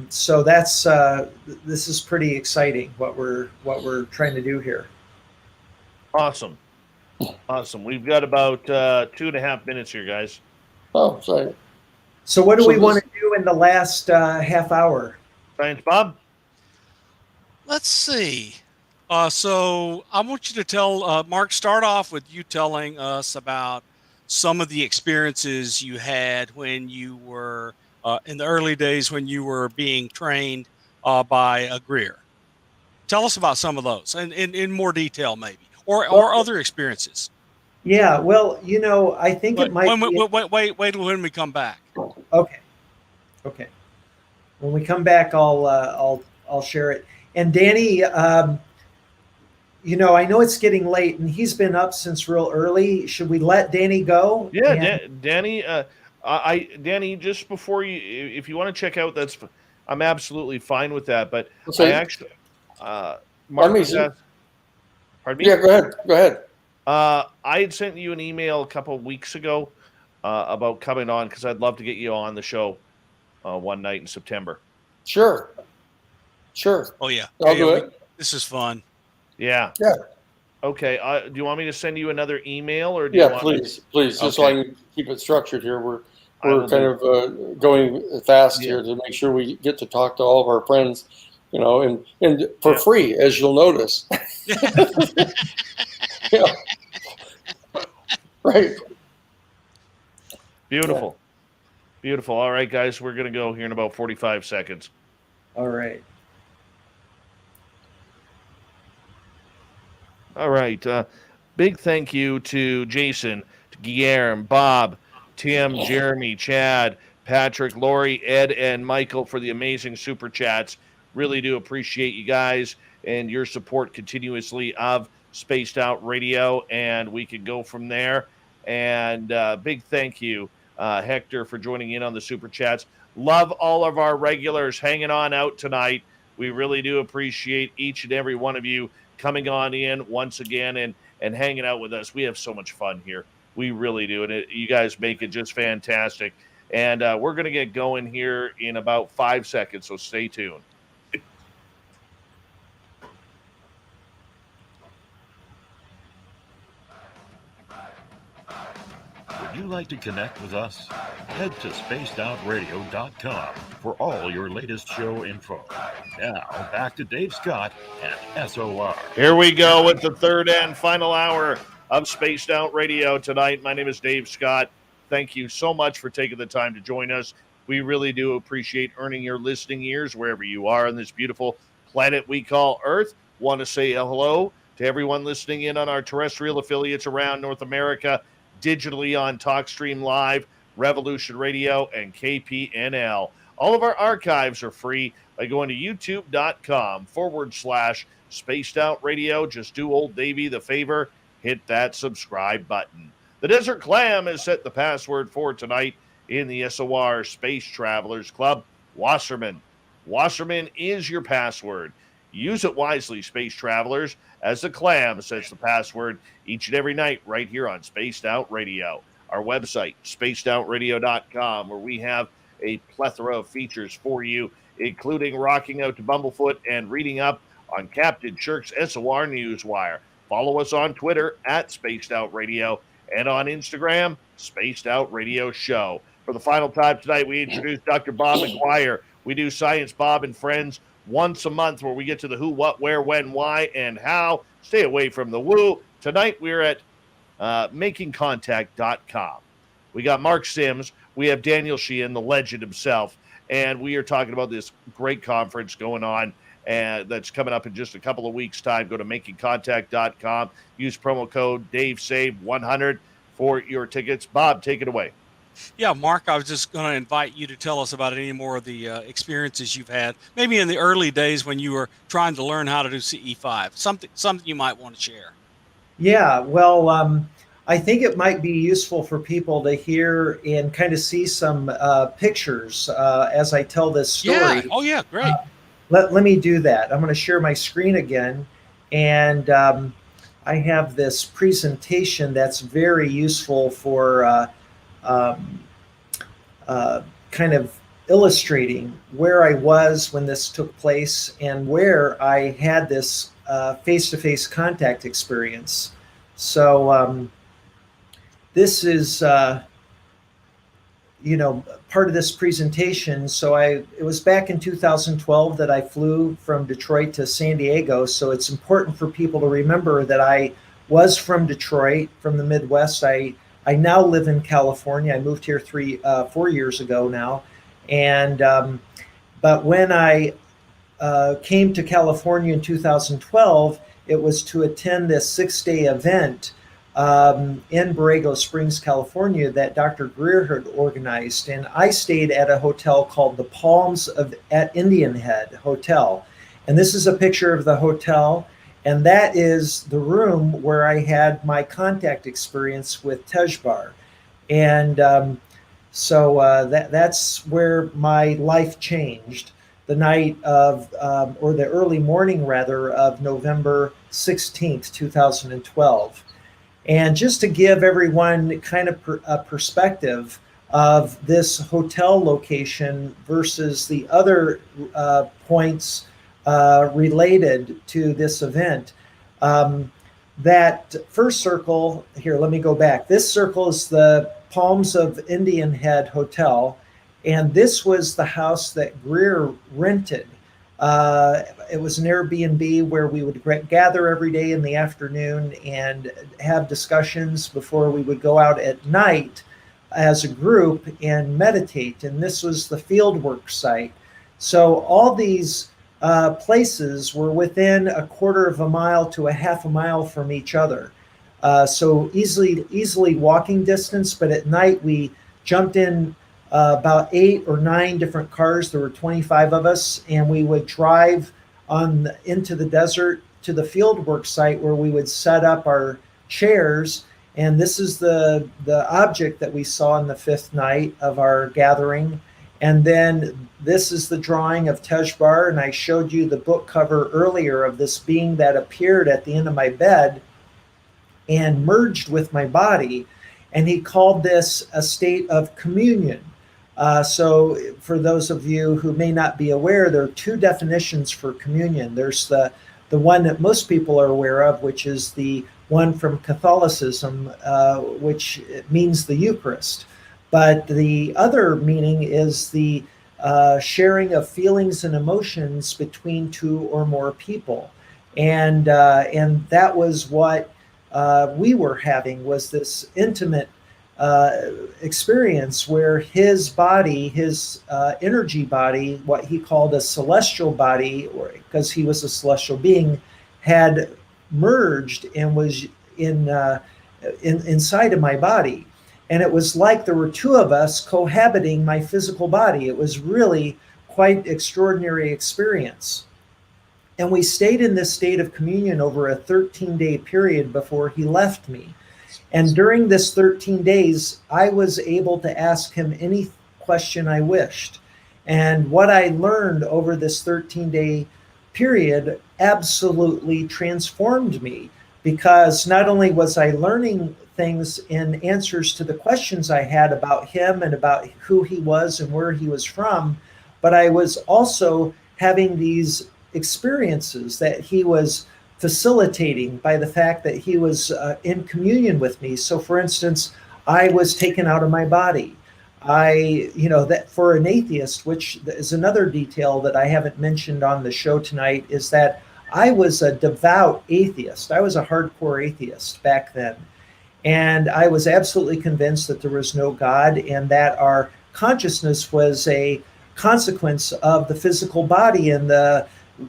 [SPEAKER 3] So this is pretty exciting what we're trying to do here.
[SPEAKER 1] Awesome. We've got about 2.5 minutes here, guys.
[SPEAKER 4] Oh, sorry.
[SPEAKER 3] So what do we want to do in the last half hour?
[SPEAKER 1] Science Bob?
[SPEAKER 2] Let's see. So I want you to tell, Mark, start off with you telling us about some of the experiences you had when you were in the early days when you were being trained by McGwier. Tell us about some of those and in more detail, maybe, or other experiences.
[SPEAKER 3] Yeah, well, I think it might.
[SPEAKER 2] Wait till when we come back.
[SPEAKER 3] Okay. When we come back, I'll share it. And Danny, I know it's getting late, and he's been up since real early. Should we let Danny go?
[SPEAKER 1] Yeah, Danny. Danny, just before you, if you want to check out, I'm absolutely fine with that. But I actually, Mark was asked, pardon me?
[SPEAKER 4] Yeah, go ahead.
[SPEAKER 1] I had sent you an email a couple of weeks ago about coming on because I'd love to get you on the show. one night in September.
[SPEAKER 4] Sure.
[SPEAKER 2] Oh yeah.
[SPEAKER 4] I'll do it.
[SPEAKER 2] This is fun.
[SPEAKER 1] Yeah.
[SPEAKER 4] Yeah.
[SPEAKER 1] Okay. Do you want me to send you another email, or do you
[SPEAKER 4] Yeah,
[SPEAKER 1] want
[SPEAKER 4] please, just so
[SPEAKER 1] Okay.
[SPEAKER 4] I can keep it structured here. We're
[SPEAKER 1] will
[SPEAKER 4] kind of going fast
[SPEAKER 1] Yeah.
[SPEAKER 4] here to make sure we get to talk to all of our friends, and for
[SPEAKER 1] Yeah.
[SPEAKER 4] free, as you'll notice. Yeah. Right.
[SPEAKER 1] Beautiful. Beautiful. All right, guys, we're going to go here in about 45 seconds.
[SPEAKER 3] All right.
[SPEAKER 1] All right. Big thank you to Jason, to Guillermo, Bob, Tim, Jeremy, Chad, Patrick, Lori, Ed, and Michael for the amazing super chats. Really do appreciate you guys and your support continuously of Spaced Out Radio, and we can go from there. And big thank you, Hector, for joining in on the super chats. Love all of our regulars hanging on out tonight. We really do appreciate each and every one of you coming on in once again and hanging out with us. We have so much fun here. We really do. And you guys make it just fantastic. And we're going to get going here in about 5 seconds, so stay tuned.
[SPEAKER 5] Would you like to connect with us? Head to spacedoutradio.com for all your latest show info. Now, back to Dave Scott and SOR.
[SPEAKER 1] Here we go with the third and final hour of Spaced Out Radio tonight. My name is Dave Scott. Thank you so much for taking the time to join us. We really do appreciate earning your listening ears wherever you are on this beautiful planet we call Earth. Want to say hello to everyone listening in on our terrestrial affiliates around North America, digitally on TalkStream Live, Revolution Radio, and KPNL. All of our archives are free by going to youtube.com/Spaced Out Radio. Just do old Davey the favor, hit that subscribe button. The Desert Clam has set the password for tonight in the SOR Space Travelers Club. Wasserman. Wasserman is your password. Use it wisely, Space Travelers, as the Clam sets the password each and every night right here on Spaced Out Radio. Our website, spacedoutradio.com, where we have a plethora of features for you, including rocking out to Bumblefoot and reading up on Captain Shirk's SOR Newswire. Follow us on Twitter at Spaced Out Radio and on Instagram, Spaced Out Radio Show. For the final time tonight, we introduce Dr. Bob McGwier. We do Science Bob and Friends once a month, where we get to the who, what, where, when, why, and how. Stay away from the woo. Tonight, we're at makingcontact.com. We got Mark Sims. We have Daniel Sheehan, the legend himself. And we are talking about this great conference going on that's coming up in just a couple of weeks' time. Go to makingcontact.com. Use promo code DaveSave100 for your tickets. Bob, take it away.
[SPEAKER 2] Yeah, Mark, I was just going to invite you to tell us about any more of the experiences you've had, maybe in the early days when you were trying to learn how to do CE5, something you might want to share.
[SPEAKER 3] Yeah, well, I think it might be useful for people to hear and kind of see some pictures as I tell this story.
[SPEAKER 2] Yeah. Oh, yeah, great.
[SPEAKER 3] Let me do that. I'm going to share my screen again, and I have this presentation that's very useful for kind of illustrating where I was when this took place and where I had this face-to-face contact experience. So this is, part of this presentation. So it was back in 2012 that I flew from Detroit to San Diego. So it's important for people to remember that I was from Detroit, from the Midwest. I now live in California. I moved here 4 years ago now. And but when I came to California in 2012, it was to attend this 6-day event in Borrego Springs, California, that Dr. Greer had organized. And I stayed at a hotel called the Palms at Indian Head Hotel. And this is a picture of the hotel. And that is the room where I had my contact experience with Tejbar. And so that's where my life changed the night of, or the early morning rather, of November 16th, 2012. And just to give everyone kind of a perspective, of this hotel location versus the other points related to this event. That first circle here, let me go back. This circle is the Palms of Indian Head Hotel, and this was the house that Greer rented. It was an Airbnb where we would gather every day in the afternoon and have discussions before we would go out at night as a group and meditate. And this was the fieldwork site. So all these places were within a quarter of a mile to a half a mile from each other. So easily walking distance, but at night we jumped in about 8 or 9 different cars. There were 25 of us, and we would drive into the desert to the fieldwork site where we would set up our chairs. And this is the object that we saw on the 5th night of our gathering. And then this is the drawing of Tejbar, and I showed you the book cover earlier of this being that appeared at the end of my bed and merged with my body. And he called this a state of communion. So for those of you who may not be aware, there are 2 definitions for communion. There's the one that most people are aware of, which is the one from Catholicism, which means the Eucharist. But the other meaning is the sharing of feelings and emotions between 2 or more people. And that was what we were having, was this intimate experience where his body, his energy body, what he called a celestial body, or because he was a celestial being, had merged and was inside of my body. And it was like there were 2 of us cohabiting my physical body. It was really quite extraordinary experience. And we stayed in this state of communion over a 13-day period before he left me. And during this 13 days, I was able to ask him any question I wished. And what I learned over this 13-day period absolutely transformed me, because not only was I learning things in answers to the questions I had about him and about who he was and where he was from, but I was also having these experiences that he was facilitating by the fact that he was in communion with me. So for instance, I was taken out of my body. That for an atheist, which is another detail that I haven't mentioned on the show tonight, is that I was a devout atheist. I was a hardcore atheist back then. And I was absolutely convinced that there was no God and that our consciousness was a consequence of the physical body and the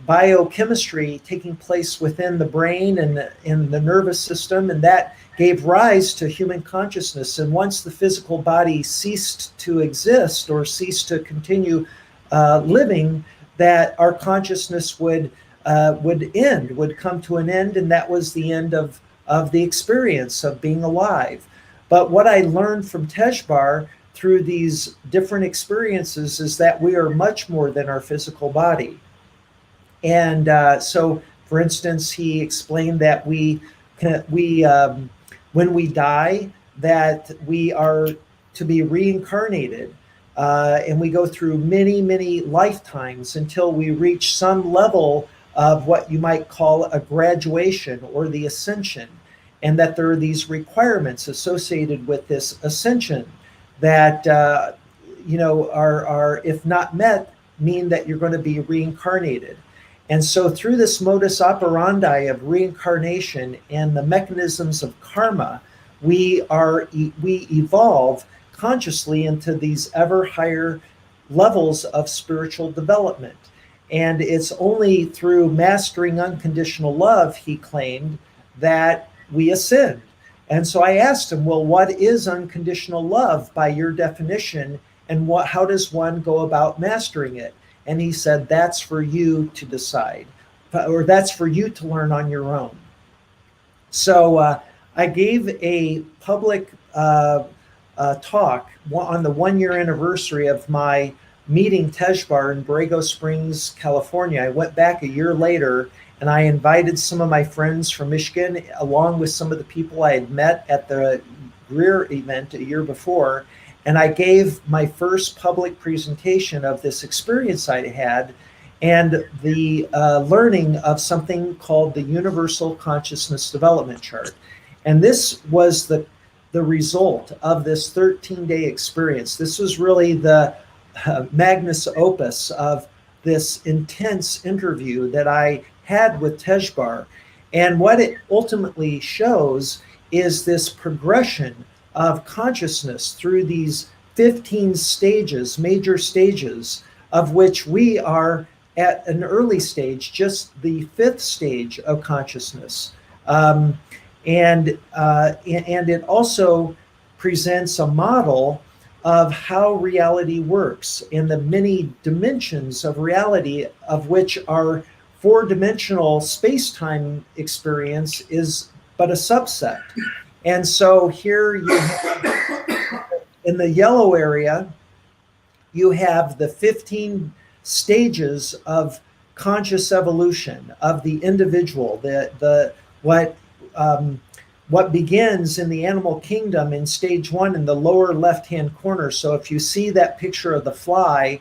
[SPEAKER 3] biochemistry taking place within the brain and in the nervous system, and that gave rise to human consciousness. And once the physical body ceased to exist or ceased to continue living, that our consciousness would come to an end, and that was the end of the experience of being alive. But what I learned from Tejbar through these different experiences is that we are much more than our physical body. And so, for instance, he explained that when we die, that we are to be reincarnated, and we go through many, many lifetimes until we reach some level of what you might call a graduation or the ascension, and that there are these requirements associated with this ascension that are, if not met, mean that you're going to be reincarnated. And so through this modus operandi of reincarnation and the mechanisms of karma, we evolve consciously into these ever higher levels of spiritual development. And it's only through mastering unconditional love, he claimed, that we ascend. And so I asked him, well, what is unconditional love by your definition, and how does one go about mastering it? And he said, that's for you to decide, or that's for you to learn on your own. So I gave a public talk on the 1-year anniversary of my meeting Tejbar in Borrego Springs, California. I went back a year later, and I invited some of my friends from Michigan, along with some of the people I had met at the Greer event a year before. And I gave my first public presentation of this experience I had and the learning of something called the Universal Consciousness Development Chart. And this was the result of this 13-day experience. This was really the magnus opus of this intense interview that I had with Tejbar. And what it ultimately shows is this progression of consciousness through these 15 stages, major stages, of which we are at an early stage, just the 5th stage of consciousness. And it also presents a model of how reality works and the many dimensions of reality, of which our 4-dimensional space-time experience is but a subset. And so here you have, in the yellow area, you have the 15 stages of conscious evolution of the individual, what begins in the animal kingdom in stage 1 in the lower left-hand corner. So if you see that picture of the fly,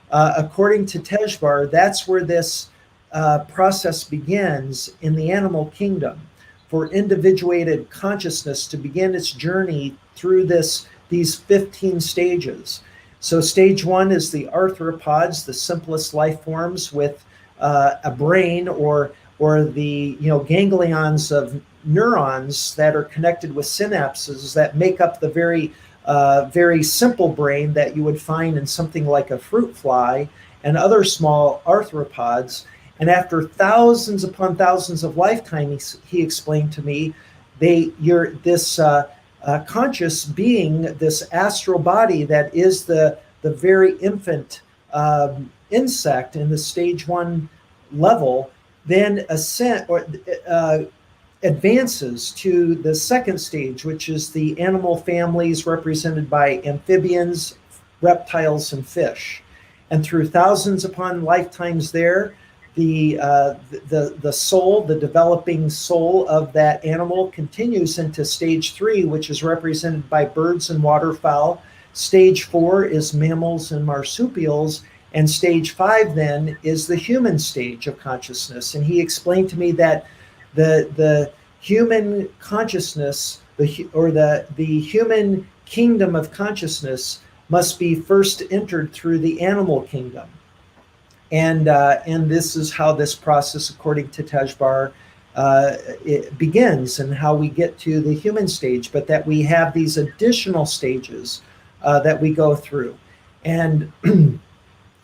[SPEAKER 3] according to Tejbar, that's where this process begins in the animal kingdom, for individuated consciousness to begin its journey through these 15 stages. So stage 1 is the arthropods, the simplest life forms with a brain or the ganglions of neurons that are connected with synapses that make up the very simple brain that you would find in something like a fruit fly and other small arthropods. And after thousands upon thousands of lifetimes, he explained to me, this conscious being, this astral body that is the very infant insect in the stage 1 level, then advances to the 2nd stage, which is the animal families represented by amphibians, reptiles, and fish. And through thousands upon lifetimes there, the soul, the developing soul of that animal continues into stage 3, which is represented by birds and waterfowl. Stage 4 is mammals and marsupials, and stage 5 then is the human stage of consciousness. And he explained to me that the human consciousness, the human kingdom of consciousness must be first entered through the animal kingdom. And this is how this process, according to Tejbar, it begins, and how we get to the human stage, but that we have these additional stages that we go through. And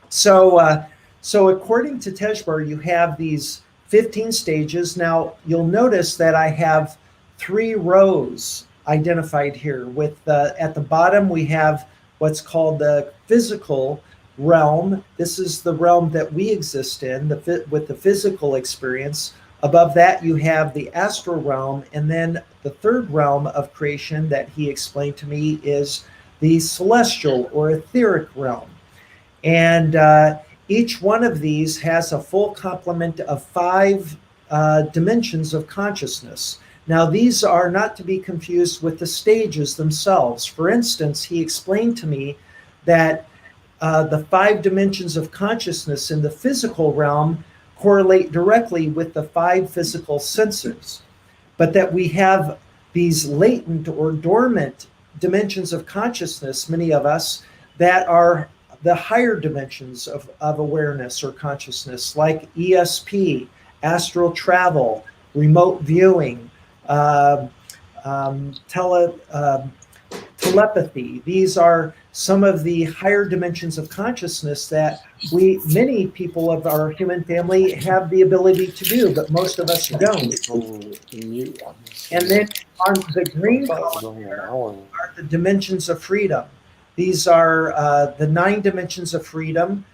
[SPEAKER 3] so according to Tejbar, you have these 15 stages. Now, you'll notice that I have 3 rows identified here. With at the bottom, we have what's called the physical realm. This is the realm that we exist in, with the physical experience. Above that, you have the astral realm, and then the 3rd realm of creation that he explained to me is the celestial or etheric realm. And each one of these has a full complement of 5 dimensions of consciousness. Now, these are not to be confused with the stages themselves. For instance, he explained to me that the 5 dimensions of consciousness in the physical realm correlate directly with the 5 physical senses, but that we have these latent or dormant dimensions of consciousness, many of us, that are the higher dimensions of awareness or consciousness, like ESP, astral travel, remote viewing, telepathy. These are some of the higher dimensions of consciousness that many people of our human family have the ability to do, but most of us don't. And then on the green column are the dimensions of freedom. These are the 9 dimensions of freedom,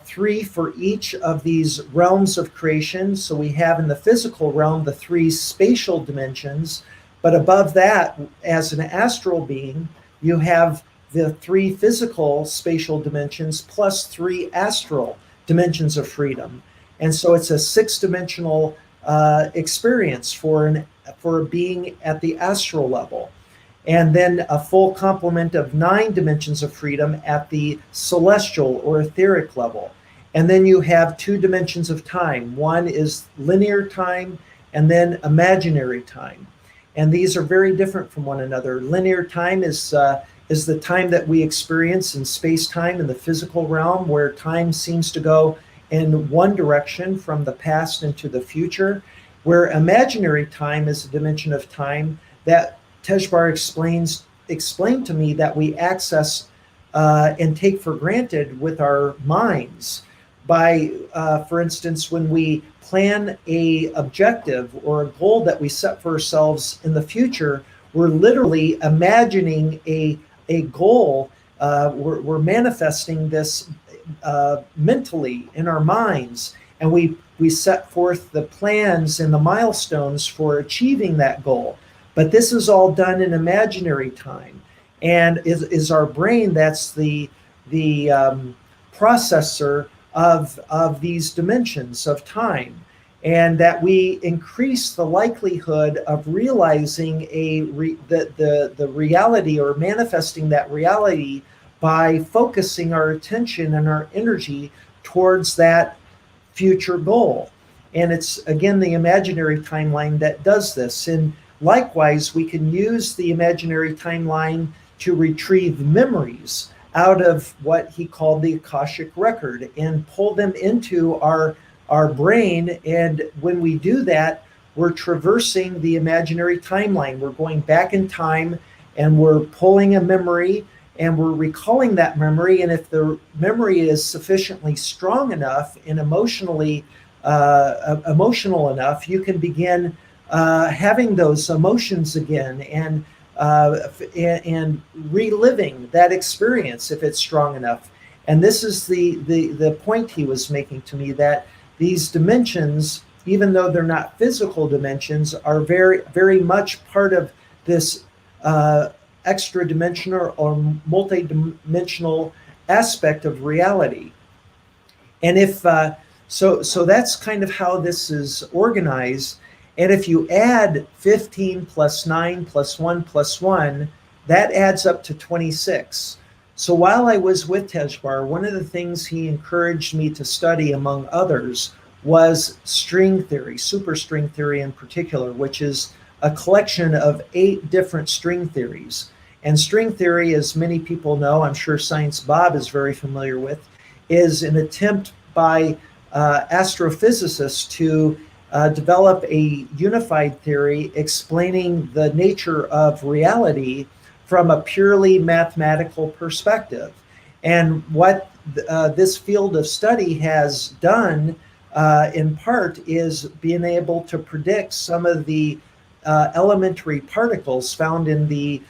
[SPEAKER 3] 3 for each of these realms of creation. So we have in the physical realm the 3 spatial dimensions, but above that, as an astral being, you have the 3 physical spatial dimensions plus 3 astral dimensions of freedom. And so it's a 6-dimensional experience for a being at the astral level. and then a full complement of 9 dimensions of freedom at the celestial or etheric level. And then you have 2 dimensions of time. One is linear time and then imaginary time. And these are very different from one another. Linear time is the time that we experience in space-time in the physical realm, where time seems to go in one direction from the past into the future, where imaginary time is a dimension of time that Tejbar explained to me that we access and take for granted with our minds by, for instance, when we plan a objective or a goal that we set for ourselves in the future, we're literally imagining a goal. We're manifesting this mentally in our minds, and we set forth the plans and the milestones for achieving that goal. But this is all done in imaginary time, and is our brain that's the processor of these dimensions of time, and that we increase the likelihood of realizing the reality or manifesting that reality by focusing our attention and our energy towards that future goal. And it's, again, the imaginary timeline that does this. And likewise, we can use the imaginary timeline to retrieve memories out of what he called the Akashic record and pull them into our brain. And when we do that, we're traversing the imaginary timeline. We're going back in time and we're pulling a memory and we're recalling that memory. And if the memory is sufficiently strong enough and emotional enough, you can begin having those emotions again and reliving that experience if it's strong enough. And this is the point he was making to me, that these dimensions, even though they're not physical dimensions, are very, very much part of this extra dimensional or multi-dimensional aspect of reality. And if so that's kind of how this is organized. And if you add 15 plus 9 plus 1 plus 1, that adds up to 26. So while I was with Tejbar, one of the things he encouraged me to study, among others, was string theory, superstring theory in particular, which is a collection of 8 different string theories. And string theory, as many people know, I'm sure Science Bob is very familiar with, is an attempt by astrophysicists to develop a unified theory explaining the nature of reality from a purely mathematical perspective. And what this field of study has done in part is being able to predict some of the elementary particles found in the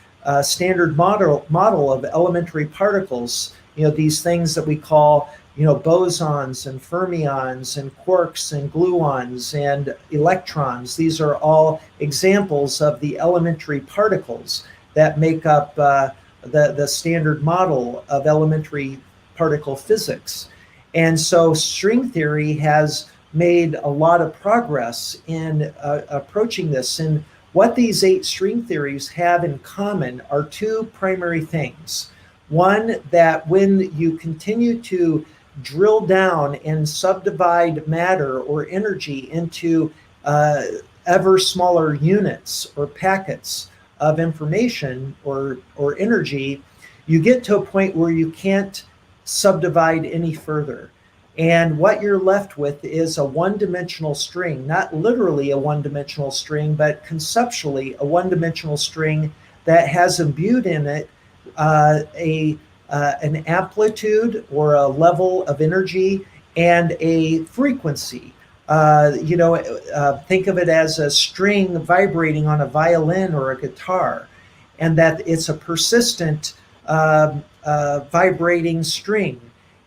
[SPEAKER 3] standard model of elementary particles, these things that we call bosons and fermions and quarks and gluons and electrons. These are all examples of the elementary particles that make up the standard model of elementary particle physics. And so string theory has made a lot of progress in approaching this. And what these 8 string theories have in common are 2 primary things. One, that when you continue to drill down and subdivide matter or energy into ever smaller units or packets of information or energy, you get to a point where you can't subdivide any further. And what you're left with is a one-dimensional string, not literally a one-dimensional string, but conceptually a one-dimensional string that has imbued in it an amplitude or a level of energy and a frequency. Think of it as a string vibrating on a violin or a guitar, and that it's a persistent vibrating string.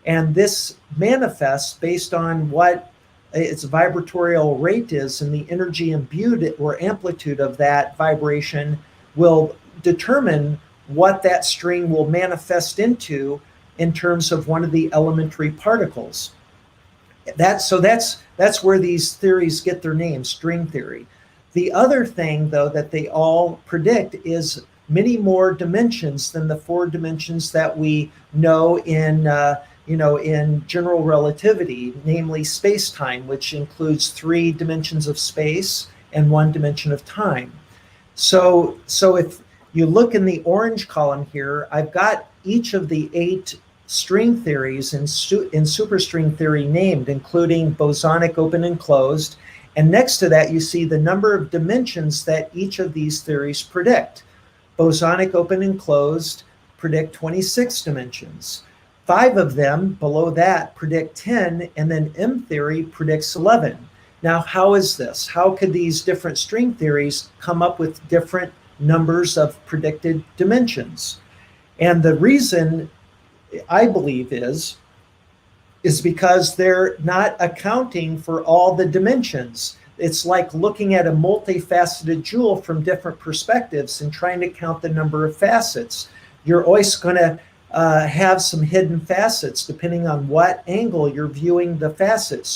[SPEAKER 3] And this manifests based on what its vibratorial rate is, and the energy imbued or amplitude of that vibration will determine what that string will manifest into in terms of one of the elementary particles. That's where these theories get their name, string theory. The other thing, though, that they all predict is many more dimensions than the 4 dimensions that we know in in general relativity, namely space-time, which includes 3 dimensions of space and 1 dimension of time. So if you look in the orange column here, I've got each of the 8 string theories in superstring theory named, including bosonic open and closed. And next to that, you see the number of dimensions that each of these theories predict. Bosonic open and closed predict 26 dimensions. 5 of them below that predict 10, and then M theory predicts 11. Now, how is this? How could these different string theories come up with different numbers of predicted dimensions? And the reason, I believe, is because they're not accounting for all the dimensions. It's like looking at a multifaceted jewel from different perspectives and trying to count the number of facets. You're always going to have some hidden facets depending on what angle you're viewing the facets.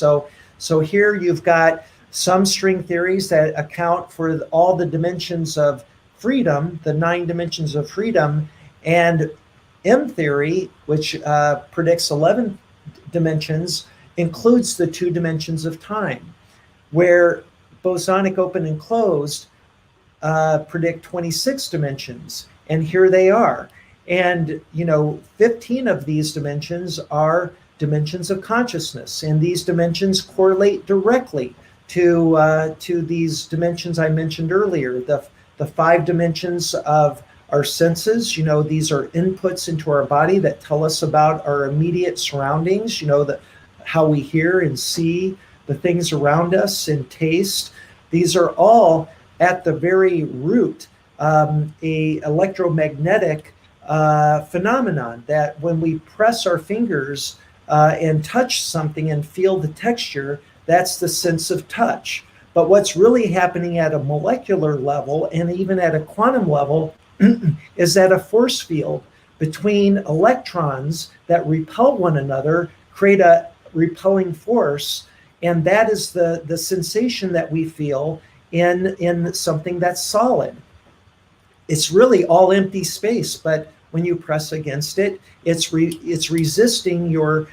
[SPEAKER 3] So here you've got some string theories that account for all the dimensions of freedom, the 9 dimensions of freedom, and M theory, which predicts 11 dimensions, includes the 2 dimensions of time, where bosonic open and closed predict 26 dimensions, and here they are. And 15 of these dimensions are dimensions of consciousness, and these dimensions correlate directly to these dimensions I mentioned earlier, the 5 dimensions of our senses. These are inputs into our body that tell us about our immediate surroundings, how we hear and see the things around us and taste. These are all at the very root a electromagnetic phenomenon that when we press our fingers and touch something and feel the texture, that's the sense of touch. But what's really happening at a molecular level and even at a quantum level is that a force field between electrons that repel one another create a repelling force, and that is the sensation that we feel in something that's solid. It's really all empty space, but when you press against it, it's resisting your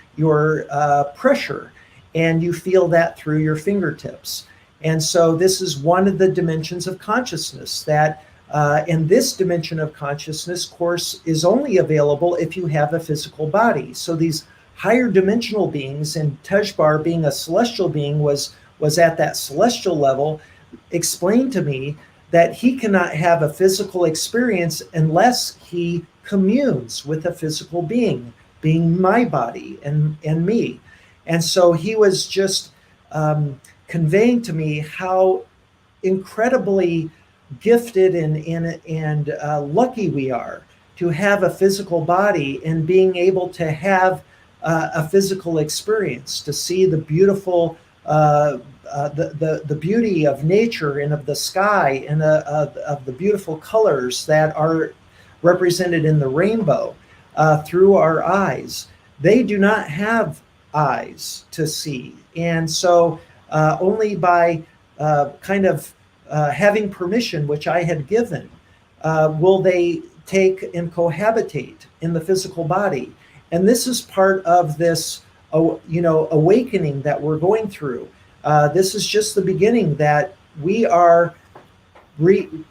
[SPEAKER 3] pressure, and you feel that through your fingertips. And so this is one of the dimensions of consciousness that, and this dimension of consciousness, of course, is only available if you have a physical body. So these higher dimensional beings, and Tejbar being a celestial being was at that celestial level, explained to me that he cannot have a physical experience unless he communes with a physical being my body and me. And so he was just conveying to me how incredibly gifted and lucky we are to have a physical body and being able to have a physical experience, to see the beautiful the beauty of nature and of the sky and of the beautiful colors that are represented in the rainbow through our eyes. They do not have eyes to see, and so only by having permission, which I had given, will they take and cohabitate in the physical body. And this is part of this awakening that we're going through. This is just the beginning, that we are reaching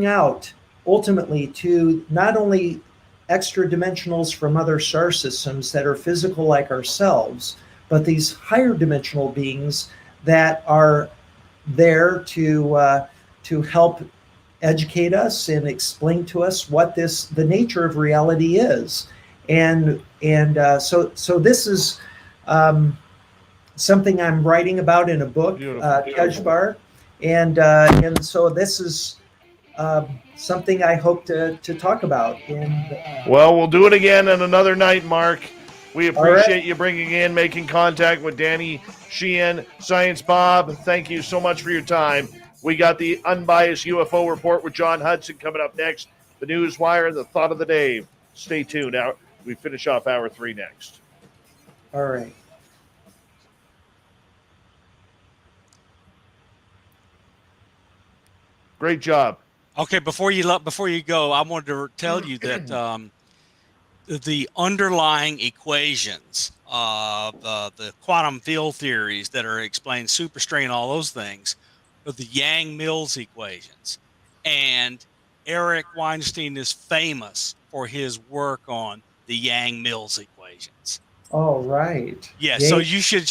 [SPEAKER 3] out ultimately to not only extra dimensionals from other star systems that are physical like ourselves, but these higher dimensional beings that are there to help educate us and explain to us what the nature of reality is. And so this is something I'm writing about in a book, Tejbar, and so this is something I hope to talk about. And
[SPEAKER 1] well, we'll do it again on another night, Mark. We appreciate you bringing in, making contact with Danny Sheehan, Science Bob. Thank you so much for your time. We got the Unbiased UFO Report with John Hudson coming up next. The News Wire, the Thought of the Day. Stay tuned. Now we finish off hour 3 next.
[SPEAKER 3] All right.
[SPEAKER 1] Great job.
[SPEAKER 2] Okay, before you go, I wanted to tell you that the underlying equations of the quantum field theories that are explained, superstrain, all those things, are the Yang-Mills equations. And Eric Weinstein is famous for his work on the Yang-Mills equations.
[SPEAKER 3] Oh, right.
[SPEAKER 2] Yeah,
[SPEAKER 3] Yay.
[SPEAKER 2] so you should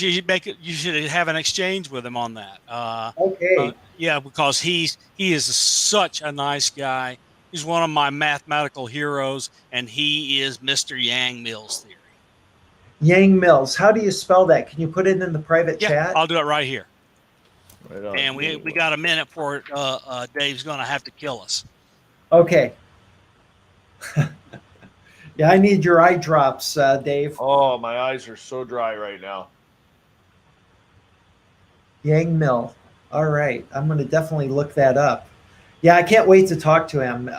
[SPEAKER 2] have an exchange with him on that.
[SPEAKER 3] Okay.
[SPEAKER 2] Yeah, because he is such a nice guy. He's one of my mathematical heroes, and he is Mr. Yang-Mills theory.
[SPEAKER 3] Yang-Mills. How do you spell that? Can you put it in the private chat?
[SPEAKER 2] I'll do it right here.
[SPEAKER 1] Right on.
[SPEAKER 2] And we got a minute for it. Dave's going to have to kill us.
[SPEAKER 3] Okay. Yeah, I need your eye drops, Dave.
[SPEAKER 1] Oh, my eyes are so dry right now.
[SPEAKER 3] Yang-Mill. All right. I'm going to definitely look that up. Yeah, I can't wait to talk to him.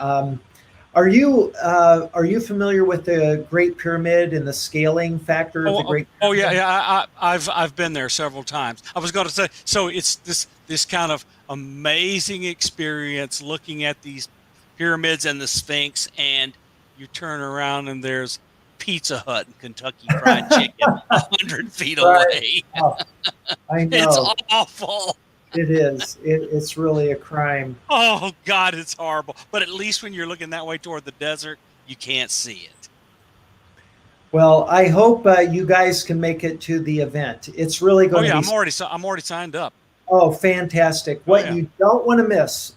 [SPEAKER 3] Are you familiar with the Great Pyramid and the scaling factor of the Great Pyramid?
[SPEAKER 2] Yeah. I've been there several times. I was going to say, so it's this kind of amazing experience looking at these pyramids and the Sphinx, and you turn around and there's Pizza Hut and Kentucky Fried Chicken 100 feet away.
[SPEAKER 3] Oh, I know.
[SPEAKER 2] It's awful.
[SPEAKER 3] It is. It's really a crime.
[SPEAKER 2] Oh, God, it's horrible. But at least when you're looking that way toward the desert, you can't see it.
[SPEAKER 3] Well, I hope you guys can make it to the event. It's really going to be...
[SPEAKER 2] I'm already signed up.
[SPEAKER 3] Oh, fantastic. What you don't want to miss,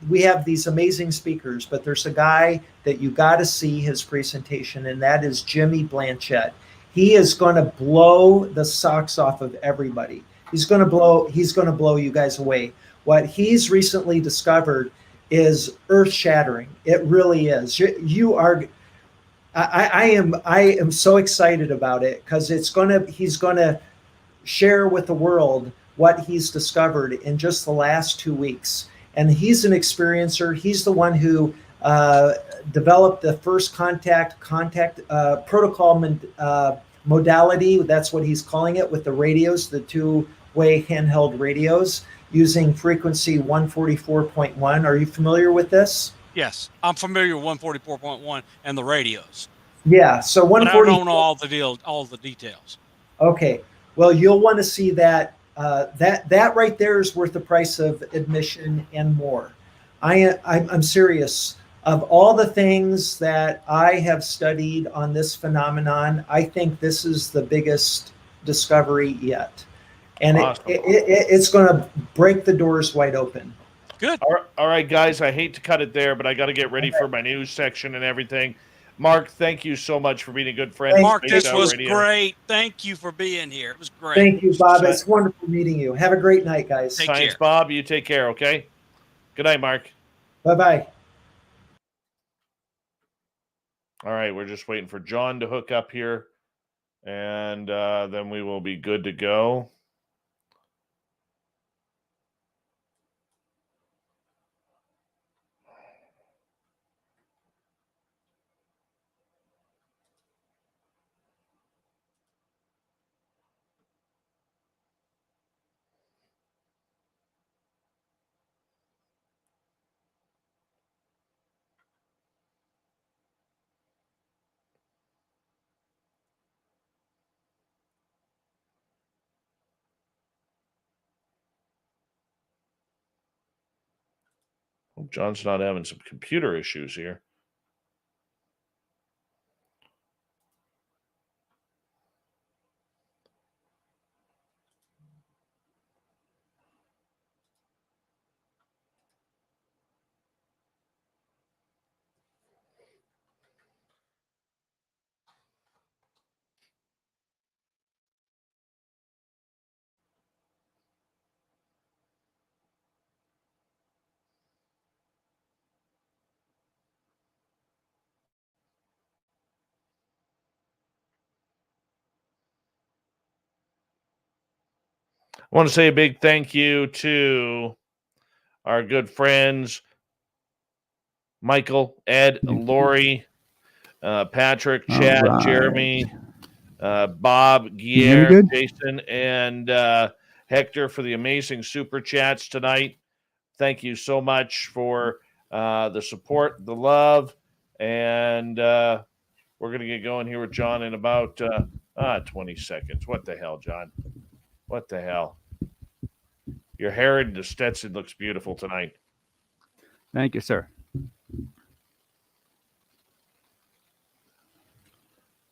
[SPEAKER 3] we have these amazing speakers, but there's a guy that you got to see his presentation, and that is Jimmy Blanchett. He is going to blow the socks off of everybody. He's going to blow you guys away. What he's recently discovered is earth-shattering. It really is. I am so excited about it because he's going to share with the world what he's discovered in just the last 2 weeks. And he's an experiencer. He's the one who developed the first contact protocol modality. That's what he's calling it, with the radios, the two-way handheld radios using frequency 144.1. Are you familiar with this?
[SPEAKER 2] Yes, I'm familiar with 144.1 and the radios.
[SPEAKER 3] Yeah, so 144.
[SPEAKER 2] But I don't know all the details.
[SPEAKER 3] Okay, well, you'll want to see that. That right there is worth the price of admission and more. I'm serious. Of all the things that I have studied on this phenomenon, I think this is the biggest discovery yet. And awesome. It's going to break the doors wide open.
[SPEAKER 2] Good.
[SPEAKER 1] All right, guys, I hate to cut it there, but I got to get ready for my news section and everything. Mark, thank you so much for being a good friend.
[SPEAKER 2] Mark, this was great. Thank you for being here. It was great.
[SPEAKER 3] Thank you, Bob. It's wonderful meeting you. Have a great night, guys.
[SPEAKER 1] Thanks, Bob. You take care, okay? Good night, Mark.
[SPEAKER 3] Bye-bye.
[SPEAKER 1] All right, we're just waiting for John to hook up here, and then we will be good to go. Hope John's not having some computer issues here. I want to say a big thank you to our good friends, Michael, Ed, Lori, Patrick, Chad, Jeremy, Bob, Guillermo, Jason, and Hector for the amazing super chats tonight. thank you so much for the support, the love, and we're going to get going here with John in about 20 seconds. What the hell, John? What the hell? Your hair in the Stetson looks beautiful tonight.
[SPEAKER 9] Thank you, sir.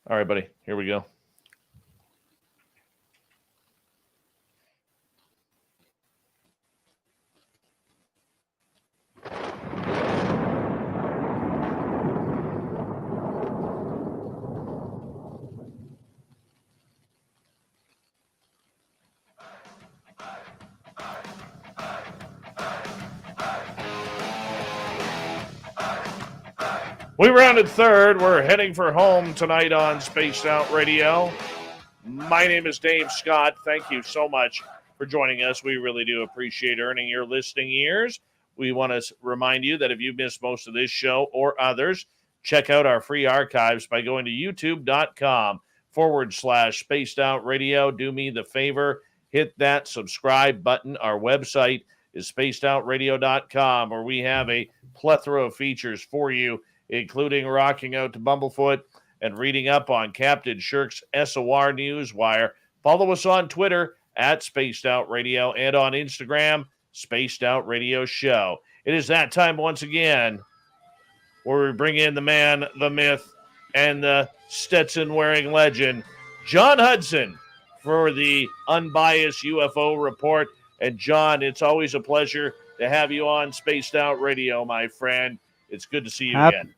[SPEAKER 1] All right, buddy. Here we go. We rounded third. We're heading for home tonight on Spaced Out Radio. My name is Dave Scott. Thank you so much for joining us. We really do appreciate earning your listening ears. We want to remind you that if you missed most of this show or others, check out our free archives by going to youtube.com/Spaced Out Radio. Do me the favor, hit that subscribe button. Our website is spacedoutradio.com, where we have a plethora of features for you, including rocking out to Bumblefoot and reading up on Captain Shirk's SOR Newswire. Follow us on Twitter at Spaced Out Radio and on Instagram, Spaced Out Radio Show. It is that time once again where we bring in the man, the myth, and the Stetson-wearing legend, John Hudson, for the unbiased UFO report. And John, it's always a pleasure to have you on Spaced Out Radio, my friend. It's good to see you again.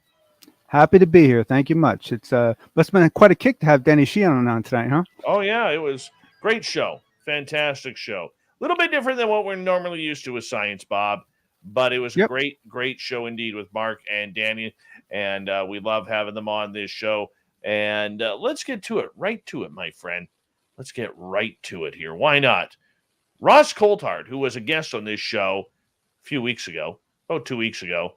[SPEAKER 9] Happy to be here. Thank you much. It's must have been quite a kick to have Denny Sheehan on tonight, huh?
[SPEAKER 1] Oh, yeah. It was great show. Fantastic show. A little bit different than what we're normally used to with Science Bob, but it was a great show indeed with Mark and Danny, and we love having them on this show. And let's get to it, right to it, my friend. Let's get right to it here. Why not? Ross Coulthard, who was a guest on this show a few weeks ago, 2 weeks ago,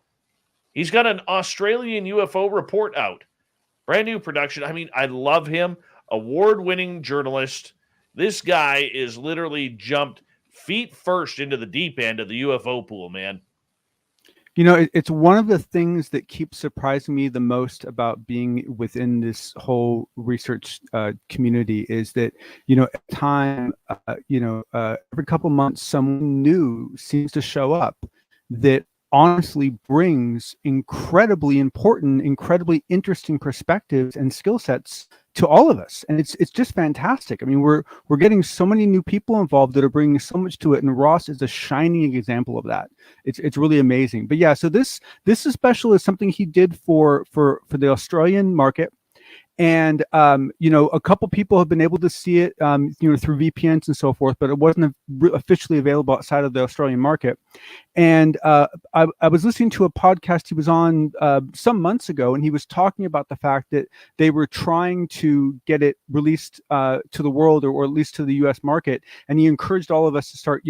[SPEAKER 1] he's got an Australian UFO report out. Brand new production. I mean, I love him. Award-winning journalist. This guy is literally jumped feet first into the deep end of the UFO pool, man.
[SPEAKER 9] You know, it's one of the things that keeps surprising me the most about being within this whole research community is that, you know, at time, every couple months, someone new seems to show up that honestly brings incredibly important, incredibly interesting perspectives and skill sets to all of us, and it's just fantastic. I mean, we're getting so many new people involved that are bringing so much to it, and Ross is a shining example of that. It's really amazing. But yeah, so this special is something he did for the Australian market. And, a couple people have been able to see it, through VPNs and so forth, but it wasn't officially available outside of the Australian market. And I was listening to a podcast he was on some months ago, and he was talking about the fact that they were trying to get it released to the world or at least to the U.S. market. And he encouraged all of us to start,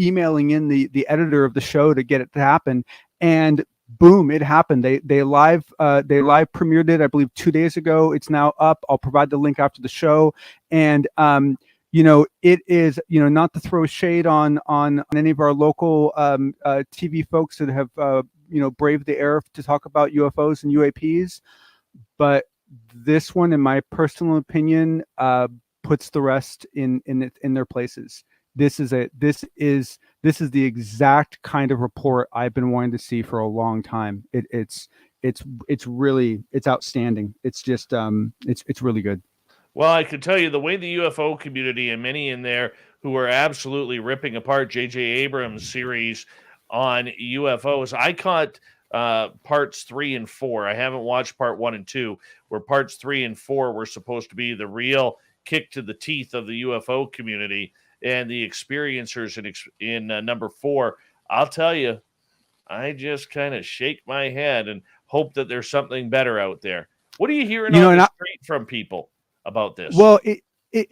[SPEAKER 9] emailing in the editor of the show to get it to happen. And boom, it happened. They live premiered it, I believe, 2 days ago. It's now up. I'll provide the link after the show. And it is, not to throw shade on any of our local TV folks that have braved the air to talk about UFOs and UAPs, but this one, in my personal opinion, puts the rest in their places. This is the exact kind of report I've been wanting to see for a long time. It's outstanding. It's just it's really good.
[SPEAKER 1] Well, I can tell you the way the UFO community and many in there who are absolutely ripping apart J.J. Abrams' series on UFOs. I caught parts 3 and 4. I haven't watched part 1 and 2, where parts 3 and 4 were supposed to be the real kick to the teeth of the UFO community. And the experiencers in number 4, I'll tell you, I just kind of shake my head and hope that there's something better out there. What are you hearing on the street from people about this?
[SPEAKER 9] Well, I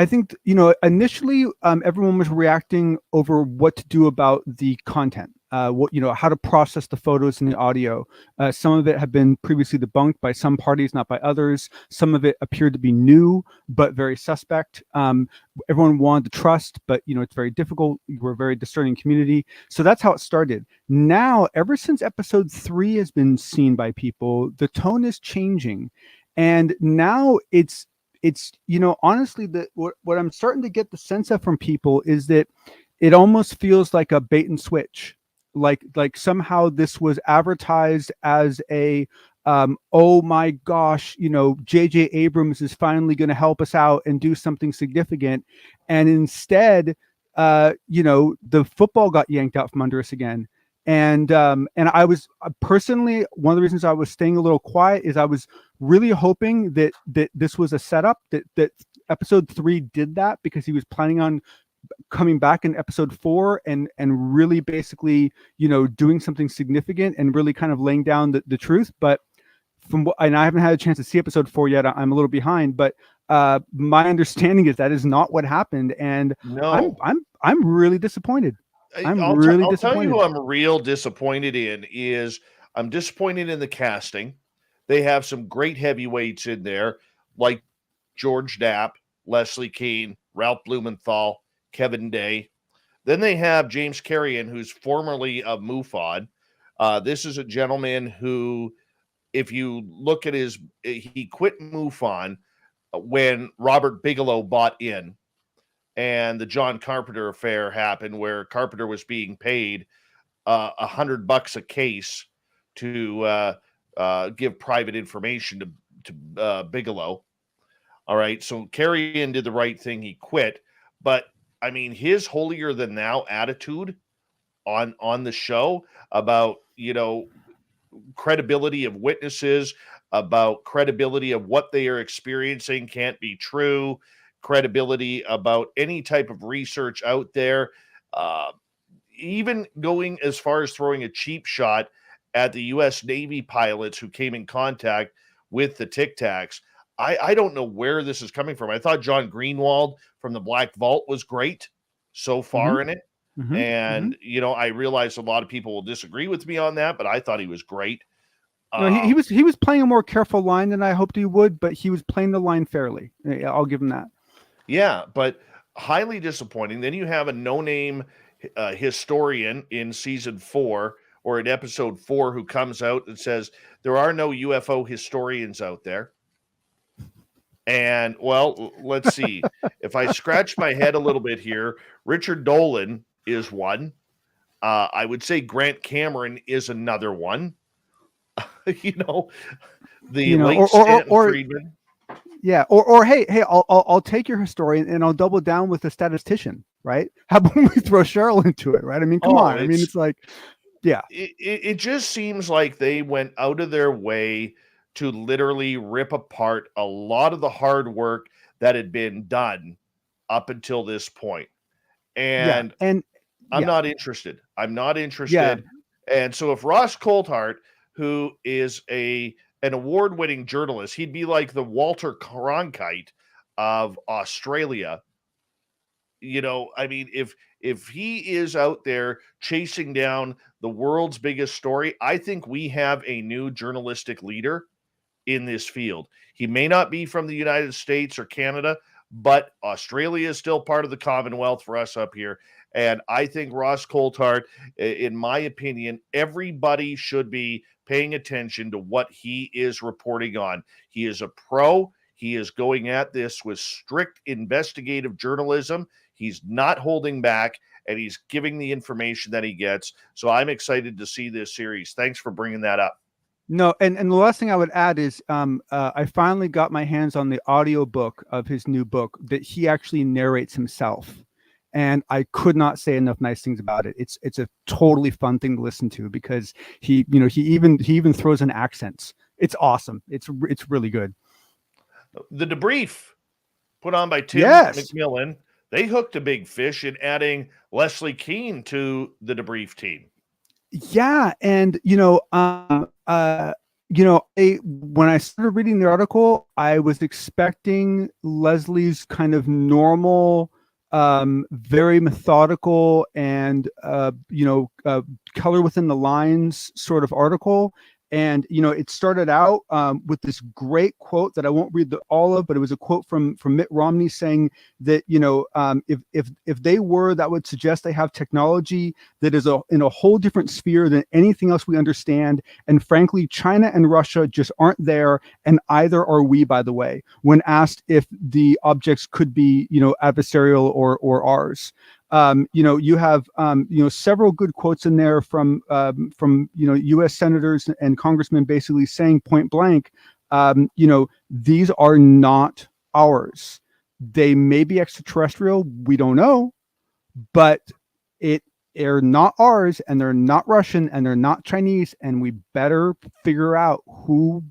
[SPEAKER 9] think initially everyone was reacting over what to do about the content. what, how to process the photos and the audio. Some of it had been previously debunked by some parties, not by others. Some of it appeared to be new, but very suspect. Everyone wanted to trust, but it's very difficult. We're a very discerning community. So that's how it started. Now, ever since episode 3 has been seen by people, the tone is changing. And now it's honestly, what I'm starting to get the sense of from people is that it almost feels like a bait and switch. Like somehow this was advertised as a oh my gosh, J.J. Abrams is finally going to help us out and do something significant, and instead, the football got yanked out from under us again. And I was personally, one of the reasons I was staying a little quiet is I was really hoping that this was a setup, that episode 3 did that, because he was planning on coming back in episode 4 and really basically, doing something significant and really kind of laying down the truth. But and I haven't had a chance to see episode 4 yet. I'm a little behind, but my understanding is that is not what happened. And
[SPEAKER 1] no,
[SPEAKER 9] I'm really disappointed.
[SPEAKER 1] I'll tell you who I'm real disappointed in is I'm disappointed in the casting. They have some great heavyweights in there, like George Knapp, Leslie Kean, Ralph Blumenthal, Kevin Day. Then they have James Carrion, who's formerly of MUFON. This is a gentleman who, if you look at he quit MUFON when Robert Bigelow bought in. And the John Carpenter affair happened, where Carpenter was being paid $100 a case to give private information to Bigelow. All right, so Carrion did the right thing; he quit. But I mean, his holier than thou attitude on the show about credibility of witnesses, about credibility of what they are experiencing can't be true. Credibility about any type of research out there, even going as far as throwing a cheap shot at the U.S. Navy pilots who came in contact with the Tic Tacs. I don't know where this is coming from. I thought John Greenwald from the Black Vault was great so far in it. And, I realize a lot of people will disagree with me on that, but I thought he was great.
[SPEAKER 9] He was playing a more careful line than I hoped he would, but he was playing the line fairly. I'll give him that.
[SPEAKER 1] Yeah, but highly disappointing. Then you have a no-name historian in season 4 or in episode 4 who comes out and says there are no UFO historians out there. And, well, let's see. If I scratch my head a little bit here, Richard Dolan is one. I would say Grant Cameron is another one. The late Stanton Friedman.
[SPEAKER 9] Yeah, or hey, I'll take your historian and I'll double down with a statistician, right? How about we throw Cheryl into it, right? I mean, come on. I mean, it's like, yeah.
[SPEAKER 1] It just seems like they went out of their way to literally rip apart a lot of the hard work that had been done up until this point. And I'm not interested. I'm not interested. Yeah. And so if Ross Coulthart, who is an award-winning journalist, he'd be like the Walter Cronkite of Australia. I mean, if he is out there chasing down the world's biggest story, I think we have a new journalistic leader in this field. He may not be from the United States or Canada, but Australia is still part of the Commonwealth for us up here. And I think Ross Coulthart, in my opinion, everybody should be paying attention to what he is reporting on. He is a pro. He is going at this with strict investigative journalism. He's not holding back, and he's giving the information that he gets. So I'm excited to see this series. Thanks for bringing that up.
[SPEAKER 9] No, and the last thing I would add is I finally got my hands on the audio book of his new book that he actually narrates himself. And I could not say enough nice things about it. It's a totally fun thing to listen to because he even throws in accents. It's awesome. It's really good.
[SPEAKER 1] The Debrief, put on by Tim McMillan, they hooked a big fish in adding Leslie Kean to the Debrief team.
[SPEAKER 9] Yeah, and when I started reading the article, I was expecting Leslie's kind of normal very methodical and color within the lines sort of article. And it started out with this great quote that I won't read all of, but it was a quote from Mitt Romney saying that if they were, that would suggest they have technology that is in a whole different sphere than anything else we understand. And frankly, China and Russia just aren't there, and either are we, by the way, when asked if the objects could be adversarial or ours. You have several good quotes in there from U.S. senators and congressmen basically saying point blank, these are not ours. They may be extraterrestrial, we don't know, but they're not ours, and they're not Russian, and they're not Chinese, and we better figure out who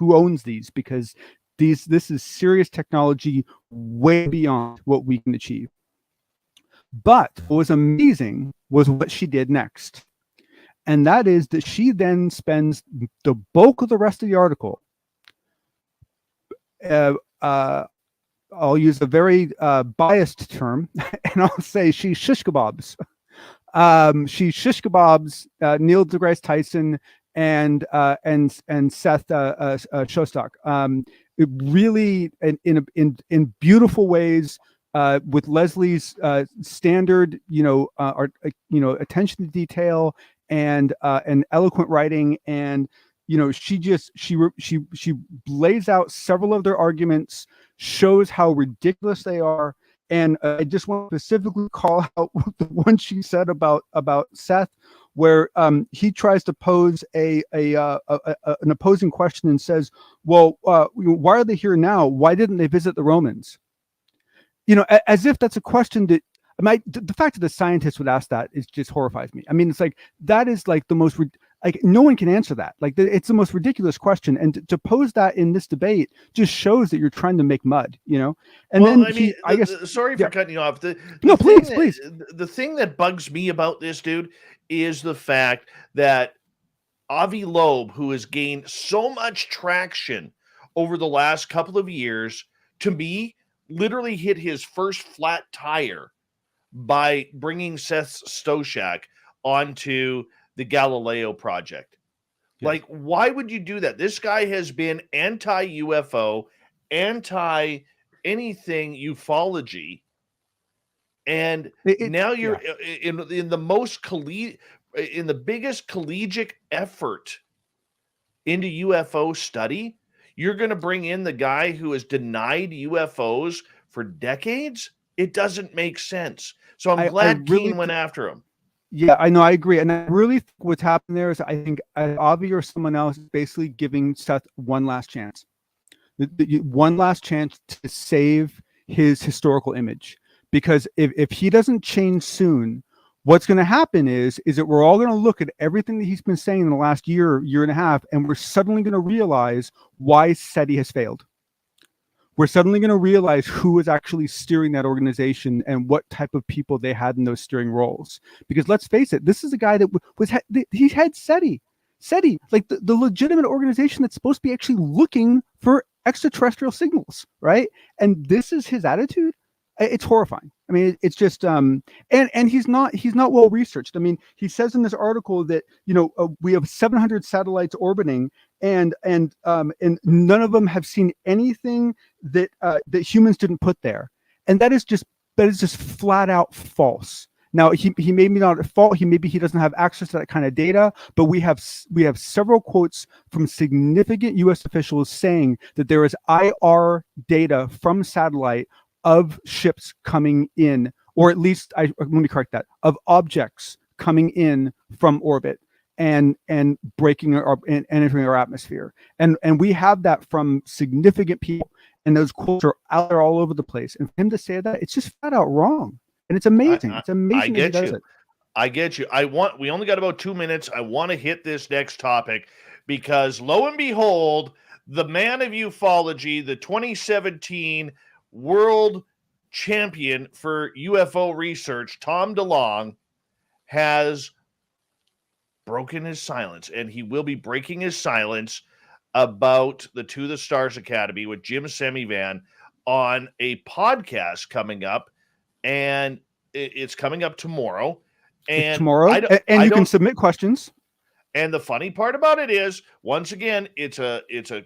[SPEAKER 9] owns these, because this is serious technology way beyond what we can achieve. But what was amazing was what she did next. And that is that she then spends the bulk of the rest of the article. I'll use a very biased term, and I'll say she shish kebabs. She shish kebabs Neil deGrasse Tyson and Seth Shostak. It really, in beautiful ways. With Leslie's standard, attention to detail and eloquent writing, and she lays out several of their arguments, shows how ridiculous they are, and I just want to specifically call out the one she said about Seth, where he tries to pose an opposing question and says, "Well, why are they here now? Why didn't they visit the Romans?" As if that's a question that the fact that the scientists would ask that is just horrifies me. I mean, it's like, that is like the most, like, no one can answer that. Like, it's the most ridiculous question. And to pose that in this debate just shows that you're trying to make mud, And
[SPEAKER 1] well,
[SPEAKER 9] then I guess,
[SPEAKER 1] sorry for cutting you off.
[SPEAKER 9] No, please.
[SPEAKER 1] The thing that bugs me about this dude is the fact that Avi Loeb, who has gained so much traction over the last couple of years, to me, literally hit his first flat tire by bringing Seth Shostak onto the Galileo project. Yeah. Like, why would you do that? This guy has been anti-UFO, anti-anything ufology, and now you're in the most in the biggest collegiate effort into UFO study. You're going to bring in the guy who has denied UFOs for decades? It doesn't make sense. So I'm glad Keane went after him.
[SPEAKER 9] Yeah, I know. I agree. And I really think what's happened there is, I think Avi or someone else is basically giving Seth one last chance. One last chance to save his historical image. Because if he doesn't change soon, what's going to happen is that we're all going to look at everything that he's been saying in the last year and a half, and we're suddenly going to realize why SETI has failed. We're suddenly going to realize who is actually steering that organization and what type of people they had in those steering roles. Because let's face it, this is a guy that he had SETI, like the legitimate organization that's supposed to be actually looking for extraterrestrial signals, right? And this is his attitude. It's horrifying. I mean, it's just and he's not well researched. I mean, he says in this article that we have 700 satellites orbiting, and none of them have seen anything that humans didn't put there, and that is just flat out false. Now, he may be not at fault. Maybe he doesn't have access to that kind of data, but we have several quotes from significant U.S. officials saying that there is IR data from satellite of ships coming in, or at least let me correct that, of objects coming in from orbit and breaking and entering our atmosphere. And we have that from significant people, and those quotes are out there all over the place. And for him to say that, it's just flat out wrong. And it's amazing. It's amazing that he does it.
[SPEAKER 1] I get you. We only got about 2 minutes. I want to hit this next topic because lo and behold, the man of ufology, the 2017 world champion for UFO research, Tom DeLonge, has broken his silence, and he will be breaking his silence about the To the Stars Academy with Jim Semivan on a podcast coming up and it's coming up tomorrow.
[SPEAKER 9] It's
[SPEAKER 1] And
[SPEAKER 9] tomorrow, and you can submit questions.
[SPEAKER 1] And the funny part about it is, once again, it's and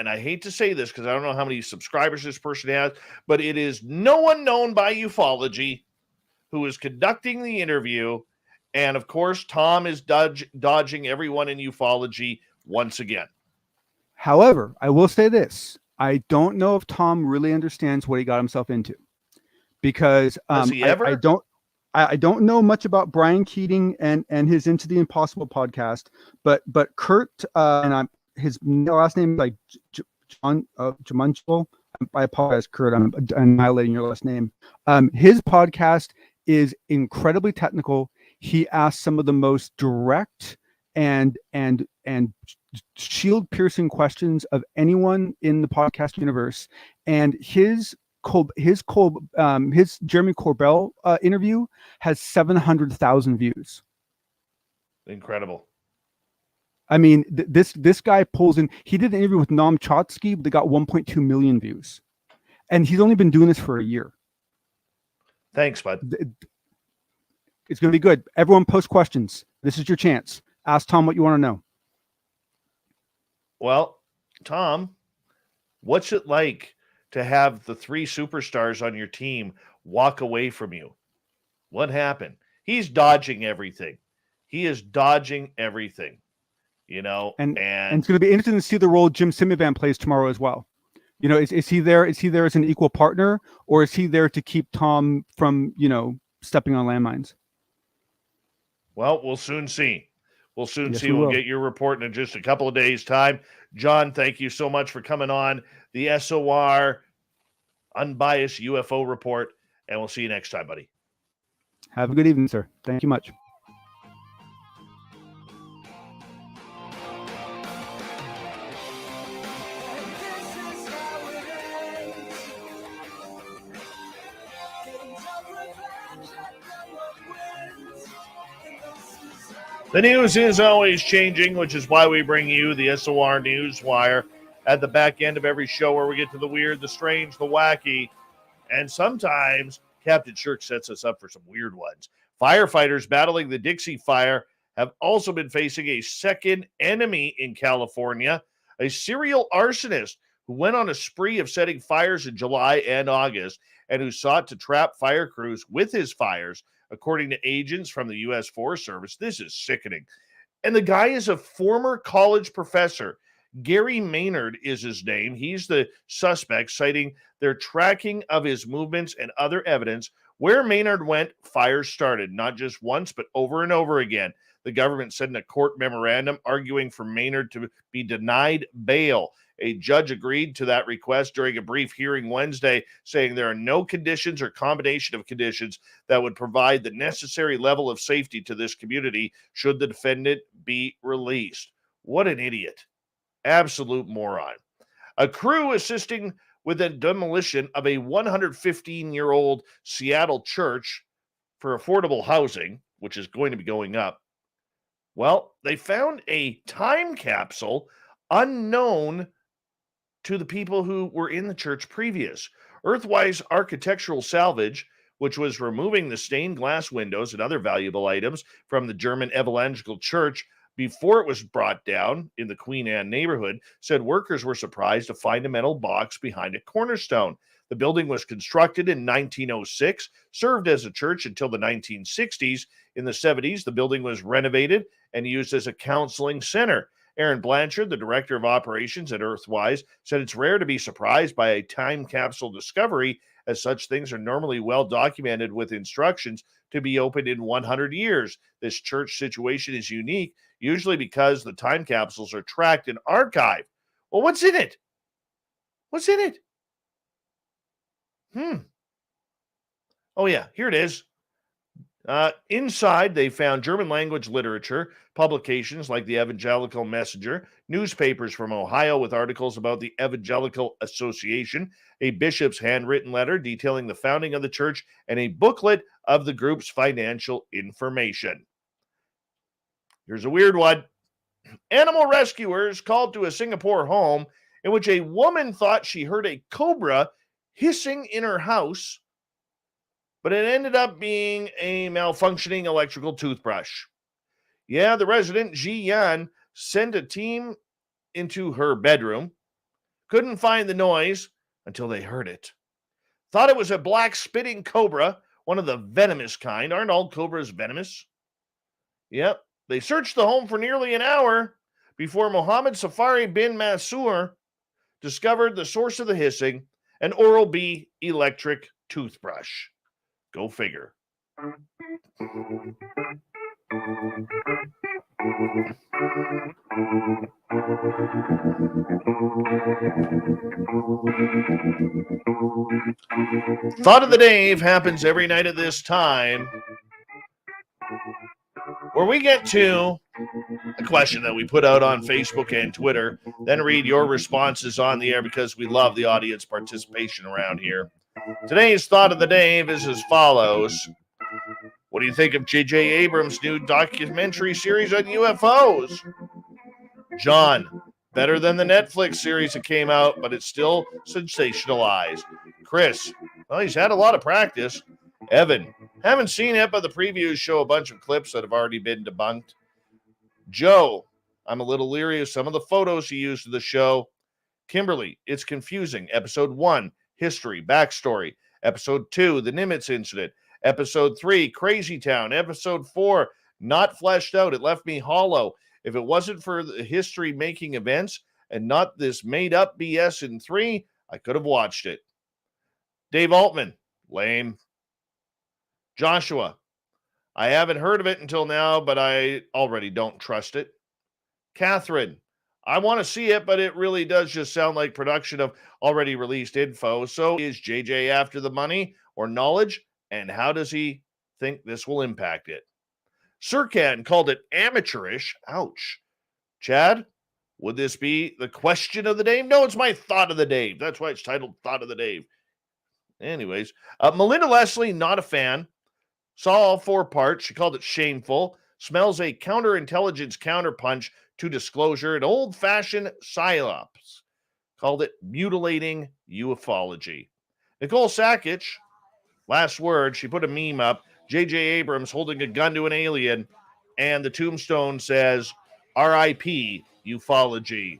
[SPEAKER 1] I hate to say this because I don't know how many subscribers this person has, but it is no one known by ufology who is conducting the interview. And of course, Tom is dodging everyone in ufology once again.
[SPEAKER 9] However, I will say this. I don't know if Tom really understands what he got himself into, because
[SPEAKER 1] Does he ever?
[SPEAKER 9] I don't know much about Brian Keating and his Into the Impossible podcast, but Kurt and his last name is like John Jumanjal. I apologize, Kurt. I'm annihilating your last name. His podcast is incredibly technical. He asks some of the most direct and shield-piercing questions of anyone in the podcast universe. And his Jeremy Corbell interview has 700,000 views.
[SPEAKER 1] Incredible.
[SPEAKER 9] I mean, this guy pulls in. He did an interview with Noam Chomsky, but they got 1.2 million views, and he's only been doing this for a year.
[SPEAKER 1] Thanks, bud.
[SPEAKER 9] It's going to be good. Everyone post questions. This is your chance. Ask Tom what you want to know.
[SPEAKER 1] Well, Tom, what's it like to have the three superstars on your team walk away from you? What happened? He's dodging everything. He is dodging everything, you know,
[SPEAKER 9] and it's going to be interesting to see the role Jim Simivan plays tomorrow as well. You know, is he there? Is he there as an equal partner, or is he there to keep Tom from, stepping on landmines?
[SPEAKER 1] Well, we'll soon see. We'll soon
[SPEAKER 9] Yes,
[SPEAKER 1] see. We'll get your report in just a couple of days' time. John, thank you so much for coming on the SOR Unbiased UFO Report, and we'll see you next time, buddy.
[SPEAKER 9] Have a good evening, sir. Thank you much.
[SPEAKER 1] The news is always changing, which is why we bring you the SOR News Wire at the back end of every show, where we get to the weird, the strange, the wacky, and sometimes Captain Shirk sets us up for some weird ones. Firefighters battling the Dixie Fire have also been facing a second enemy in California, a serial arsonist who went on a spree of setting fires in July and August, and who sought to trap fire crews with his fires, according to agents from the U.S. Forest Service. This is sickening. And the guy is a former college professor. Gary Maynard is his name. He's the suspect, citing their tracking of his movements and other evidence. Where Maynard went, fires started, not just once, but over and over again. The government said in a court memorandum arguing for Maynard to be denied bail. A judge agreed to that request during a brief hearing Wednesday, saying there are no conditions or combination of conditions that would provide the necessary level of safety to this community should the defendant be released. What an idiot. Absolute moron. A crew assisting with the demolition of a 115-year-old Seattle church for affordable housing, which is going to be going up. Well, they found a time capsule unknown to the people who were in the church previous. Earthwise Architectural Salvage, which was removing the stained glass windows and other valuable items from the German Evangelical Church before it was brought down in the Queen Anne neighborhood, said workers were surprised to find a metal box behind a cornerstone. The building was constructed in 1906, served as a church until the 1960s. In the 70s, the building was renovated and used as a counseling center. Aaron Blanchard, the director of operations at Earthwise, said it's rare to be surprised by a time capsule discovery, as such things are normally well documented with instructions to be opened in 100 years. This church situation is unique, usually because the time capsules are tracked and archived. Well, what's in it? What's in it? Oh, yeah, here it is. Inside, they found German language literature, publications like the Evangelical Messenger, newspapers from Ohio with articles about the Evangelical Association, a bishop's handwritten letter detailing the founding of the church, and a booklet of the group's financial information. Here's a weird one. Animal rescuers called to a Singapore home in which a woman thought she heard a cobra hissing in her house but it ended up being a malfunctioning electrical toothbrush. Yeah, the resident Sheehan sent a team into her bedroom, couldn't find the noise until they heard it. Thought it was a black spitting cobra, one of the venomous kind. Aren't all cobras venomous? Yep. They searched the home for nearly an hour before Mohammed Safari bin Mansour discovered the source of the hissing, an Oral-B electric toothbrush. Go figure. Thought of the Dave happens every night at this time, where we get to a question that we put out on Facebook and Twitter, then read your responses on the air because we love the audience participation around here. Today's Thought of the Dave is as follows. What do you think of J.J. Abrams' new documentary series on UFOs? John, better than the Netflix series that came out, but it's still sensationalized. Chris, well, he's had a lot of practice. Evan, haven't seen it, but the previews show a bunch of clips that have already been debunked. Joe, I'm a little leery of some of the photos he used in the show. Kimberly, it's confusing. Episode 1, history, backstory. Episode 2, the Nimitz incident. Episode 3, Crazy Town. Episode 4, not fleshed out. It left me hollow. If it wasn't for the history-making events and not this made-up BS in 3, I could have watched it. Dave Altman, lame. Joshua, I haven't heard of it until now, but I already don't trust it. Catherine, I want to see it, but it really does just sound like production of already released info. So is JJ after the money or knowledge? And how does he think this will impact it? Sirkan called it amateurish. Ouch. Chad, would this be the question of the Dave? No, it's my thought of the Dave. That's why it's titled Thought of the Dave. Anyways, Melinda Leslie, not a fan. Saw all 4 parts. She called it shameful. Smells a counterintelligence counterpunch to disclosure. An old-fashioned psyops. Called it mutilating ufology. Nicole Sakic, last word, she put a meme up. J.J. Abrams holding a gun to an alien. And the tombstone says, R.I.P. ufology.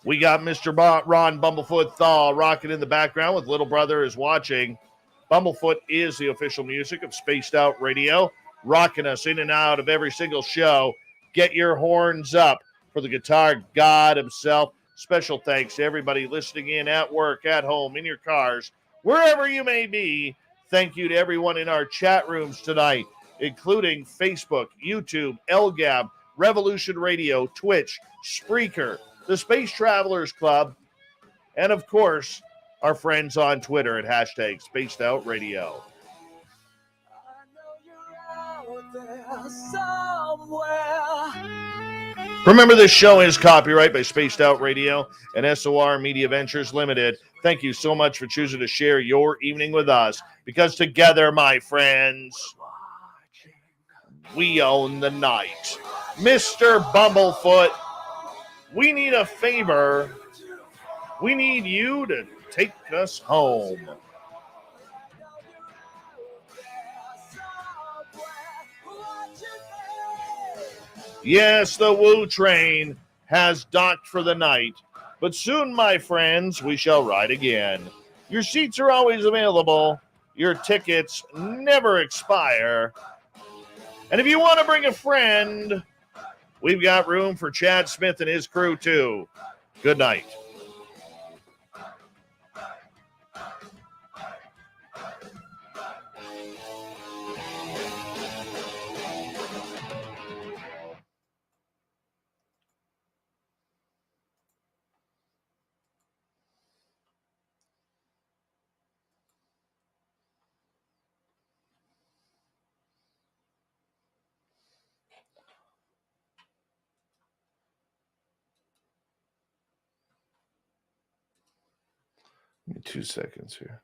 [SPEAKER 1] We got Mr. Ron Bumblefoot Thaw rocking in the background with Little Brother is watching. Bumblefoot is the official music of Spaced Out Radio, rocking us in and out of every single show. Get your horns up for the guitar god himself. Special thanks to everybody listening in at work, at home, in your cars, wherever you may be. Thank you to everyone in our chat rooms tonight, including Facebook, YouTube, LGAB, Revolution Radio, Twitch, Spreaker, the Space Travelers Club, and of course, our friends on Twitter at hashtag Spaced Out Radio. Remember, this show is copyright by Spaced Out Radio and SOR Media Ventures Limited. Thank you so much for choosing to share your evening with us, because together, my friends, we own the night. Mr. Bumblefoot, we need a favor. We need you to take us home. Yes, the Woo train has docked for the night, but soon, my friends, we shall ride again. Your seats are always available. Your tickets never expire. And if you want to bring a friend, we've got room for Chad Smith and his crew, too. Good night. Give me 2 seconds here.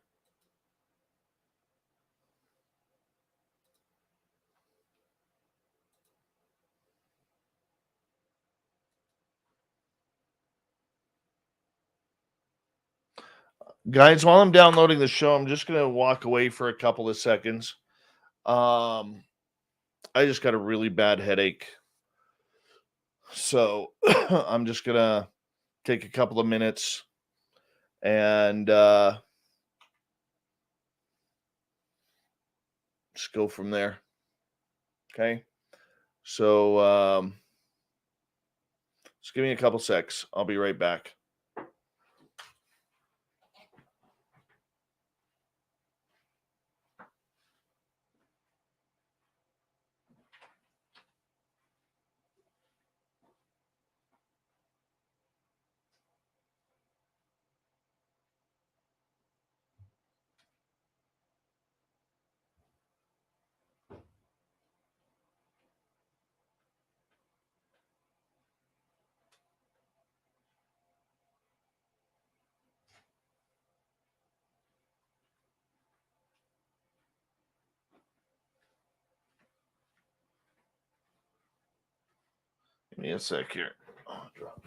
[SPEAKER 1] Guys, while I'm downloading the show, I'm just going to walk away for a couple of seconds. I just got a really bad headache. So I'm just going to take a couple of minutes and just go from there. Okay. So just give me a couple secs. I'll be right back. Give me a sec here. Oh, drop.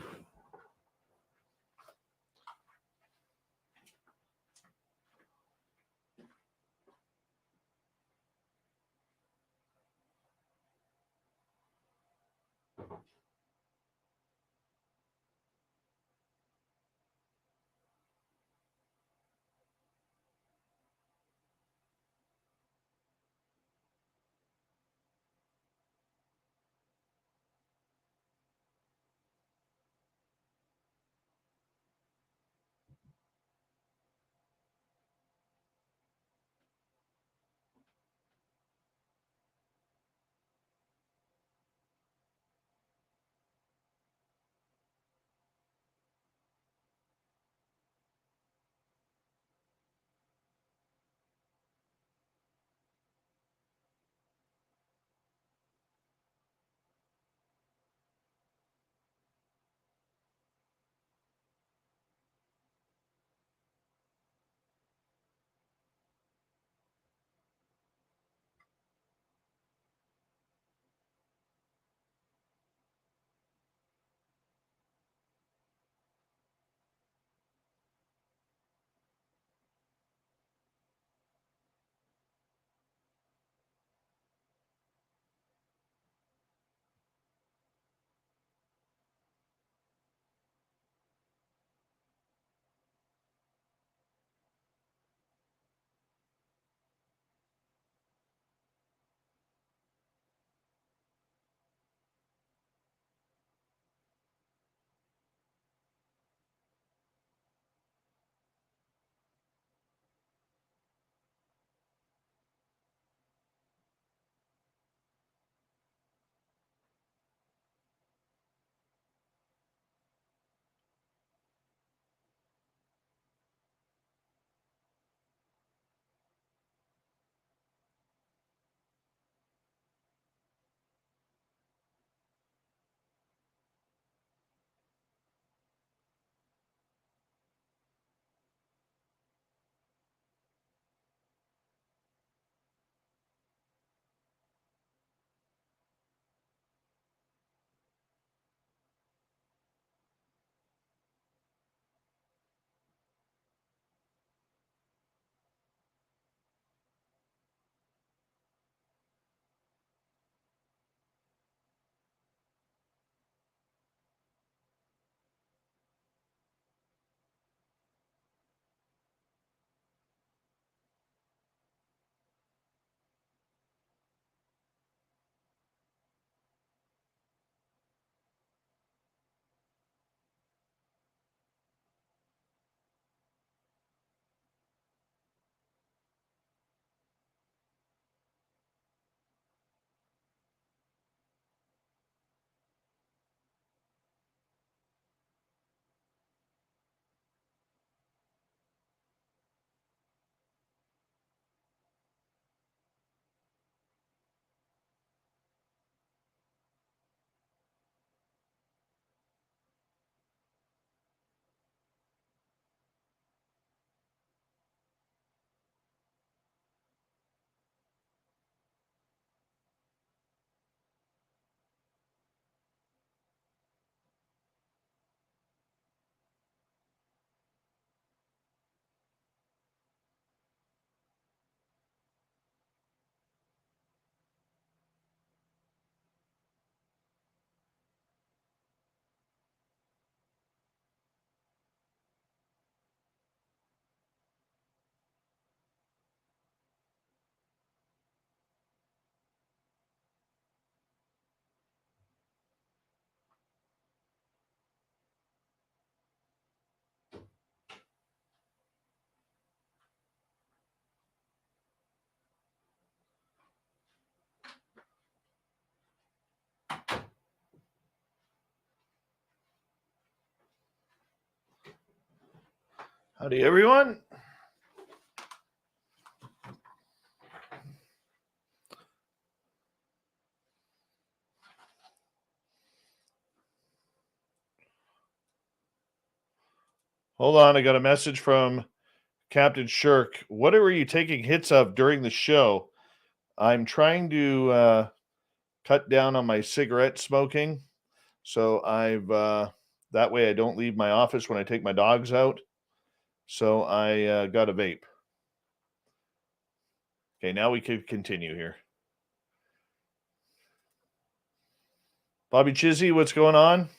[SPEAKER 1] Howdy, everyone. Hold on, I got a message from Captain Shirk. What were you taking hits of during the show? I'm trying to cut down on my cigarette smoking, so I've that way I don't leave my office when I take my dogs out. So I got a vape. Okay, now we can continue here. Bobby Chizzy, what's going on?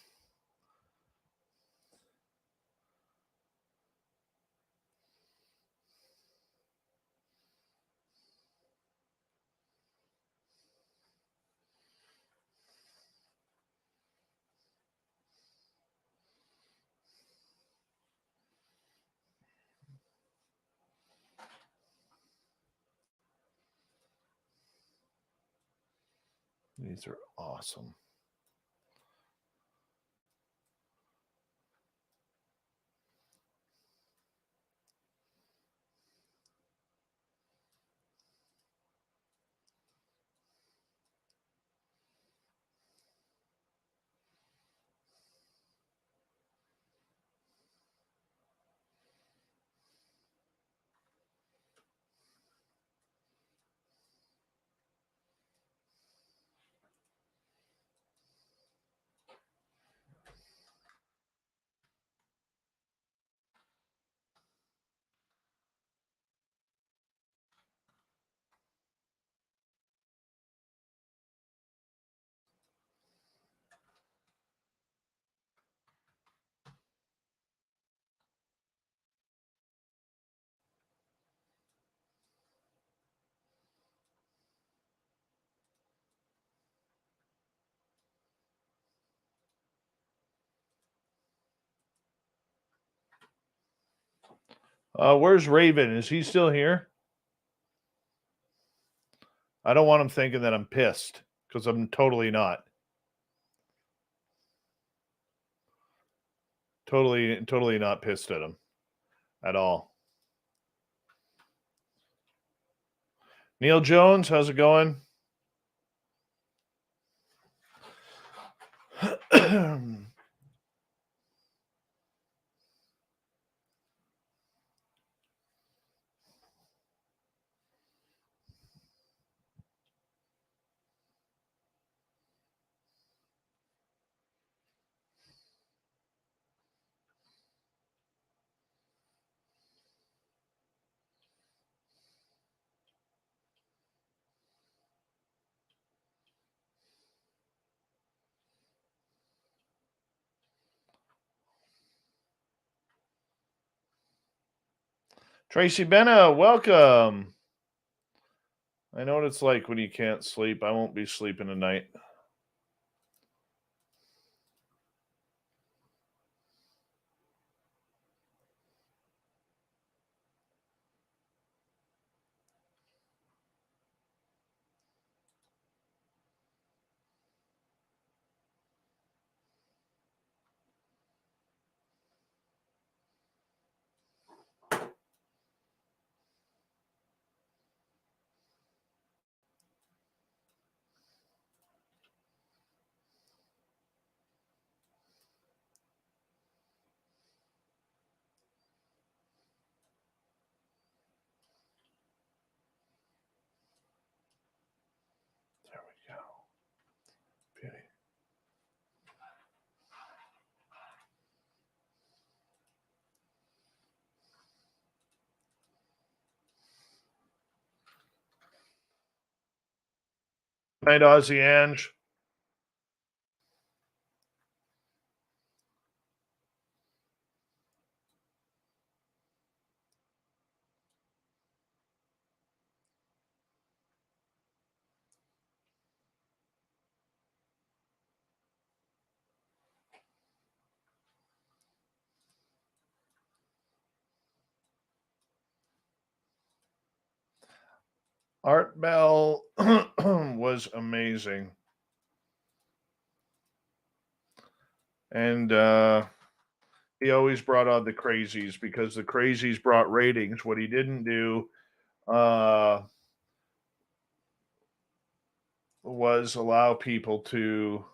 [SPEAKER 1] These are awesome. Where's Raven? Is he still here? I don't want him thinking that I'm pissed, because I'm totally not. Totally not pissed at him at all. Neil Jones, how's it going? Tracy Benna, welcome. I know what it's like when you can't sleep. I won't be sleeping tonight. There we go. Beauty. Night, Ozzy Ange. Art Bell was amazing. And He always brought on the crazies because the crazies brought ratings. What he didn't do was allow people to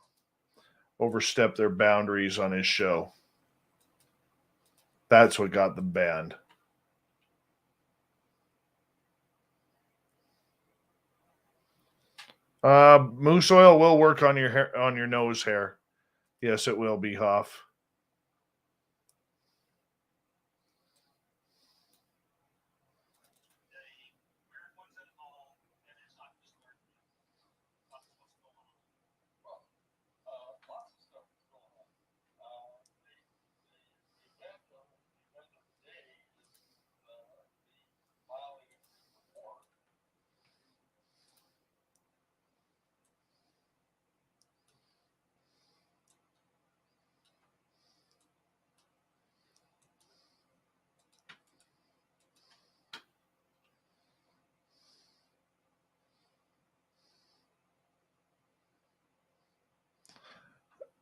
[SPEAKER 1] overstep their boundaries on his show. That's what got them banned. Moose oil will work on your hair, on your nose hair. Yes, it will be, Hoff.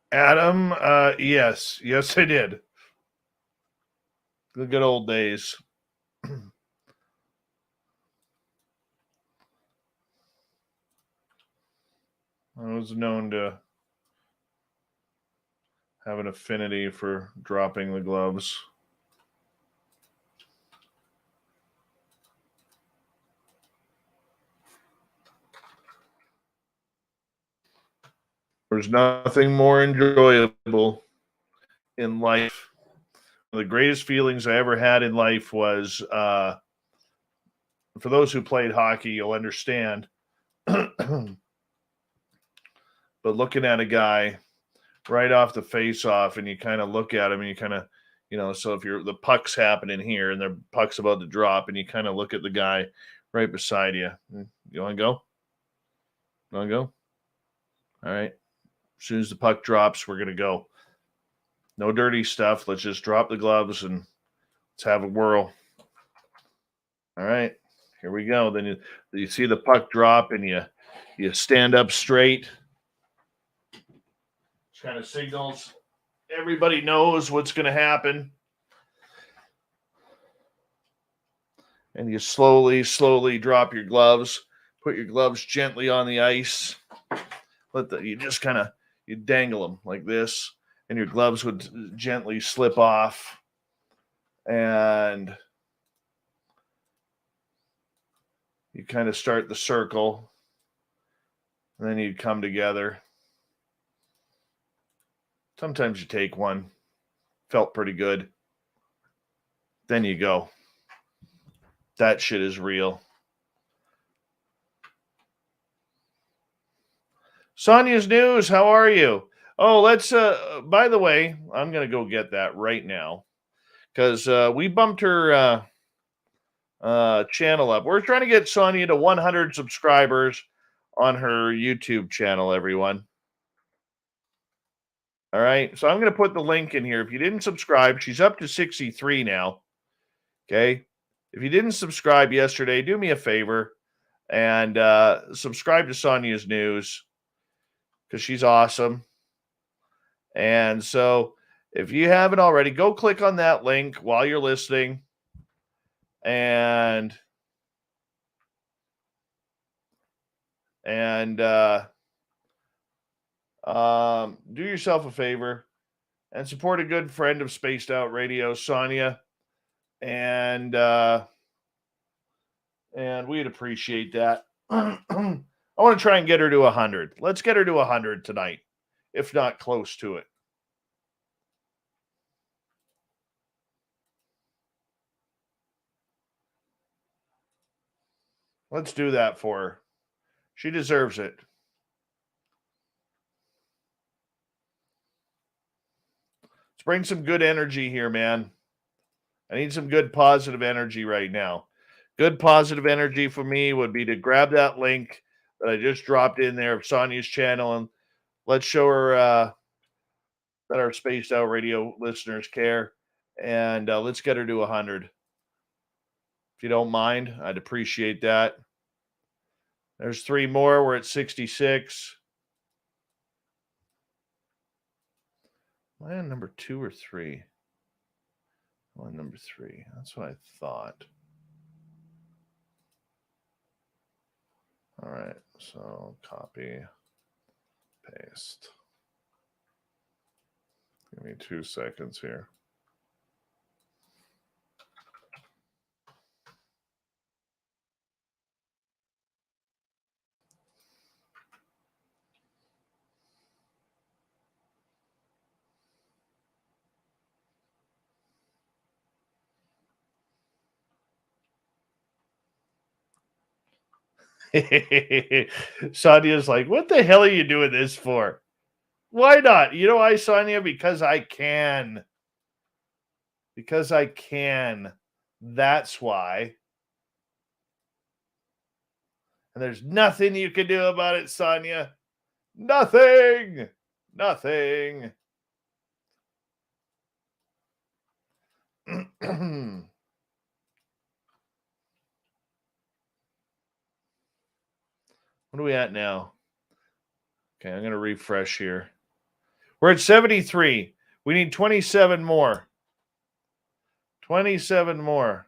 [SPEAKER 1] Adam, yes, I did. The good old days. I was known to have an affinity for dropping the gloves. There's nothing more enjoyable in life. One of the greatest feelings I ever had in life was, for those who played hockey, you'll understand. But looking at a guy right off the face-off, and you kind of look at him, and you kind of, so if the puck's happening here, and the puck's about to drop, and you kind of look at the guy right beside you. You want to go? You want to go? All right. As soon as the puck drops, we're going to go. No dirty stuff. Let's just drop the gloves and let's have a whirl. All right. Here we go. Then you see the puck drop, and you stand up straight. Which kind of signals everybody knows what's going to happen. And you slowly drop your gloves. Put your gloves gently on the ice. You dangle them like this, and your gloves would gently slip off. And you kind of start the circle, and then you come together. Sometimes you take one. Felt pretty good. Then you go. That shit is real. Sonia's News, how are you? Oh, let's, by the way, I'm going to go get that right now because we bumped her channel up. We're trying to get Sonia to 100 subscribers on her YouTube channel, everyone. All right, so I'm going to put the link in here. If you didn't subscribe, she's up to 63 now. Okay, if you didn't subscribe yesterday, do me a favor and subscribe to Sonia's News because she's awesome. And so if you haven't already, go click on that link while you're listening and do yourself a favor and support a good friend of Spaced Out Radio, Sonia. And we'd appreciate that. I want to try and get her to 100. Let's get her to 100 tonight, if not close to it. Let's do that for her. She deserves it. Let's bring some good energy here, man. I need some good positive energy right now. Good positive energy for me would be to grab that link that I just dropped in there of Sonia's channel, and let's show her that our Spaced Out Radio listeners care, and let's get her to 100. If you don't mind, I'd appreciate that. There's 3 more. We're at 66. Am I on number 2 or 3? One, number 3. That's what I thought. All right, so copy, paste. Give me 2 seconds here. Sonia's like, what the hell are you doing this for? Why not? You know why, Sonia? Because I can. Because I can. That's why. And there's nothing you can do about it, Sonia. Nothing. Nothing. What are we at now? Okay, I'm going to refresh here. We're at 73. We need 27 more. 27 more.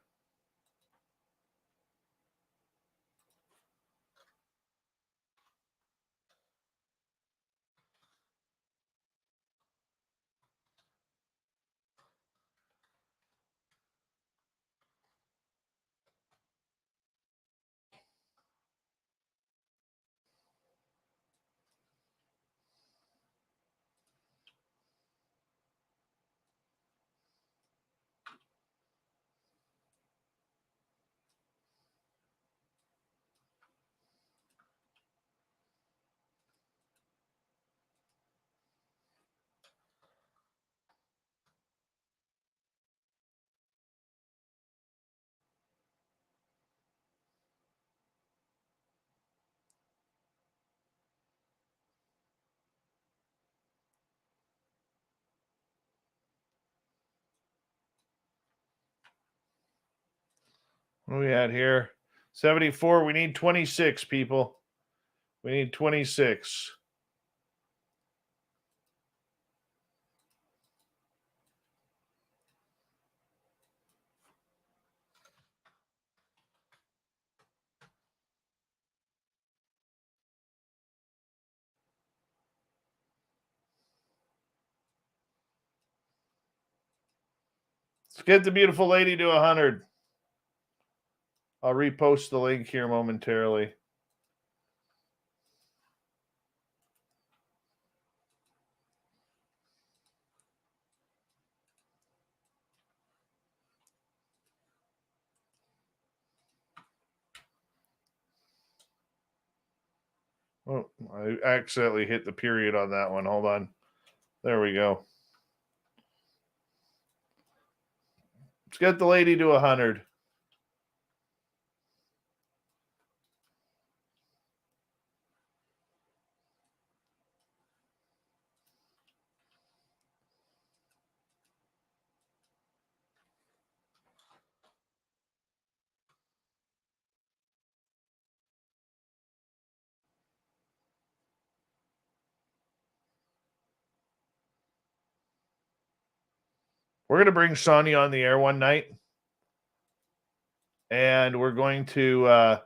[SPEAKER 1] What are we at here? 74. We need 26, people. We need 26. Let's get the beautiful lady to 100. I'll repost the link here momentarily. Oh, I accidentally hit the period on that one. Hold on. There we go. Let's get the lady to 100. We're going to bring Sonia on the air one night. And we're going to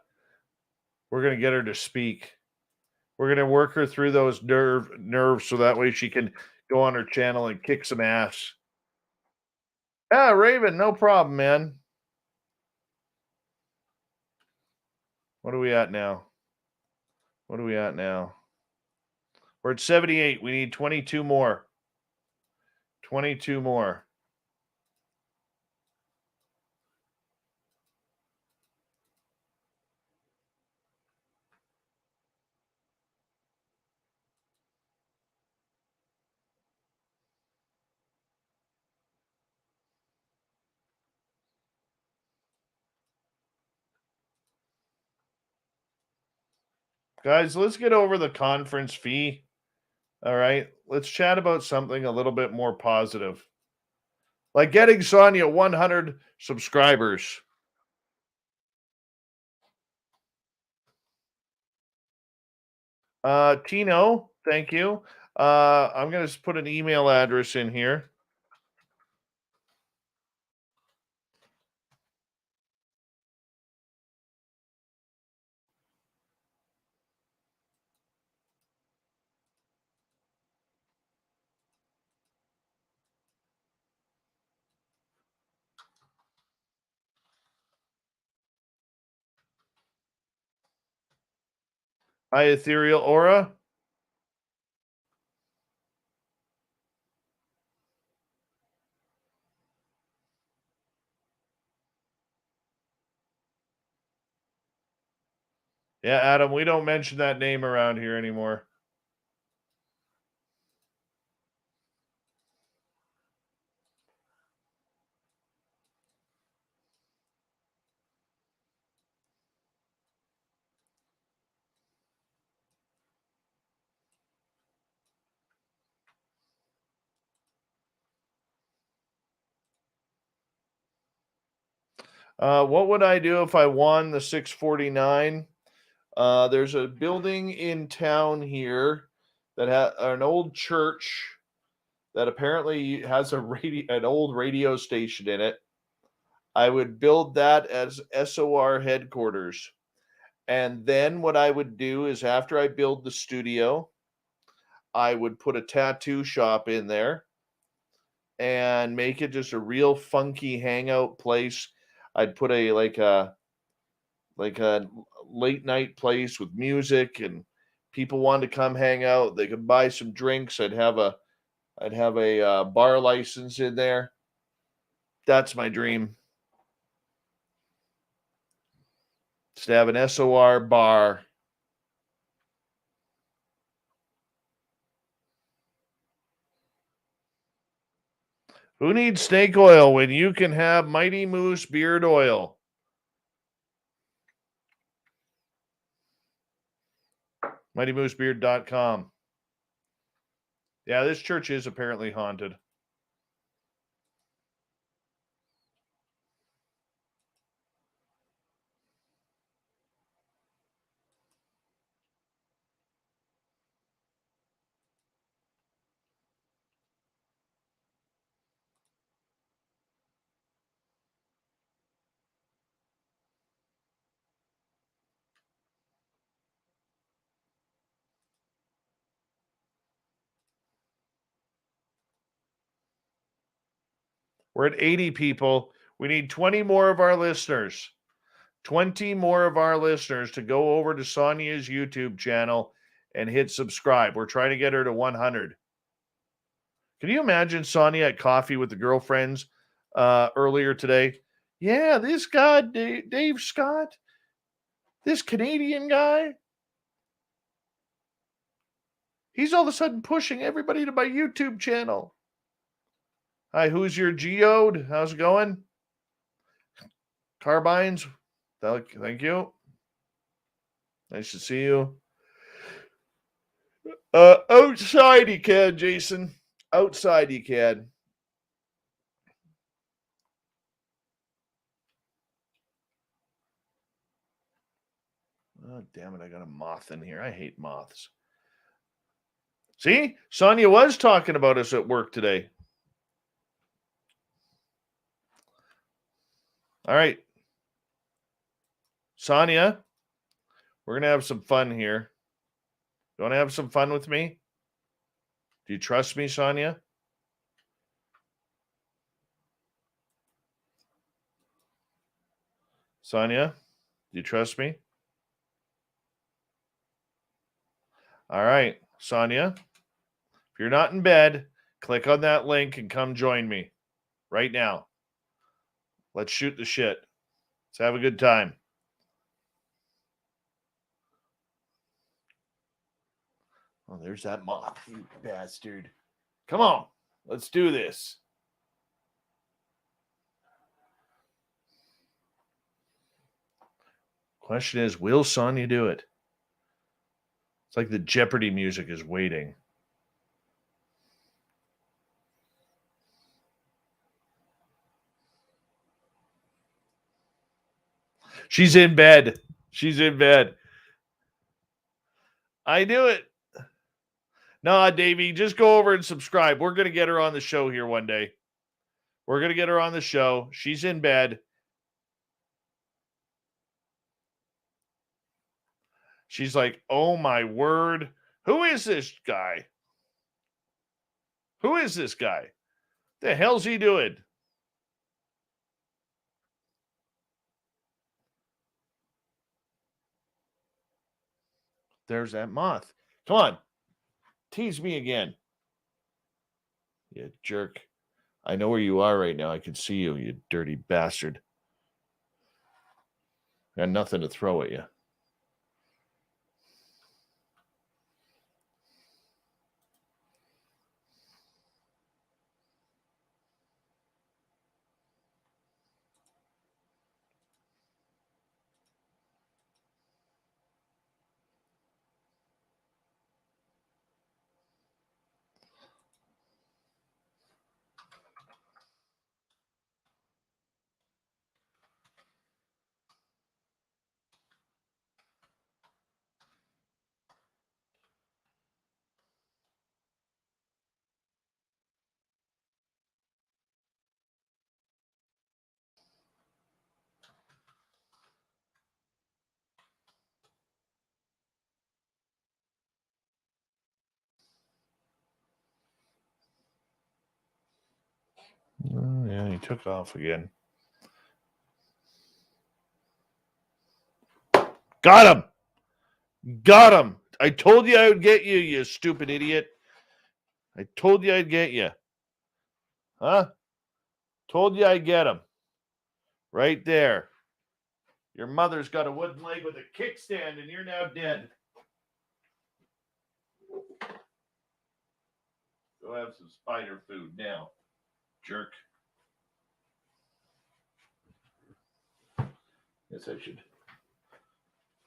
[SPEAKER 1] get her to speak. We're going to work her through those nerves so that way she can go on her channel and kick some ass. Yeah, Raven, no problem, man. What are we at now? What are we at now? We're at 78. We need 22 more. 22 more. Guys, let's get over the conference fee. All right. Let's chat about something a little bit more positive. Like getting Sonia 100 subscribers. Tino, thank you. I'm going to put an email address in here. Hi, Ethereal Aura. Yeah, Adam, we don't mention that name around here anymore. What would I do if I won the 649? There's a building in town here that has an old church that apparently has an old radio station in it. I would build that as SOR headquarters. And then what I would do is after I build the studio, I would put a tattoo shop in there and make it just a real funky hangout place. I'd put a like a late night place with music, and people wanted to come hang out. They could buy some drinks. I'd have a bar license in there. That's my dream. Just to have an SOR bar. Who needs snake oil when you can have Mighty Moose beard oil? MightyMooseBeard.com. Yeah, this church is apparently haunted. We're at 80 people. We need 20 more of our listeners. 20 more of our listeners to go over to Sonia's YouTube channel and hit subscribe. We're trying to get her to 100. Can you imagine Sonia at coffee with the girlfriends earlier today? Yeah, this guy, Dave Scott, this Canadian guy, he's all of a sudden pushing everybody to my YouTube channel. Hi, who's your geode? How's it going? Carbines, thank you. Nice to see you. Outside you can, Jason. Outside you can. Oh, damn it. I got a moth in here. I hate moths. See? Sonia was talking about us at work today. All right. Sonia, we're going to have some fun here. You want to have some fun with me? Do you trust me, Sonia? Sonia, do you trust me? All right, Sonia, if you're not in bed, click on that link and come join me right now. Let's shoot the shit. Let's have a good time. Oh, there's that moth, you bastard. Come on, let's do this. Question is, will Sonia do it? It's like the Jeopardy music is waiting. She's in bed. She's in bed. I knew it. No, Davey, just go over and subscribe. We're going to get her on the show here one day. We're going to get her on the show. She's in bed. She's like, oh my word. Who is this guy? Who is this guy? The hell's he doing? There's that moth. Come on. Tease me again. You jerk. I know where you are right now. I can see you, you dirty bastard. Got nothing to throw at you. Oh, yeah, he took off again. Got him! Got him! I told you I would get you, you stupid idiot. I told you I'd get you. Huh? Told you I'd get him. Right there. Your mother's got a wooden leg with a kickstand, and you're now dead. Go have some spider food now, jerk. Guess I should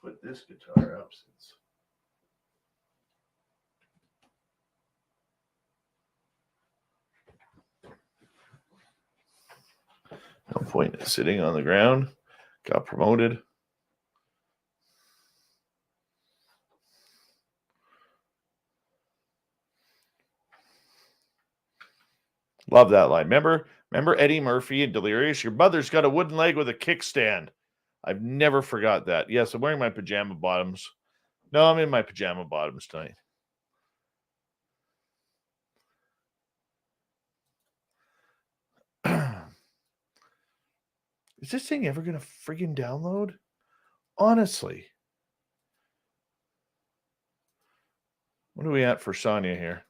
[SPEAKER 1] put this guitar up since. No point in sitting on the ground. Got promoted. Love that line. Remember Eddie Murphy and Delirious? Your mother's got a wooden leg with a kickstand. I've never forgot that. Yes, I'm wearing my pajama bottoms. No, I'm in my pajama bottoms tonight. Is this thing ever going to friggin' download? Honestly. What are we at for Sonia here?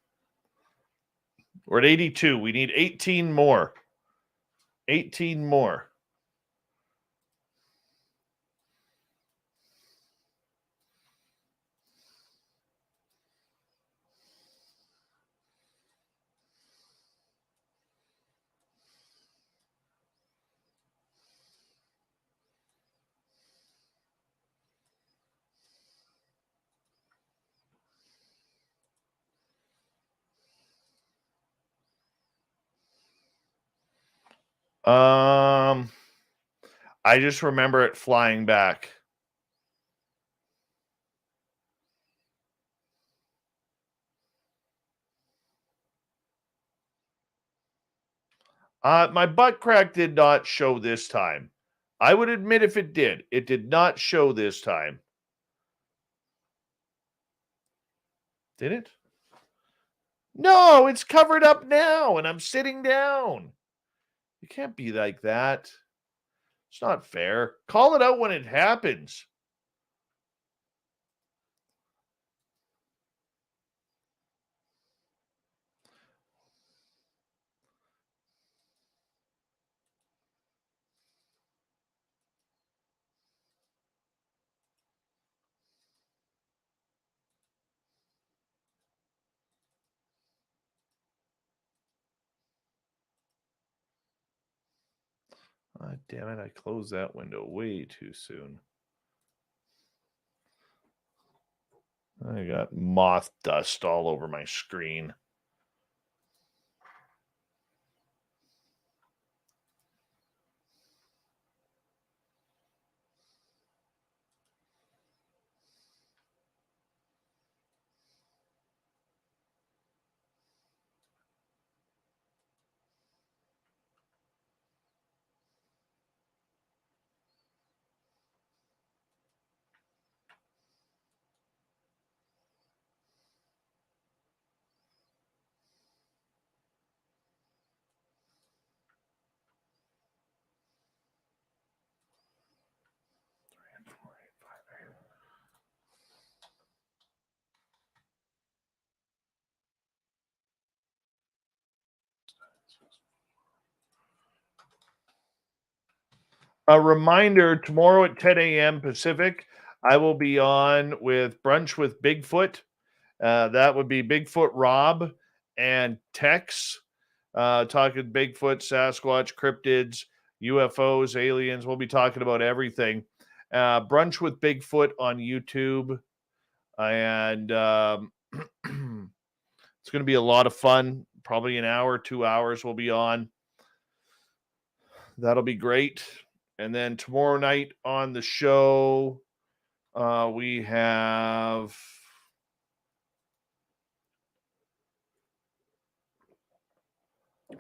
[SPEAKER 1] We're at 82. We need 18 more. 18 more. I just remember it flying back. My butt crack did not show this time. I would admit if it did. It did not show this time. Did it? No, it's covered up now, and I'm sitting down. You can't be like that. It's not fair. Call it out when it happens. Damn it, I closed that window way too soon. I got moth dust all over my screen. A reminder, tomorrow at 10 a.m. Pacific, I will be on with Brunch with Bigfoot. That would be Bigfoot Rob and Tex, talking Bigfoot, Sasquatch, cryptids, UFOs, aliens. We'll be talking about everything. Brunch with Bigfoot on YouTube. And it's going to be a lot of fun. Probably an hour, 2 hours we'll be on. That'll be great. And then tomorrow night on the show, we have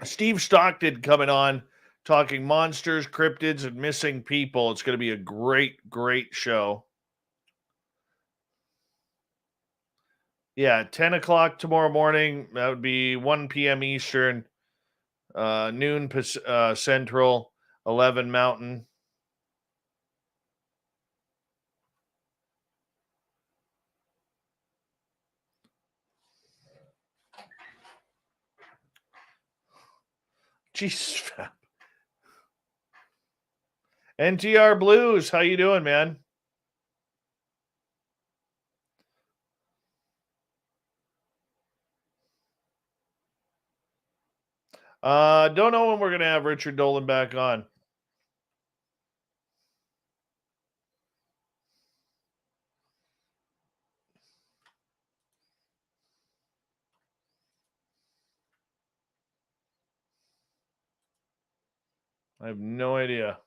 [SPEAKER 1] Steve Stockton coming on, talking monsters, cryptids, and missing people. It's going to be a great, great show. Yeah, 10 o'clock tomorrow morning. That would be 1 p.m. Eastern, noon Central, 11 Mountain. Jesus. NTR Blues, how you doing, man? Don't know when we're gonna have Richard Dolan back on. I have no idea.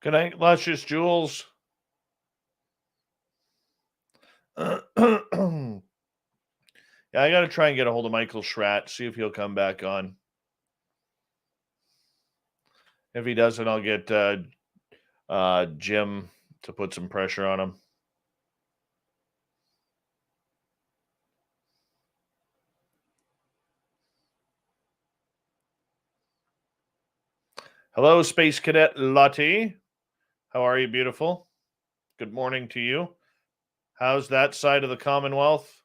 [SPEAKER 1] Good night, Luscious Jules. Yeah, I got to try and get a hold of Michael Schratt, see if he'll come back on. If he doesn't, I'll get Jim to put some pressure on him. Hello, Space Cadet Lottie. How are you, beautiful? Good morning to you. How's that side of the Commonwealth?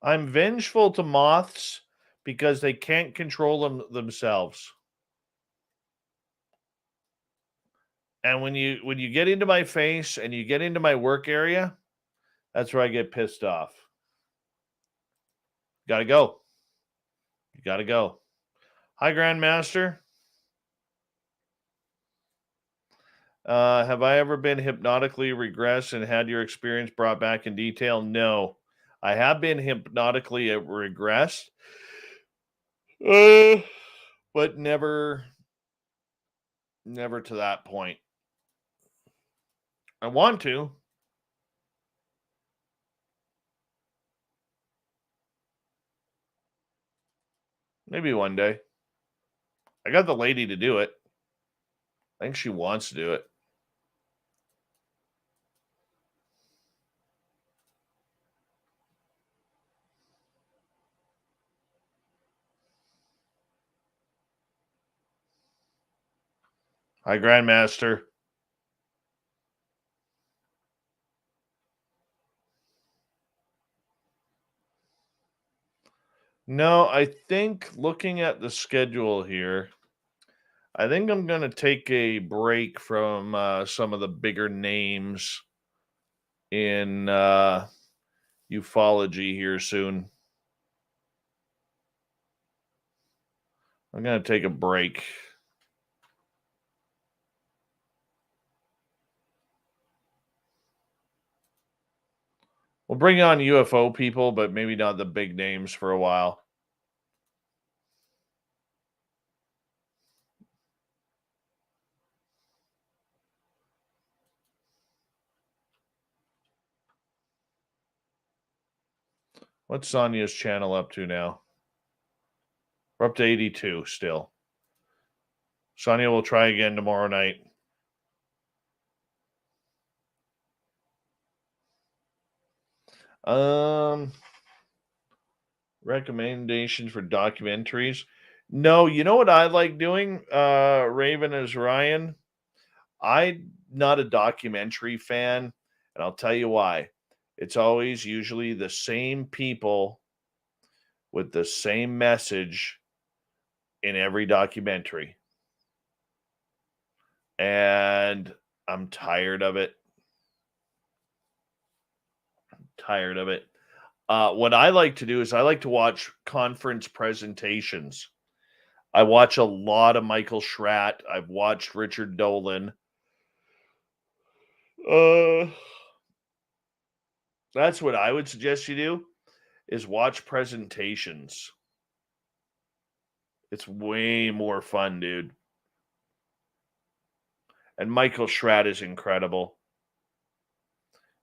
[SPEAKER 1] I'm vengeful to moths because they can't control themselves. And when you get into my face and you get into my work area, that's where I get pissed off. Gotta go. You gotta go. Hi, Grandmaster. Have I ever been hypnotically regressed and had your experience brought back in detail? No. I have been hypnotically regressed, but never to that point. I want to. Maybe one day. I got the lady to do it. I think she wants to do it. Hi, Grandmaster. No, I think looking at the schedule here, I think I'm going to take a break from some of the bigger names in ufology here soon. I'm going to take a break. We'll bring on UFO people, but maybe not the big names for a while. What's Sonia's channel up to now? We're up to 82 still. Sonia will try again tomorrow night. Recommendations for documentaries. No, you know what I like doing, Raven as Ryan? I'm not a documentary fan, and I'll tell you why. It's always usually the same people with the same message in every documentary. And I'm tired of it. What I like to do is I like to watch conference presentations. I watch a lot of Michael Schratt. I've watched Richard Dolan. That's what I would suggest you do, is watch presentations. It's way more fun, dude. And Michael Schratt is incredible.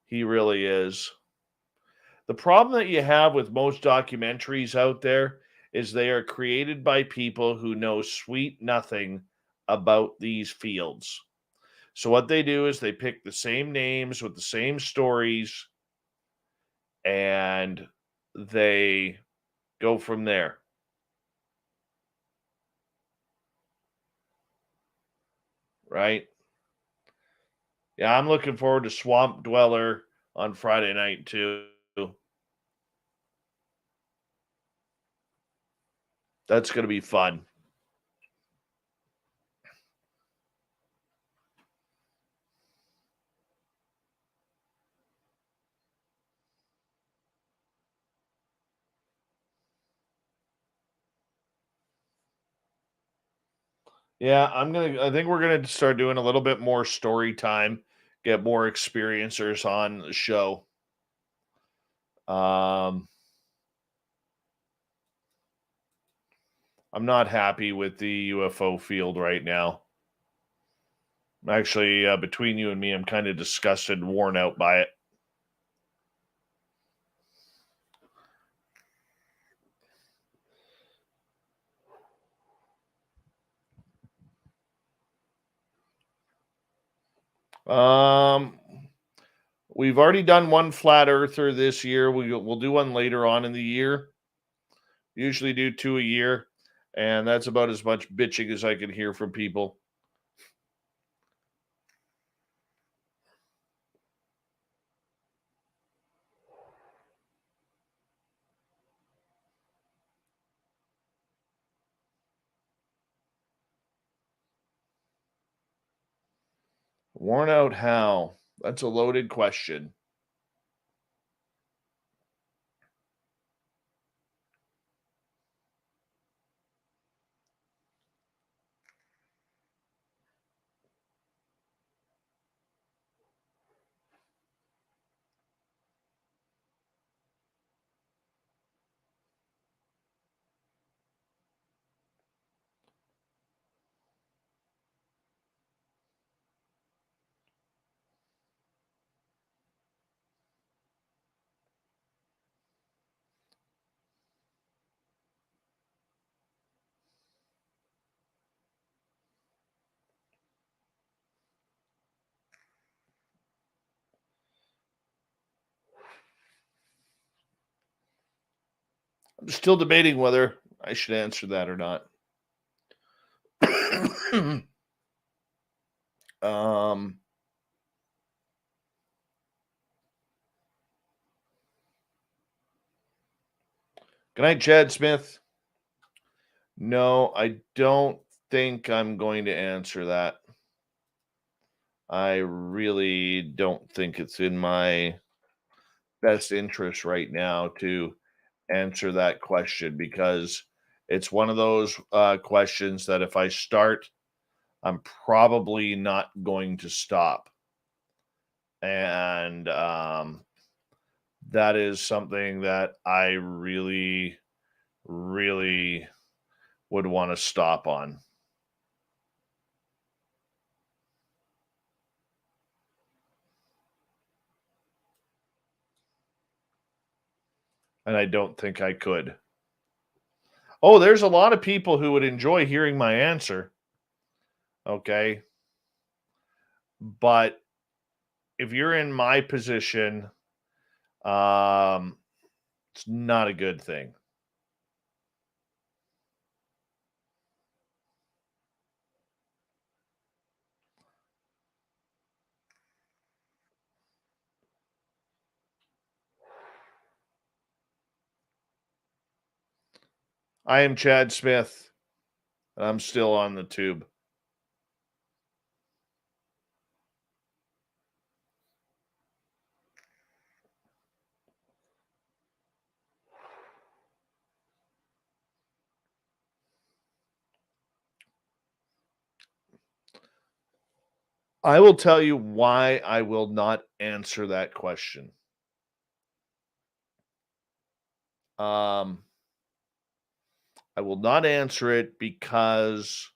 [SPEAKER 1] He really is. The problem that you have with most documentaries out there is they are created by people who know sweet nothing about these fields. So what they do is they pick the same names with the same stories and they go from there. Right? Yeah, I'm looking forward to Swamp Dweller on Friday night too. That's going to be fun. Yeah, I think we're gonna start doing a little bit more story time, get more experiencers on the show. I'm not happy with the UFO field right now. Actually, between you and me, I'm kind of disgusted and worn out by it. We've already done one flat earther this year. We'll do one later on in the year. Usually do 2 a year, and that's about as much bitching as I can hear from people. Worn out how? That's a loaded question. I'm still debating whether I should answer that or not. Good night, Chad Smith. No, I don't think I'm going to answer that. I really don't think it's in my best interest right now to answer that question, because it's one of those questions that if I start, I'm probably not going to stop. And that is something that I really, really would want to stop on. And I don't think I could. Oh, there's a lot of people who would enjoy hearing my answer. Okay. But if you're in my position, it's not a good thing. I am Chad Smith, and I'm still on the tube. I will tell you why I will not answer that question. I will not answer it because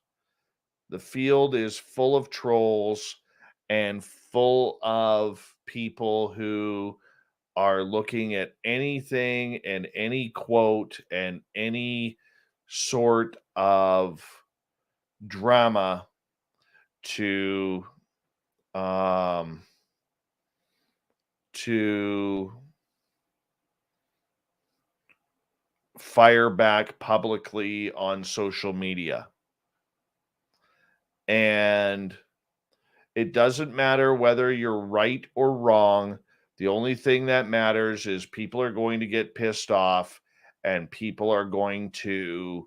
[SPEAKER 1] the field is full of trolls and full of people who are looking at anything and any quote and any sort of drama to fire back publicly on social media. And it doesn't matter whether you're right or wrong. The only thing that matters is people are going to get pissed off, and people are going to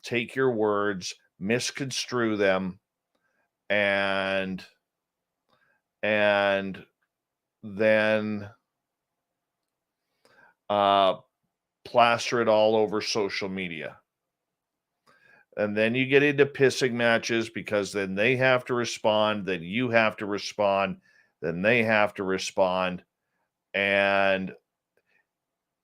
[SPEAKER 1] take your words, misconstrue them, and then plaster it all over social media. And then you get into pissing matches, because then they have to respond, then you have to respond, then they have to respond. And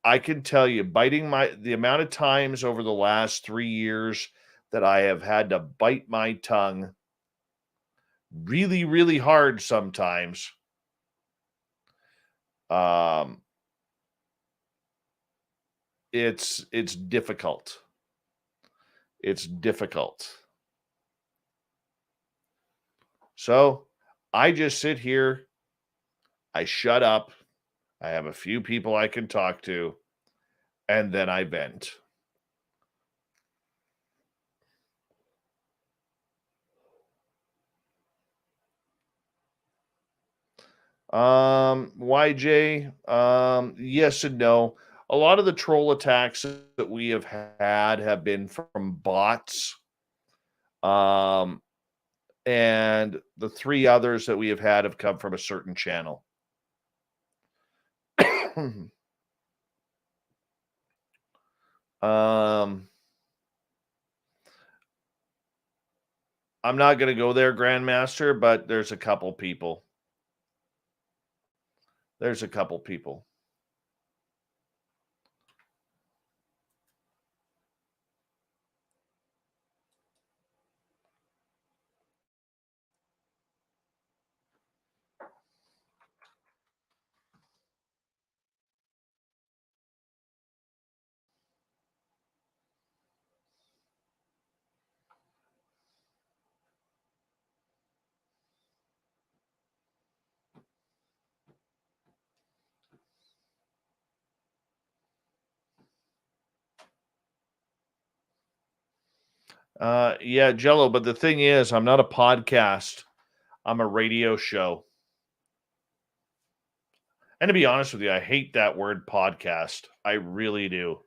[SPEAKER 1] I can tell you, the amount of times over the last 3 years that I have had to bite my tongue really, really hard sometimes. It's difficult. It's difficult. So I just sit here, I shut up, I have a few people I can talk to, and then I vent. YJ, yes and no. A lot of the troll attacks that we have had have been from bots. And the 3 others that we have had have come from a certain channel. I'm not going to go there, Grandmaster, but there's a couple people. There's a couple people. Yeah, Jello, but the thing is, I'm not a podcast. I'm a radio show. And to be honest with you, I hate that word podcast. I really do.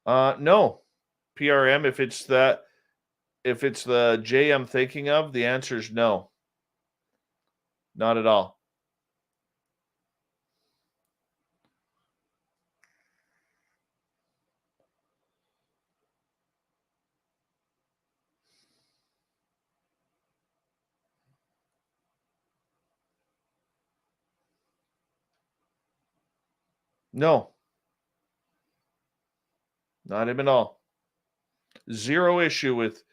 [SPEAKER 1] No. PRM, if it's the J I'm thinking of, the answer is no. Not at all. No. Not him at all. Zero issue with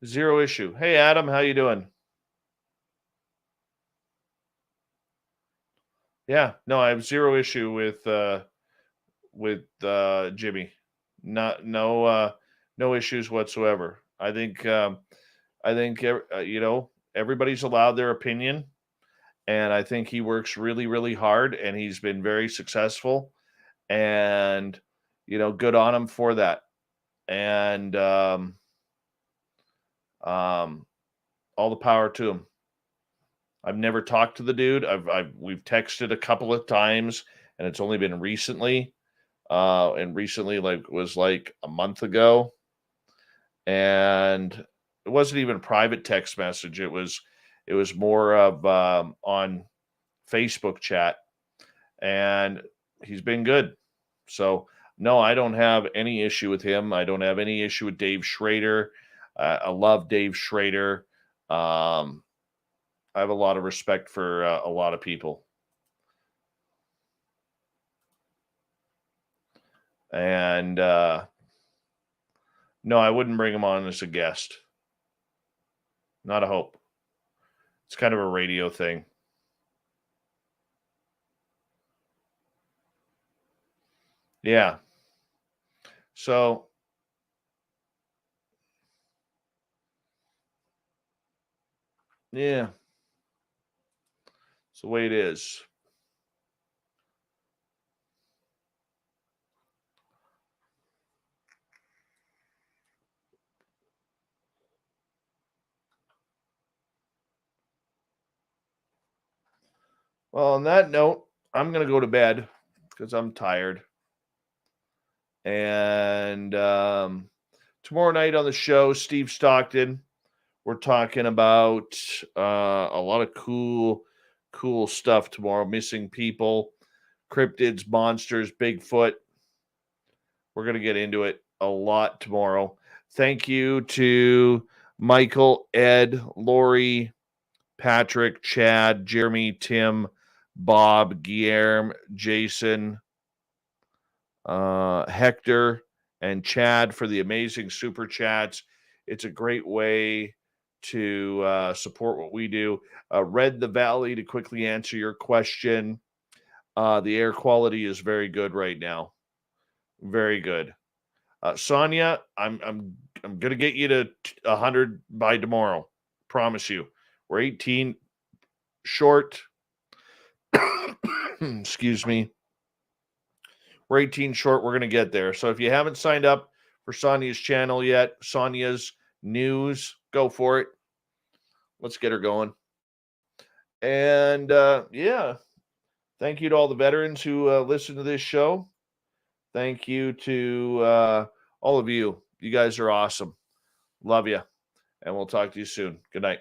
[SPEAKER 1] zero issue. Hey Adam, how you doing? Yeah, no, I have zero issue with Jimmy. No issues whatsoever. I think everybody's allowed their opinion, and I think he works really, really hard, and he's been very successful, and good on him for that. And all the power to him. I've never talked to the dude. We've texted a couple of times, and it's only been recently. And recently, was like a month ago. And it wasn't even a private text message. It was more of on Facebook chat, and he's been good. So no, I don't have any issue with him. I don't have any issue with Dave Schrader. I love Dave Schrader. I have a lot of respect for a lot of people. And no, I wouldn't bring him on as a guest. Not a hope. It's kind of a radio thing. Yeah. So yeah. It's the way it is. Well, on that note, I'm going to go to bed because I'm tired. And tomorrow night on the show, Steve Stockton, we're talking about a lot of cool stuff tomorrow. Missing people, cryptids, monsters, Bigfoot. We're going to get into it a lot tomorrow. Thank you to Michael, Ed, Lori, Patrick, Chad, Jeremy, Tim, Bob, Guillermo, Jason, Hector, and Chad for the amazing super chats. It's a great way to support what we do. Red the Valley, to quickly answer your question. The air quality is very good right now. Very good. Sonia, I'm gonna get you to 100 by tomorrow. Promise you. We're 18 short. Excuse me. We're 18 short. We're going to get there. So if you haven't signed up for Sonia's channel yet, Sonia's News, go for it. Let's get her going. And yeah, thank you to all the veterans who listen to this show. Thank you to all of you. You guys are awesome. Love you. And we'll talk to you soon. Good night.